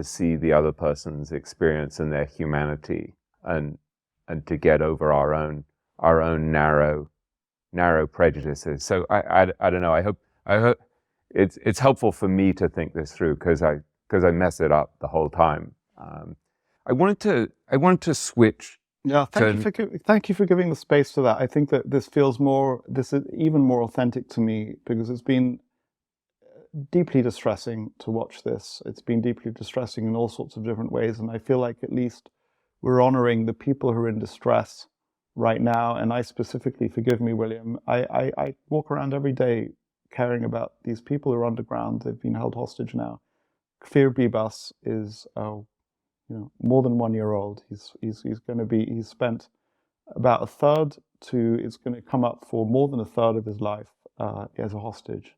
see the other person's experience and their humanity, and to get over our own narrow prejudices. So I don't know. I hope it's helpful for me to think this through, because I mess it up the whole time. I wanted to switch Yeah, thank you for giving the space to that. I think that this is even more authentic to me because it's been deeply distressing to watch this. It's been deeply distressing in all sorts of different ways, and I feel like at least we're honoring the people who are in distress right now. And I specifically, forgive me, William, I walk around every day caring about these people who are underground. They've been held hostage now. Kfir Bibas is more than 1 year old. He's spent about a third to, it's going to come up for more than a third of his life as a hostage.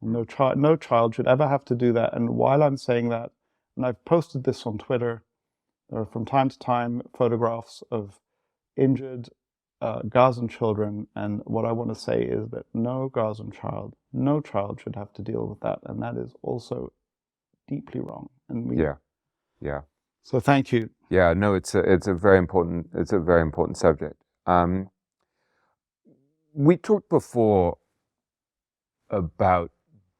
No child should ever have to do that. And while I'm saying that, and I've posted this on Twitter, there are from time to time photographs of injured Gazan children. And what I want to say is that no child should have to deal with that. And that is also deeply wrong. And yeah. So thank you. Yeah, no, it's a very important subject. We talked before about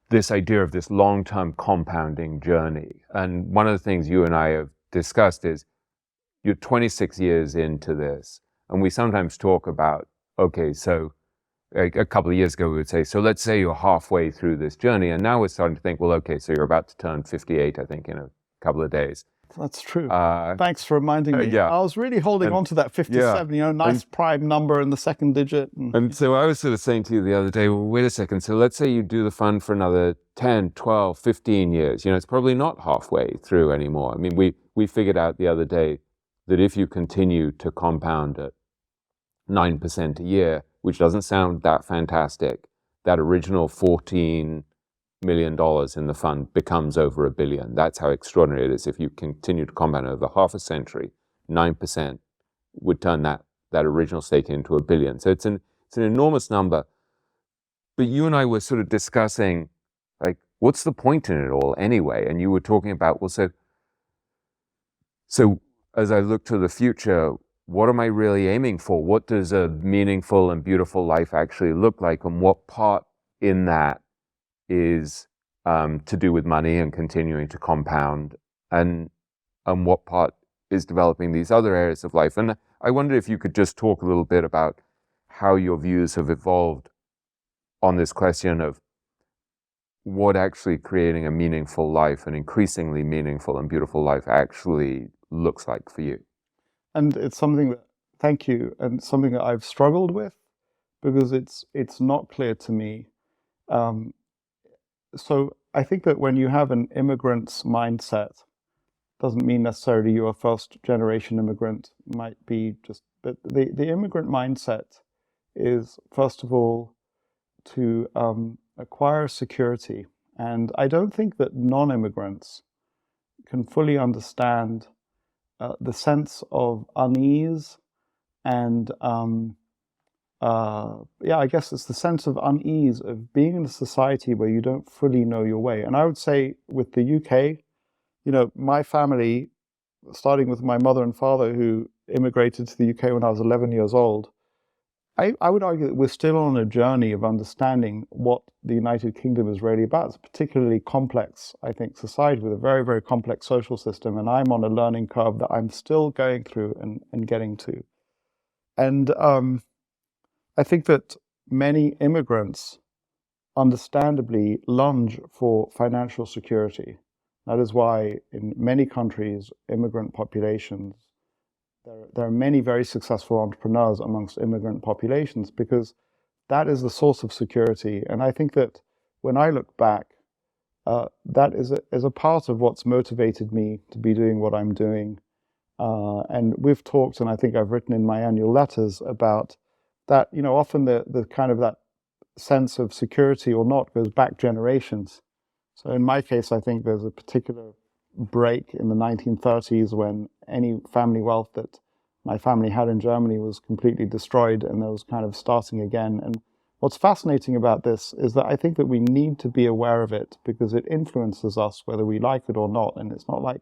this idea of this long-term compounding journey. And one of the things you and I have discussed is you're 26 years into this. And we sometimes talk about, okay, so a couple of years ago we would say, so let's say you're halfway through this journey. And now we're starting to think, well, okay, so you're about to turn 58, I think, in a couple of days. That's true. Thanks for reminding me. Yeah. I was really holding on to that 57, nice prime number in the second digit. And so I was sort of saying to you the other day, well, wait a second. So let's say you do the fund for another 10, 12, 15 years. It's probably not halfway through anymore. I mean, we figured out the other day that if you continue to compound at 9% a year, which doesn't sound that fantastic, that original $14 million in the fund becomes over $1 billion. That's how extraordinary it is. If you continue to compound over half a century, 9% would turn that original stake into $1 billion. So it's an enormous number. But you and I were sort of discussing, like, what's the point in it all anyway? And you were talking about, well, so as I look to the future, what am I really aiming for? What does a meaningful and beautiful life actually look like? And what part in that is to do with money and continuing to compound, and what part is developing these other areas of life? And I wonder if you could just talk a little bit about how your views have evolved on this question of what actually creating a meaningful life, an increasingly meaningful and beautiful life, actually looks like for you. And it's something that, thank you, and something that I've struggled with because it's not clear to me. So I think that when you have an immigrant's mindset, doesn't mean necessarily you're a first generation immigrant, might be just, but the immigrant mindset is, first of all, to acquire security. And I don't think that non-immigrants can fully understand the sense of unease and I guess it's the sense of unease of being in a society where you don't fully know your way. And I would say with the UK, my family, starting with my mother and father who immigrated to the UK when I was 11 years old, I would argue that we're still on a journey of understanding what the United Kingdom is really about. It's a particularly complex, I think, society with a very, very complex social system. And I'm on a learning curve that I'm still going through and getting to. And I think that many immigrants understandably lunge for financial security. That is why in many countries, immigrant populations, there are many very successful entrepreneurs amongst immigrant populations because that is the source of security. And I think that when I look back, that is a part of what's motivated me to be doing what I'm doing. And we've talked, and I think I've written in my annual letters about that, often the kind of that sense of security or not goes back generations. So in my case, I think there's a particular break in the 1930s when any family wealth that my family had in Germany was completely destroyed, and there was kind of starting again. And what's fascinating about this is that I think that we need to be aware of it because it influences us whether we like it or not. And it's not like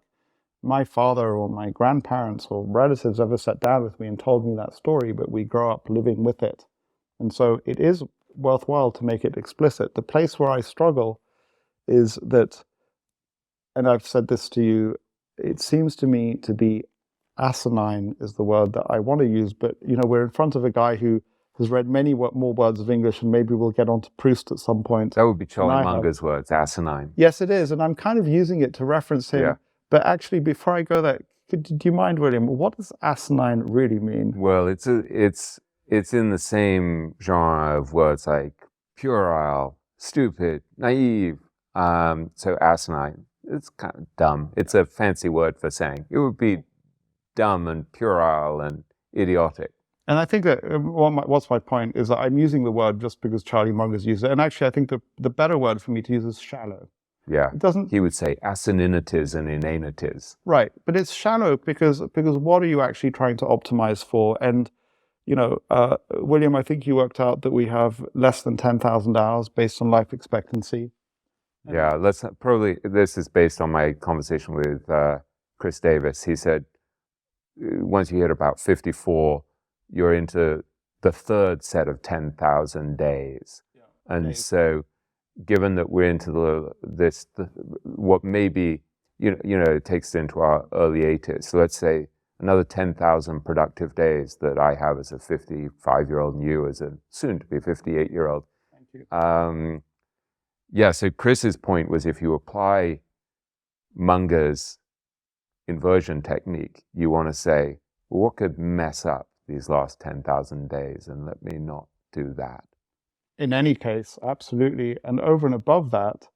my father or my grandparents or relatives ever sat down with me and told me that story, but we grow up living with it. And so it is worthwhile to make it explicit. The place where I struggle is that, and I've said this to you, it seems to me to be asinine is the word that I want to use, but we're in front of a guy who has read many more words of English, and maybe we'll get on to Proust at some point. That would be Charlie Munger's words, asinine. Yes, it is, and I'm kind of using it to reference him. Yeah. But actually, before I go there, do you mind, William? What does asinine really mean? Well, it's in the same genre of words like puerile, stupid, naive. So asinine, it's kind of dumb. It's a fancy word for saying it would be dumb and puerile and idiotic. And I think that what's my point is that I'm using the word just because Charlie Munger's used it. And actually, I think the better word for me to use is shallow. Yeah, it doesn't. He would say asininities and inanities. Right, but it's shallow because what are you actually trying to optimize for? And William, I think you worked out that we have less than 10,000 hours based on life expectancy. Yeah, this is based on my conversation with Chris Davis. He said once you hit about 54, you're into the third set of 10,000 days. Yeah. And so given that we're into what maybe, it takes it into our early 80s. So let's say another 10,000 productive days that I have as a 55-year-old and you as a soon-to-be 58-year-old. Thank you. Yeah, so Chris's point was if you apply Munger's inversion technique, you want to say, well, what could mess up these last 10,000 days, and let me not do that. In any case, absolutely. And over and above that,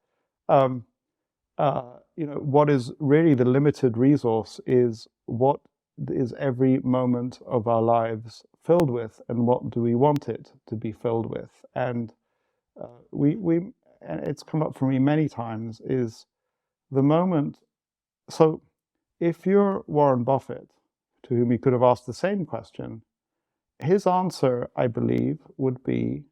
what is really the limited resource is what is every moment of our lives filled with, and what do we want it to be filled with? And and it's come up for me many times, is the moment. So if you're Warren Buffett, to whom you could have asked the same question, his answer, I believe, would be,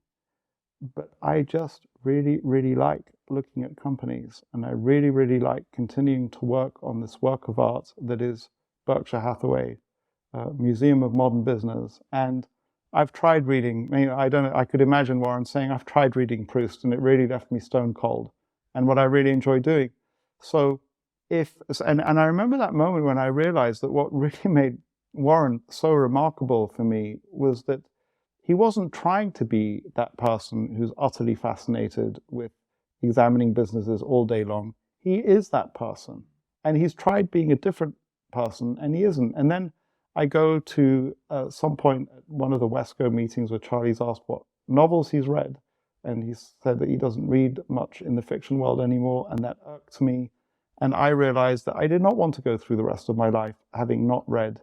but I just really, really like looking at companies, and I really, really like continuing to work on this work of art that is Berkshire Hathaway, Museum of Modern Business. And I've tried reading, I could imagine Warren saying, I've tried reading Proust, and it really left me stone cold, and what I really enjoy doing. So and I remember that moment when I realized that what really made Warren so remarkable for me was that he wasn't trying to be that person who's utterly fascinated with examining businesses all day long. He is that person. And he's tried being a different person, and he isn't. And then I go to some point at one of the Wesco meetings where Charlie's asked what novels he's read. And he said that he doesn't read much in the fiction world anymore, and that irked me. And I realized that I did not want to go through the rest of my life having not read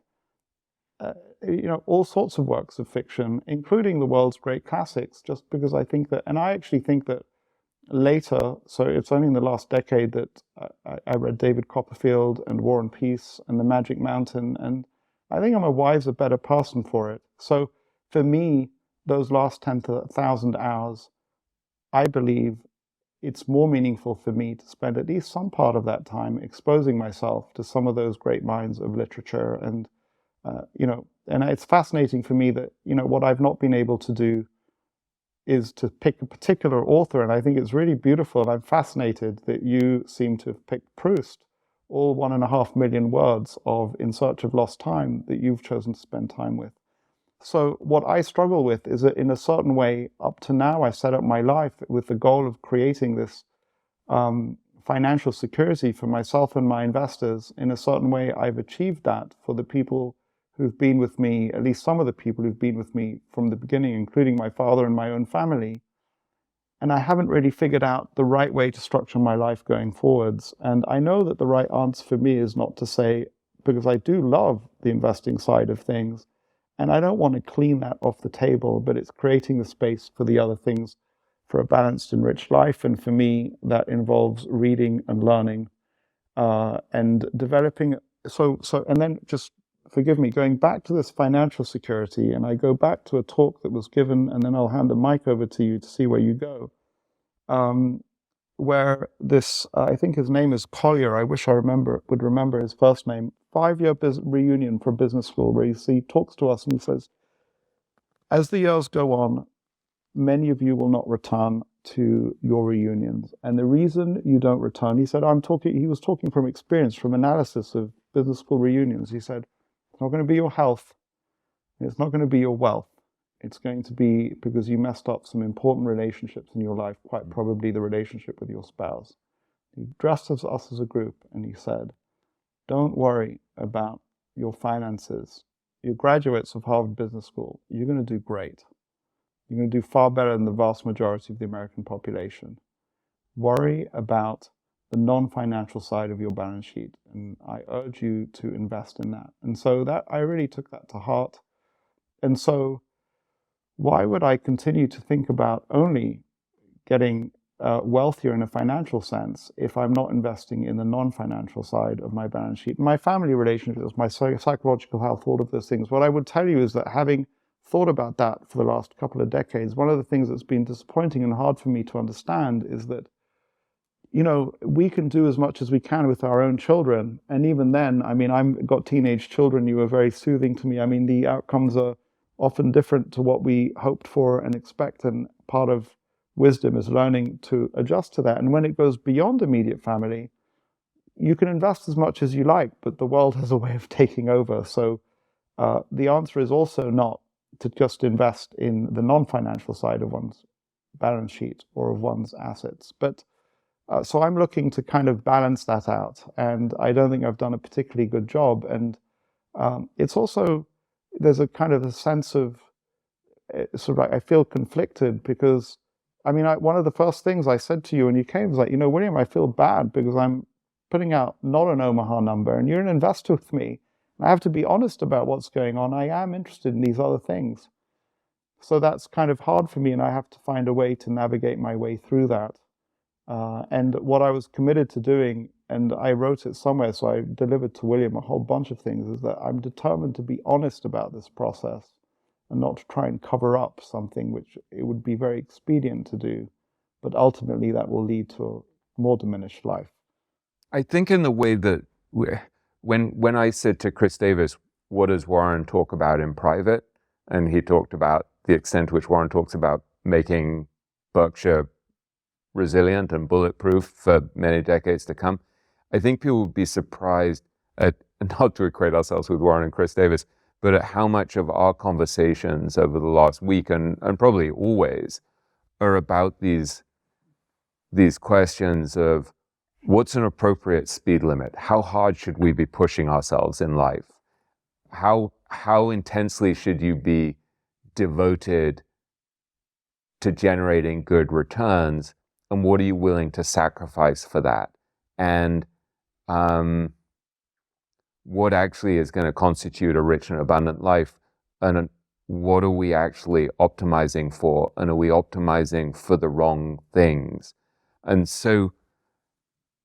all sorts of works of fiction, including the world's great classics, just because I think that, and I actually think that later, so it's only in the last decade that I read David Copperfield and War and Peace and The Magic Mountain, and I think I'm a wiser, better person for it. So for me, those last 10,000 hours, I believe it's more meaningful for me to spend at least some part of that time exposing myself to some of those great minds of literature. And, and it's fascinating for me that, what I've not been able to do is to pick a particular author. And I think it's really beautiful. And I'm fascinated that you seem to have picked Proust, all 1.5 million words of In Search of Lost Time that you've chosen to spend time with. So what I struggle with is that in a certain way, up to now, I set up my life with the goal of creating this financial security for myself and my investors. In a certain way, I've achieved that for the people who've been with me, at least some of the people who've been with me from the beginning, including my father and my own family. And I haven't really figured out the right way to structure my life going forwards. And I know that the right answer for me is not to say, because I do love the investing side of things, and I don't want to clean that off the table, but it's creating the space for the other things, for a balanced, enriched life. And for me, that involves reading and learning and developing. And then just forgive me, going back to this financial security, and I go back to a talk that was given, and then I'll hand the mic over to you to see where you go, where this, I think his name is Collier, I wish I would remember his first name, 5-year reunion from business school, where he talks to us and he says, as the years go on, many of you will not return to your reunions. And the reason you don't return, he said, he was talking from experience, from analysis of business school reunions. He said, It's not going to be your health. It's not going to be your wealth. It's going to be because you messed up some important relationships in your life, quite probably the relationship with your spouse. He addressed us as a group and he said, don't worry about your finances. You're graduates of Harvard Business School. You're going to do great. You're going to do far better than the vast majority of the American population. Worry about the non-financial side of your balance sheet, and I urge you to invest in that. And so that I really took that to heart. And so why would I continue to think about only getting wealthier in a financial sense if I'm not investing in the non-financial side of my balance sheet? My family relationships, my psychological health, all of those things. What I would tell you is that having thought about that for the last couple of decades, one of the things that's been disappointing and hard for me to understand is that, you know, we can do as much as we can with our own children. And even then, I mean, I've got teenage children. You were very soothing to me. I mean, the outcomes are often different to what we hoped for and expect. And part of wisdom is learning to adjust to that. And when it goes beyond immediate family, you can invest as much as you like, but the world has a way of taking over. So the answer is also not to just invest in the non-financial side of one's balance sheet or of one's assets. But so I'm looking to kind of balance that out. And I don't think I've done a particularly good job. And it's also, there's a kind of a sense of, sort of like, I feel conflicted because, I mean, one of the first things I said to you when you came was like, you know, William, I feel bad because I'm putting out not an Omaha number and you're an investor with me. I have to be honest about what's going on. I am interested in these other things. So that's kind of hard for me, and I have to find a way to navigate my way through that. And what I was committed to doing, and I wrote it somewhere, so I delivered to William a whole bunch of things, is that I'm determined to be honest about this process and not to try and cover up something which it would be very expedient to do. But ultimately, that will lead to a more diminished life. I think in the way that when I said to Chris Davis, what does Warren talk about in private? And he talked about the extent to which Warren talks about making Berkshire resilient and bulletproof for many decades to come. I think people would be surprised at, not to equate ourselves with Warren and Chris Davis, but at how much of our conversations over the last week and probably always are about these questions of what's an appropriate speed limit? How hard should we be pushing ourselves in life? How intensely should you be devoted to generating good returns? And what are you willing to sacrifice for that? And what actually is going to constitute a rich and abundant life? And what are we actually optimizing for? And are we optimizing for the wrong things? And so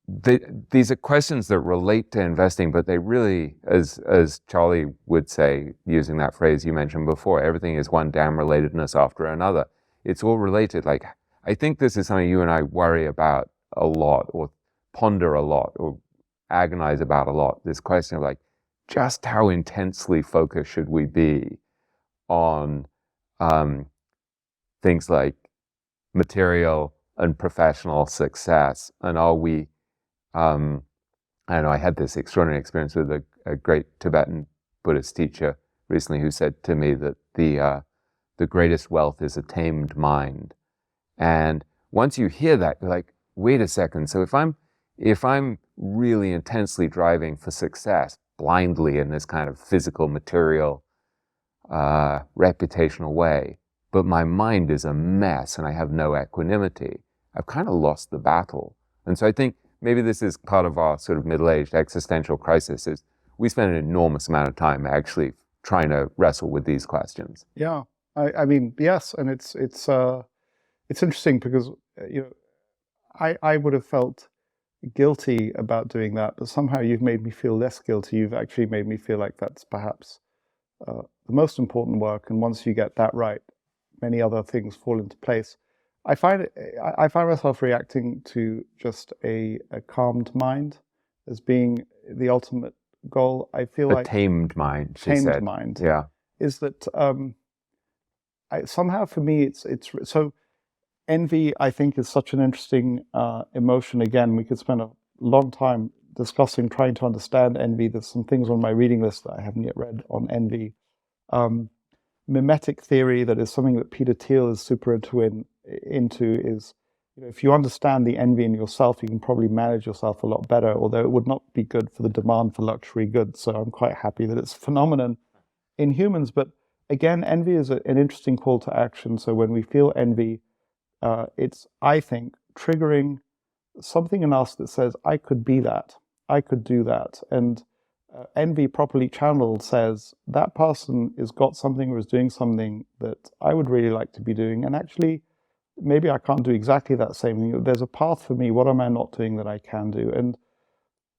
these are questions that relate to investing, but they really, as Charlie would say, using that phrase you mentioned before, everything is one damn relatedness after another. It's all related. Like, I think this is something you and I worry about a lot, or ponder a lot, or agonize about a lot. This question of like, just how intensely focused should we be on things like material and professional success? And are we, I don't know, I had this extraordinary experience with a great Tibetan Buddhist teacher recently who said to me that the greatest wealth is a tamed mind. And once you hear that, you're like, wait a second. So if I'm really intensely driving for success blindly in this kind of physical, material, reputational way, but my mind is a mess and I have no equanimity, I've kind of lost the battle. And so I think maybe this is part of our sort of middle-aged existential crisis, is we spend an enormous amount of time actually trying to wrestle with these questions. Yeah, I mean, yes, and it's interesting because you know, I would have felt guilty about doing that, but somehow you've made me feel less guilty. You've actually made me feel like that's perhaps the most important work, and once you get that right, many other things fall into place. I find myself reacting to just a calmed mind as being the ultimate goal. I feel like tamed mind, she tamed said. mind. Yeah, is that somehow for me it's so. Envy, I think, is such an interesting emotion. Again, we could spend a long time discussing trying to understand envy. There's some things on my reading list that I haven't yet read on envy. Mimetic theory, that is something that Peter Thiel is super into is, if you understand the envy in yourself, you can probably manage yourself a lot better, although it would not be good for the demand for luxury goods. So I'm quite happy that it's a phenomenon in humans. But again, envy is an interesting call to action. So when we feel envy, it's, I think, triggering something in us that says, I could be that, I could do that. And envy properly channeled says, that person has got something or is doing something that I would really like to be doing. And actually, maybe I can't do exactly that same thing. There's a path for me. What am I not doing that I can do? And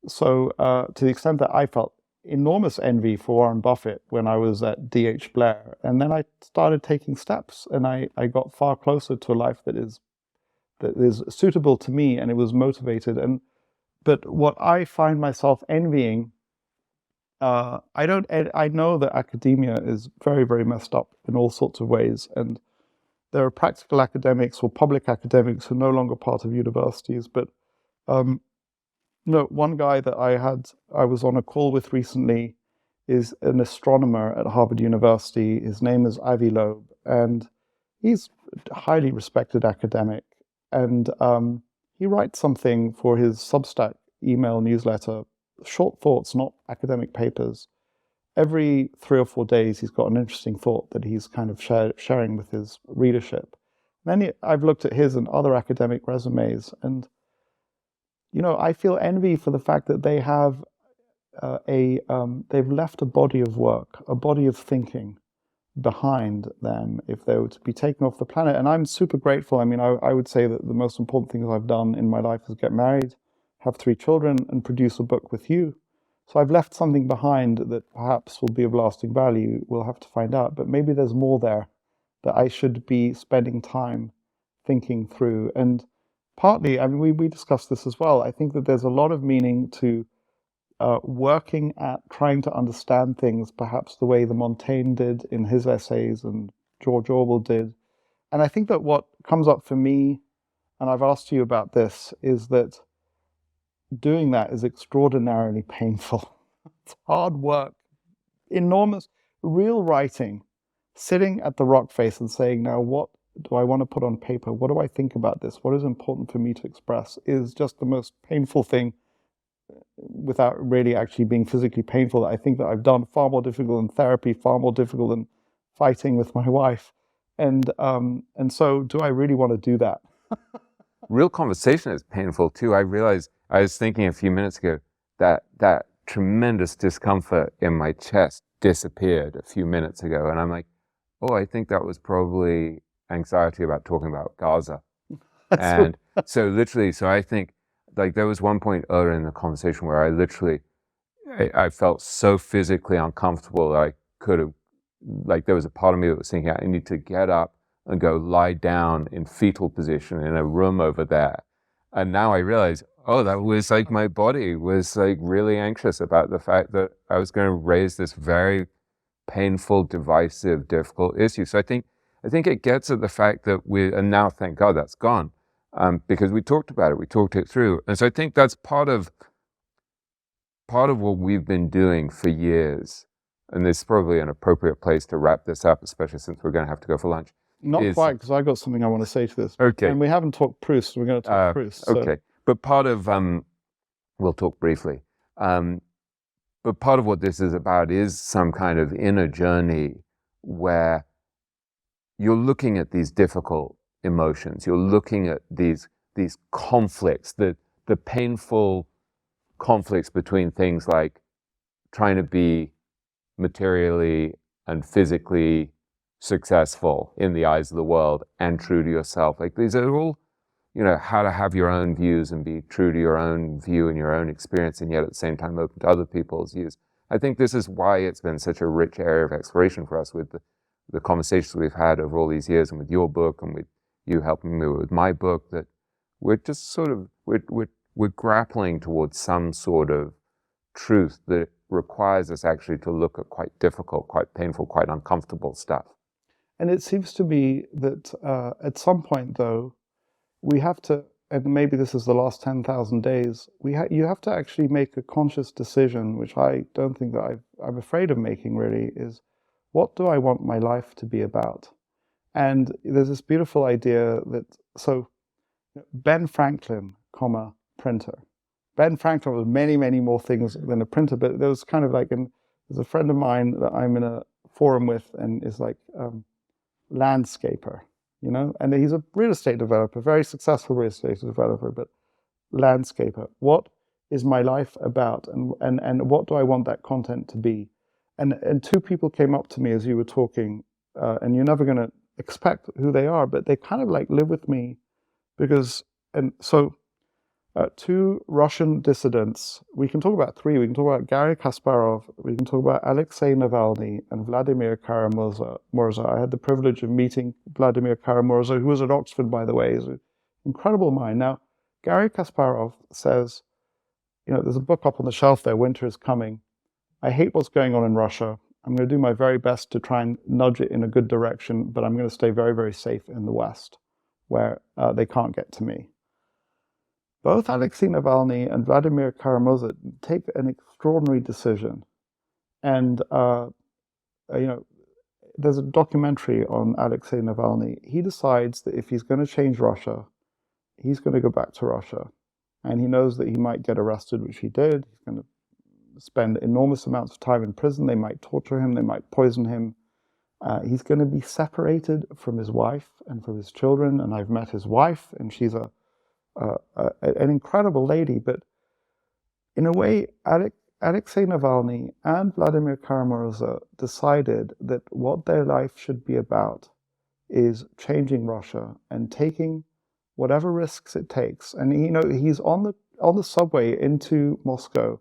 so to the extent that I felt enormous envy for Warren Buffett when I was at D.H. Blair, and then I started taking steps, and I got far closer to a life that is suitable to me, and it was motivated. But what I find myself envying, I know that academia is very, very messed up in all sorts of ways, and there are practical academics or public academics who are no longer part of universities. But one guy that I was on a call with recently is an astronomer at Harvard University. His name is Avi Loeb, and he's a highly respected academic. And he writes something for his Substack email newsletter, short thoughts, not academic papers. Every 3 or 4 days, he's got an interesting thought that he's kind of sharing with his readership. Then I've looked at his and other academic resumes, and I feel envy for the fact that they have they've left a body of work, a body of thinking behind them if they were to be taken off the planet. And I'm super grateful. I mean, I would say that the most important things I've done in my life is get married, have 3 children, and produce a book with you. So I've left something behind that perhaps will be of lasting value. We'll have to find out. But maybe there's more there that I should be spending time thinking through. And partly, I mean, we discussed this as well. I think that there's a lot of meaning to working at trying to understand things, perhaps the way that Montaigne did in his essays and George Orwell did. And I think that what comes up for me, and I've asked you about this, is that doing that is extraordinarily painful. It's hard work, enormous, real writing, sitting at the rock face and saying, now what do I want to put on paper? What do I think about this? What is important for me to express is just the most painful thing, without really actually being physically painful. I think that I've done far more difficult than therapy, far more difficult than fighting with my wife. And so do I really want to do that? Real conversation is painful too. I realized, I was thinking a few minutes ago that that tremendous discomfort in my chest disappeared a few minutes ago. And I'm like, oh, I think that was probably anxiety about talking about Gaza. And so literally, so I think, like, there was one point earlier in the conversation where I felt so physically uncomfortable that I could have, like, there was a part of me that was thinking, I need to get up and go lie down in fetal position in a room over there. And now I realize, oh, that was like my body was like really anxious about the fact that I was going to raise this very painful, divisive, difficult issue. So I think it gets at the fact that and now thank God that's gone. Because we talked about it, we talked it through. And so I think that's part of what we've been doing for years. And this is probably an appropriate place to wrap this up, especially since we're going to have to go for lunch. Not quite, because I got something I want to say to this. Okay. And we haven't talked Proust, so we're going to talk Proust. So. Okay. But part of, we'll talk briefly. But part of what this is about is some kind of inner journey where you're looking at these difficult emotions. You're looking at these conflicts, the painful conflicts between things like trying to be materially and physically successful in the eyes of the world and true to yourself. Like, these are all, how to have your own views and be true to your own view and your own experience, and yet at the same time open to other people's views. I think this is why it's been such a rich area of exploration for us with the conversations we've had over all these years, and with your book and with you helping me with my book, that we're just sort of, we're grappling towards some sort of truth that requires us actually to look at quite difficult, quite painful, quite uncomfortable stuff. And it seems to me that at some point, though, we have to and maybe this is the last 10,000 days, you have to actually make a conscious decision, which I don't think that I'm afraid of making really, is what do I want my life to be about? And there's this beautiful idea that, so Ben Franklin, printer. Ben Franklin was many, many more things than a printer, but there was kind of like, there's a friend of mine that I'm in a forum with and is like landscaper, and he's a real estate developer, very successful real estate developer, but landscaper. What is my life about, and what do I want that content to be? And two people came up to me as you were talking, and you're never going to expect who they are, but they kind of like live with me because, and so two Russian dissidents, we can talk about three, we can talk about Garry Kasparov, we can talk about Alexei Navalny and Vladimir Kara-Murza. I had the privilege of meeting Vladimir Kara-Murza, who was at Oxford, by the way. He's an incredible mind. Now, Garry Kasparov says, there's a book up on the shelf there, Winter is Coming. I hate what's going on in Russia. I'm going to do my very best to try and nudge it in a good direction, but I'm going to stay very, very safe in the West, where they can't get to me. Both Alexei Navalny and Vladimir Kara-Murza take an extraordinary decision. And, there's a documentary on Alexei Navalny. He decides that if he's going to change Russia, he's going to go back to Russia. And he knows that he might get arrested, which he did. He's going to spend enormous amounts of time in prison. They might torture him. They might poison him. He's going to be separated from his wife and from his children. And I've met his wife, and she's an incredible lady. But in a way, Alexei Navalny and Vladimir Kara-Murza decided that what their life should be about is changing Russia and taking whatever risks it takes. And he's on the subway into Moscow,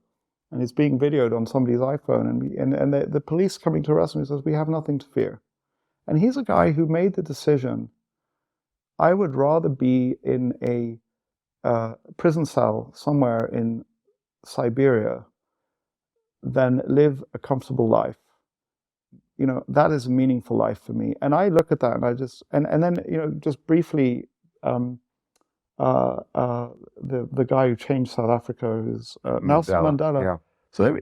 and he's being videoed on somebody's iPhone, and the police coming to arrest him. He says, "We have nothing to fear." And he's a guy who made the decision, I would rather be in a prison cell somewhere in Siberia than live a comfortable life. That is a meaningful life for me. And I look at that and I just, and then, just briefly, the guy who changed South Africa is Nelson Mandela. Yeah. So,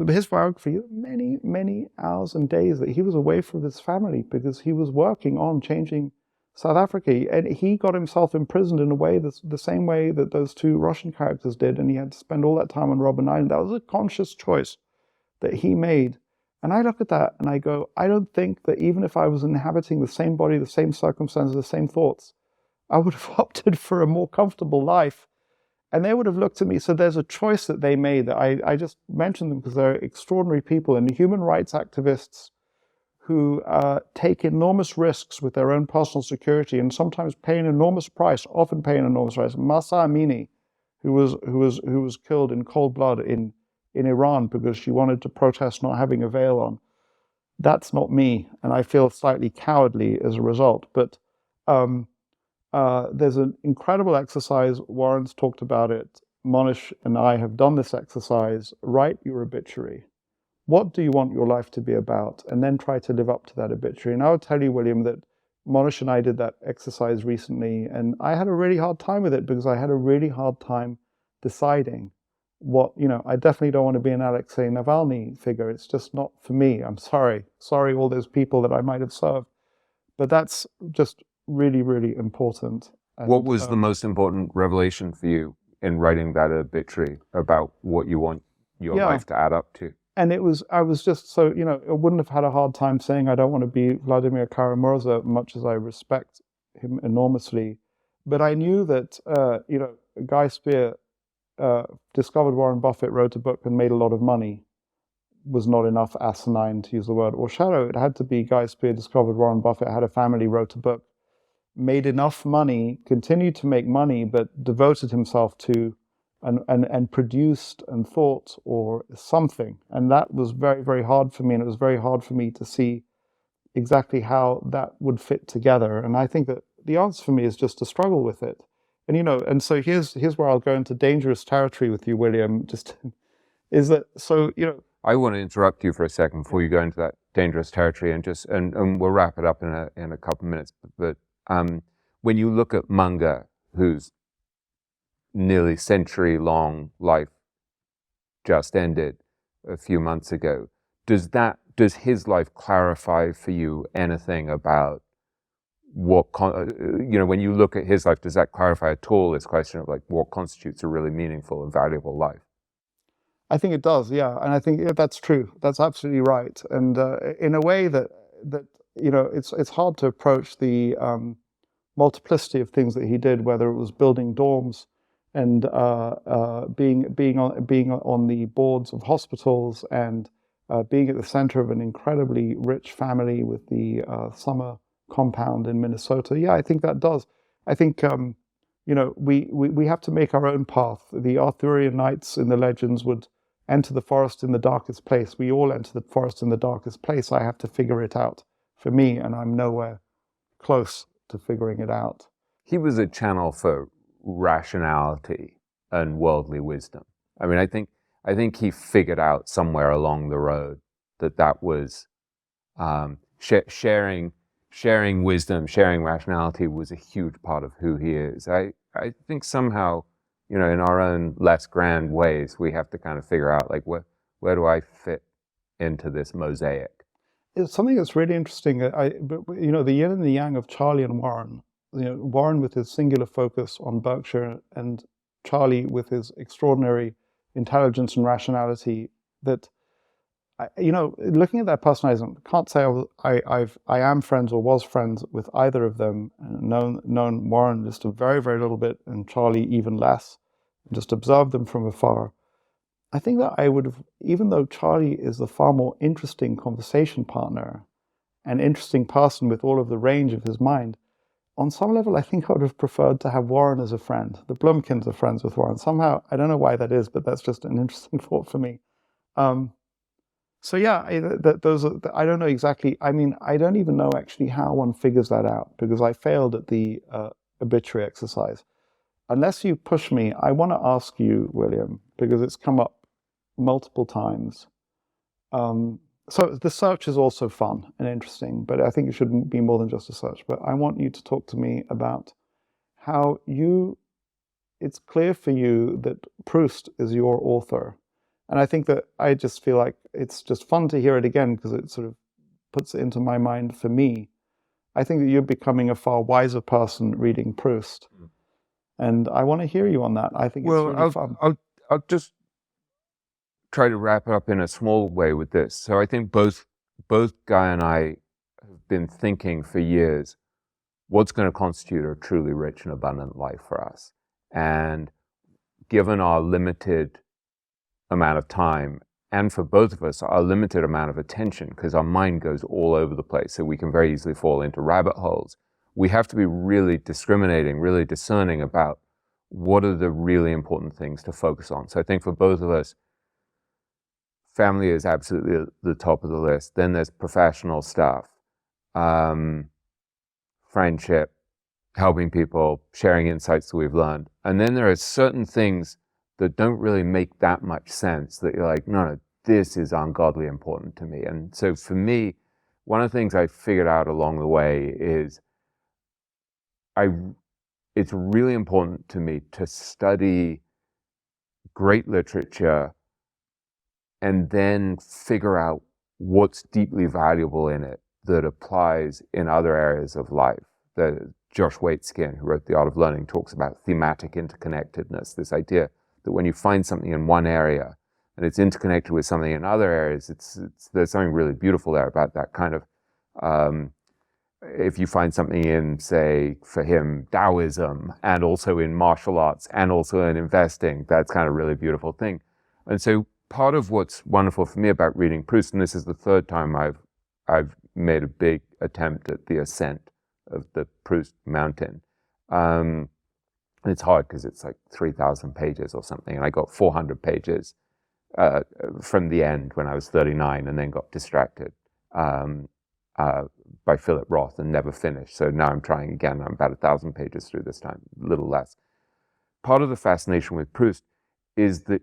his biography, many, many hours and days that he was away from his family because he was working on changing South Africa. And he got himself imprisoned in a way that's the same way that those two Russian characters did. And he had to spend all that time on Robben Island. That was a conscious choice that he made. And I look at that and I go, I don't think that even if I was inhabiting the same body, the same circumstances, the same thoughts, I would have opted for a more comfortable life. And they would have looked at me. So there's a choice that they made that I just mentioned them because they're extraordinary people and human rights activists who take enormous risks with their own personal security and sometimes pay an enormous price, often pay an enormous price. Mahsa Amini, who was killed in cold blood in Iran because she wanted to protest not having a veil on. That's not me, and I feel slightly cowardly as a result. But there's an incredible exercise. Warren's talked about it. Monish and I have done this exercise. Write your obituary. What do you want your life to be about? And then try to live up to that obituary. And I would tell you, William, that Monish and I did that exercise recently, and I had a really hard time with it because I had a really hard time deciding what, I definitely don't want to be an Alexei Navalny figure. It's just not for me. I'm sorry. Sorry, all those people that I might have served. But that's just really, really important. And, what was the most important revelation for you in writing that obituary about what you want your life to add up to? And I was just so, I wouldn't have had a hard time saying I don't want to be Vladimir Kara-Murza, much as I respect him enormously. But I knew that, Guy Spier discovered Warren Buffett, wrote a book and made a lot of money, was not enough asinine, to use the word, or shallow. It had to be Guy Spier discovered Warren Buffett, had a family, wrote a book, made enough money, continued to make money, but devoted himself to and produced and thought or something. And that was very, very hard for me. And it was very hard for me to see exactly how that would fit together. And I think that the answer for me is just to struggle with it. And, and so here's where I'll go into dangerous territory with you, William, is that, so, I want to interrupt you for a second before you go into that dangerous territory and we'll wrap it up in a couple of minutes. But when you look at Munger, who's nearly century-long life just ended a few months ago. Does his life clarify for you anything about what, when you look at his life, does that clarify at all this question of like what constitutes a really meaningful and valuable life? I think it does, yeah, and I think that's true. That's absolutely right, and in a way that it's hard to approach the multiplicity of things that he did, whether it was building dorms and being on the boards of hospitals and being at the center of an incredibly rich family with the summer compound in Minnesota. Yeah, I think that does. I think we have to make our own path. The Arthurian knights in the legends would enter the forest in the darkest place. We all enter the forest in the darkest place. I have to figure it out for me, and I'm nowhere close to figuring it out. He was a channel for rationality and worldly wisdom. I mean, I think he figured out somewhere along the road that was sharing wisdom, sharing rationality was a huge part of who he is. I think somehow, in our own less grand ways, we have to kind of figure out like where do I fit into this mosaic? It's something that's really interesting. The yin and the yang of Charlie and Warren. Warren with his singular focus on Berkshire, and Charlie with his extraordinary intelligence and rationality. That, looking at that personalization, I can't say I am friends or was friends with either of them. Known Warren just a very, very little bit, and Charlie even less. Just observed them from afar. I think that I would have, even though Charlie is the far more interesting conversation partner, an interesting person with all of the range of his mind, on some level, I think I would have preferred to have Warren as a friend. The Blumkins are friends with Warren. Somehow, I don't know why that is, but that's just an interesting thought for me. So yeah, those are, I don't know exactly. I mean, I don't even know actually how one figures that out, because I failed at the obituary exercise. Unless you push me, I want to ask you, William, because it's come up multiple times. So the search is also fun and interesting, but I think it should be more than just a search. But I want you to talk to me about how it's clear for you that Proust is your author. And I think that I just feel like it's just fun to hear it again, because it sort of puts it into my mind for me. I think that you're becoming a far wiser person reading Proust. And I want to hear you on that. I think it's really fun. I'll just try to wrap it up in a small way with this. So I think both Guy and I have been thinking for years, what's going to constitute a truly rich and abundant life for us? And given our limited amount of time, and for both of us, our limited amount of attention, because our mind goes all over the place, so we can very easily fall into rabbit holes, we have to be really discriminating, really discerning about what are the really important things to focus on. So I think for both of us, family is absolutely at the top of the list. Then there's professional stuff, friendship, helping people, sharing insights that we've learned. And then there are certain things that don't really make that much sense, that you're like, no, this is ungodly important to me. And so for me, one of the things I figured out along the way is it's really important to me to study great literature and then figure out what's deeply valuable in it that applies in other areas of life. Josh Waitzkin, who wrote The Art of Learning, talks about thematic interconnectedness, this idea that when you find something in one area and it's interconnected with something in other areas, there's something really beautiful there about that kind of, if you find something in, say, for him, Taoism, and also in martial arts, and also in investing, that's kind of really beautiful thing. And so part of what's wonderful for me about reading Proust, and this is the third time I've made a big attempt at the ascent of the Proust mountain. It's hard because it's like 3,000 pages or something, and I got 400 pages from the end when I was 39, and then got distracted by Philip Roth and never finished. So now I'm trying again. I'm about 1,000 pages through this time, a little less. Part of the fascination with Proust is that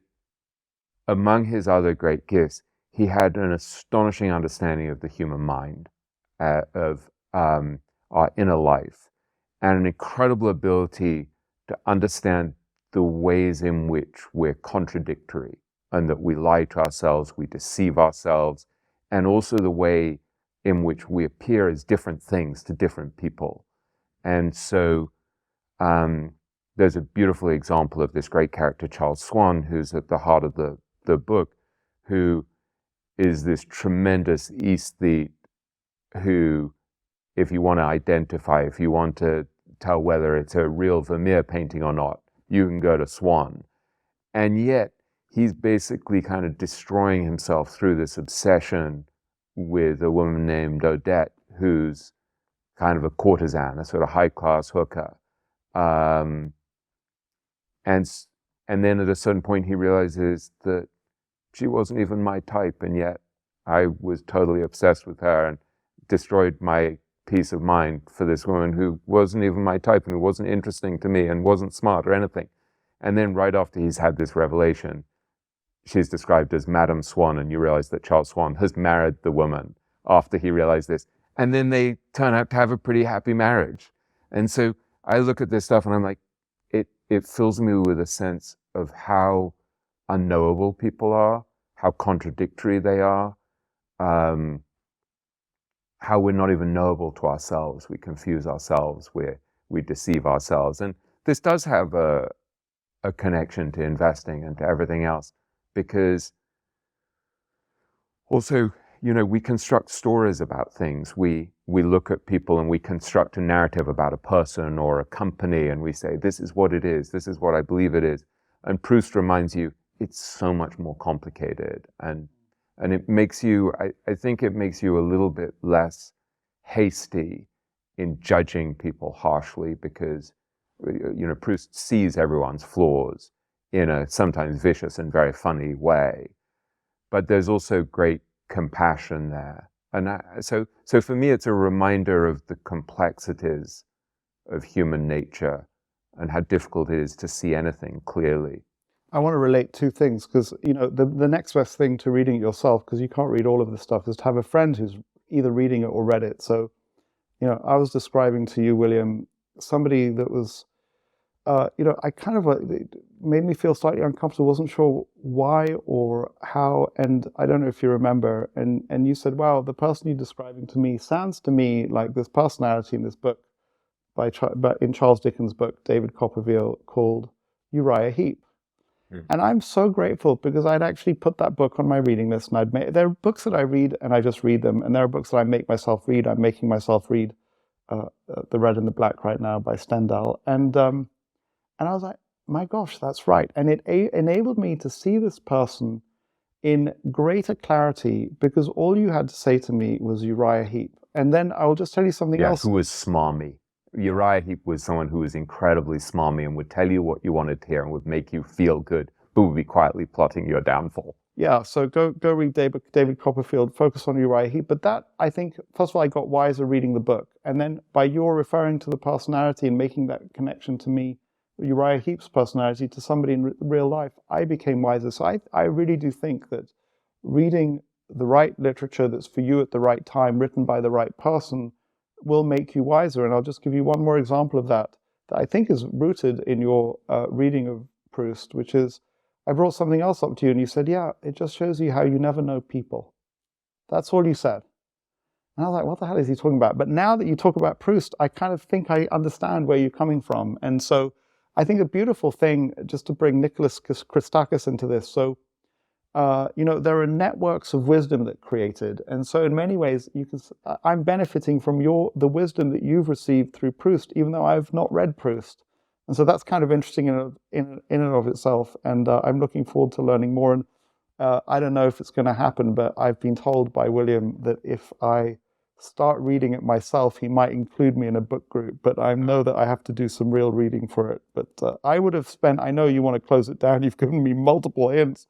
among his other great gifts, he had an astonishing understanding of the human mind, of our inner life, and an incredible ability to understand the ways in which we're contradictory and that we lie to ourselves, we deceive ourselves, and also the way in which we appear as different things to different people. And so there's a beautiful example of this great character, Charles Swan, who's at the heart of the book, who is this tremendous aesthete who, if you want to identify, if you want to tell whether it's a real Vermeer painting or not, you can go to Swan. And yet, he's basically kind of destroying himself through this obsession with a woman named Odette, who's kind of a courtesan, a sort of high-class hooker. And then at a certain point, he realizes that she wasn't even my type, and yet I was totally obsessed with her and destroyed my peace of mind for this woman who wasn't even my type and who wasn't interesting to me and wasn't smart or anything. And then right after he's had this revelation, she's described as Madame Swan, and you realize that Charles Swan has married the woman after he realized this. And then they turn out to have a pretty happy marriage. And so I look at this stuff and I'm like, it fills me with a sense of how unknowable people are, how contradictory they are, how we're not even knowable to ourselves. We confuse ourselves, we deceive ourselves. And this does have a connection to investing and to everything else, because also, we construct stories about things. We look at people and we construct a narrative about a person or a company, and we say, this is what it is, this is what I believe it is. And Proust reminds you, it's so much more complicated. And it makes you, I think it makes you a little bit less hasty in judging people harshly, because, Proust sees everyone's flaws in a sometimes vicious and very funny way. But there's also great compassion there. And so for me, it's a reminder of the complexities of human nature and how difficult it is to see anything clearly. I want to relate two things, because the next best thing to reading it yourself, because you can't read all of this stuff, is to have a friend who's either reading it or read it. So I was describing to you, William, somebody that was I kind of it made me feel slightly uncomfortable. Wasn't sure why or how, and I don't know if you remember. And you said, "Wow, the person you're describing to me sounds to me like this personality in this book in Charles Dickens' book, David Copperfield, called Uriah Heep." And I'm so grateful, because I'd actually put that book on my reading list, and there are books that I read and I just read them, and there are books that I make myself read. I'm making myself read The Red and the Black right now by Stendhal, and I was like, my gosh, that's right. And it enabled me to see this person in greater clarity, because all you had to say to me was Uriah Heep. And then I will just tell you something else. Who was smarmy. Uriah Heep was someone who was incredibly smarmy and would tell you what you wanted to hear and would make you feel good, but would be quietly plotting your downfall. Yeah, so go read David Copperfield, focus on Uriah Heep. But that, I think, first of all, I got wiser reading the book. And then by your referring to the personality and making that connection to me, Uriah Heep's personality, to somebody in real life, I became wiser. So I really do think that reading the right literature that's for you at the right time, written by the right person, will make you wiser. And I'll just give you one more example of that I think is rooted in your reading of Proust, which is, I brought something else up to you and you said, yeah, it just shows you how you never know people. That's all you said. And I was like, what the hell is he talking about? But now that you talk about Proust, I kind of think I understand where you're coming from. And so I think a beautiful thing, just to bring Nicholas Christakis into this. So, there are networks of wisdom that created. And so in many ways, I'm benefiting from the wisdom that you've received through Proust, even though I've not read Proust. And so that's kind of interesting in and of itself. And I'm looking forward to learning more. And I don't know if it's going to happen, but I've been told by William that if I start reading it myself, he might include me in a book group, but I know that I have to do some real reading for it. But I would have I know you want to close it down, you've given me multiple hints,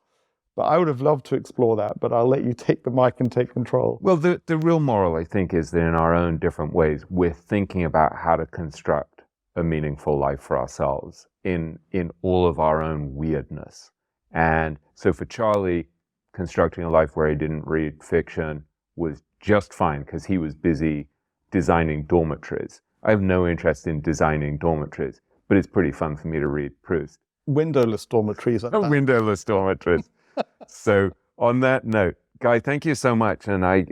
but I would have loved to explore that, but I'll let you take the mic and take control. Well, the real moral, I think, is that in our own different ways, we're thinking about how to construct a meaningful life for ourselves in all of our own weirdness. And so for Charlie, constructing a life where he didn't read fiction was just fine, because he was busy designing dormitories. I have no interest in designing dormitories, but it's pretty fun for me to read Proust. windowless dormitories. At that. Windowless dormitories. So on that note, Guy, thank you so much. And I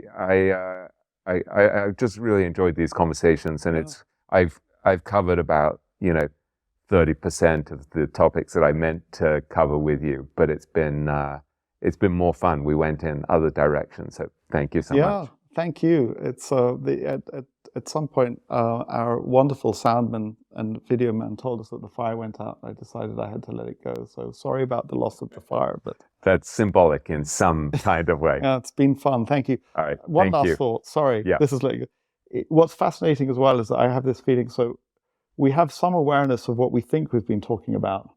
just really enjoyed these conversations, and I've covered about 30% of the topics that I meant to cover with you, but it's been more fun. We went in other directions, so thank you so much. Yeah, thank you. It's at some point our wonderful soundman and video man told us that the fire went out. I decided I had to let it go. So sorry about the loss of the fire, but that's symbolic in some kind of way. Yeah, it's been fun. Thank you. All right. One last thought. Sorry, Yeah. This is like what's fascinating as well is that I have this feeling. So we have some awareness of what we think we've been talking about.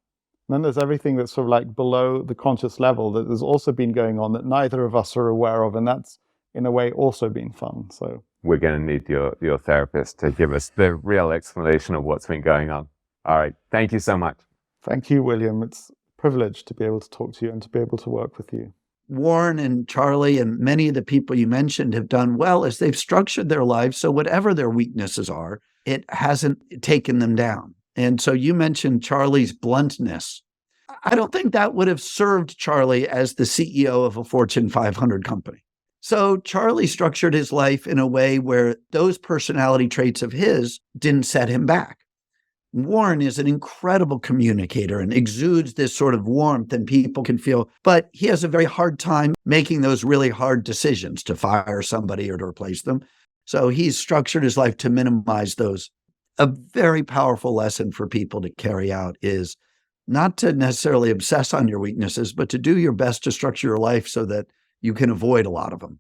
And then there's everything that's sort of like below the conscious level that has also been going on that neither of us are aware of, and that's in a way also been fun. So we're going to need your therapist to give us the real explanation of what's been going on. All right. Thank you so much. Thank you, William. It's a privilege to be able to talk to you and to be able to work with you. Warren and Charlie and many of the people you mentioned have done well as they've structured their lives so whatever their weaknesses are, it hasn't taken them down. And so you mentioned Charlie's bluntness. I don't think that would have served Charlie as the CEO of a Fortune 500 company. So Charlie structured his life in a way where those personality traits of his didn't set him back. Warren is an incredible communicator and exudes this sort of warmth and people can feel, but he has a very hard time making those really hard decisions to fire somebody or to replace them. So he's structured his life to minimize those. A very powerful lesson for people to carry out is not to necessarily obsess on your weaknesses, but to do your best to structure your life so that you can avoid a lot of them.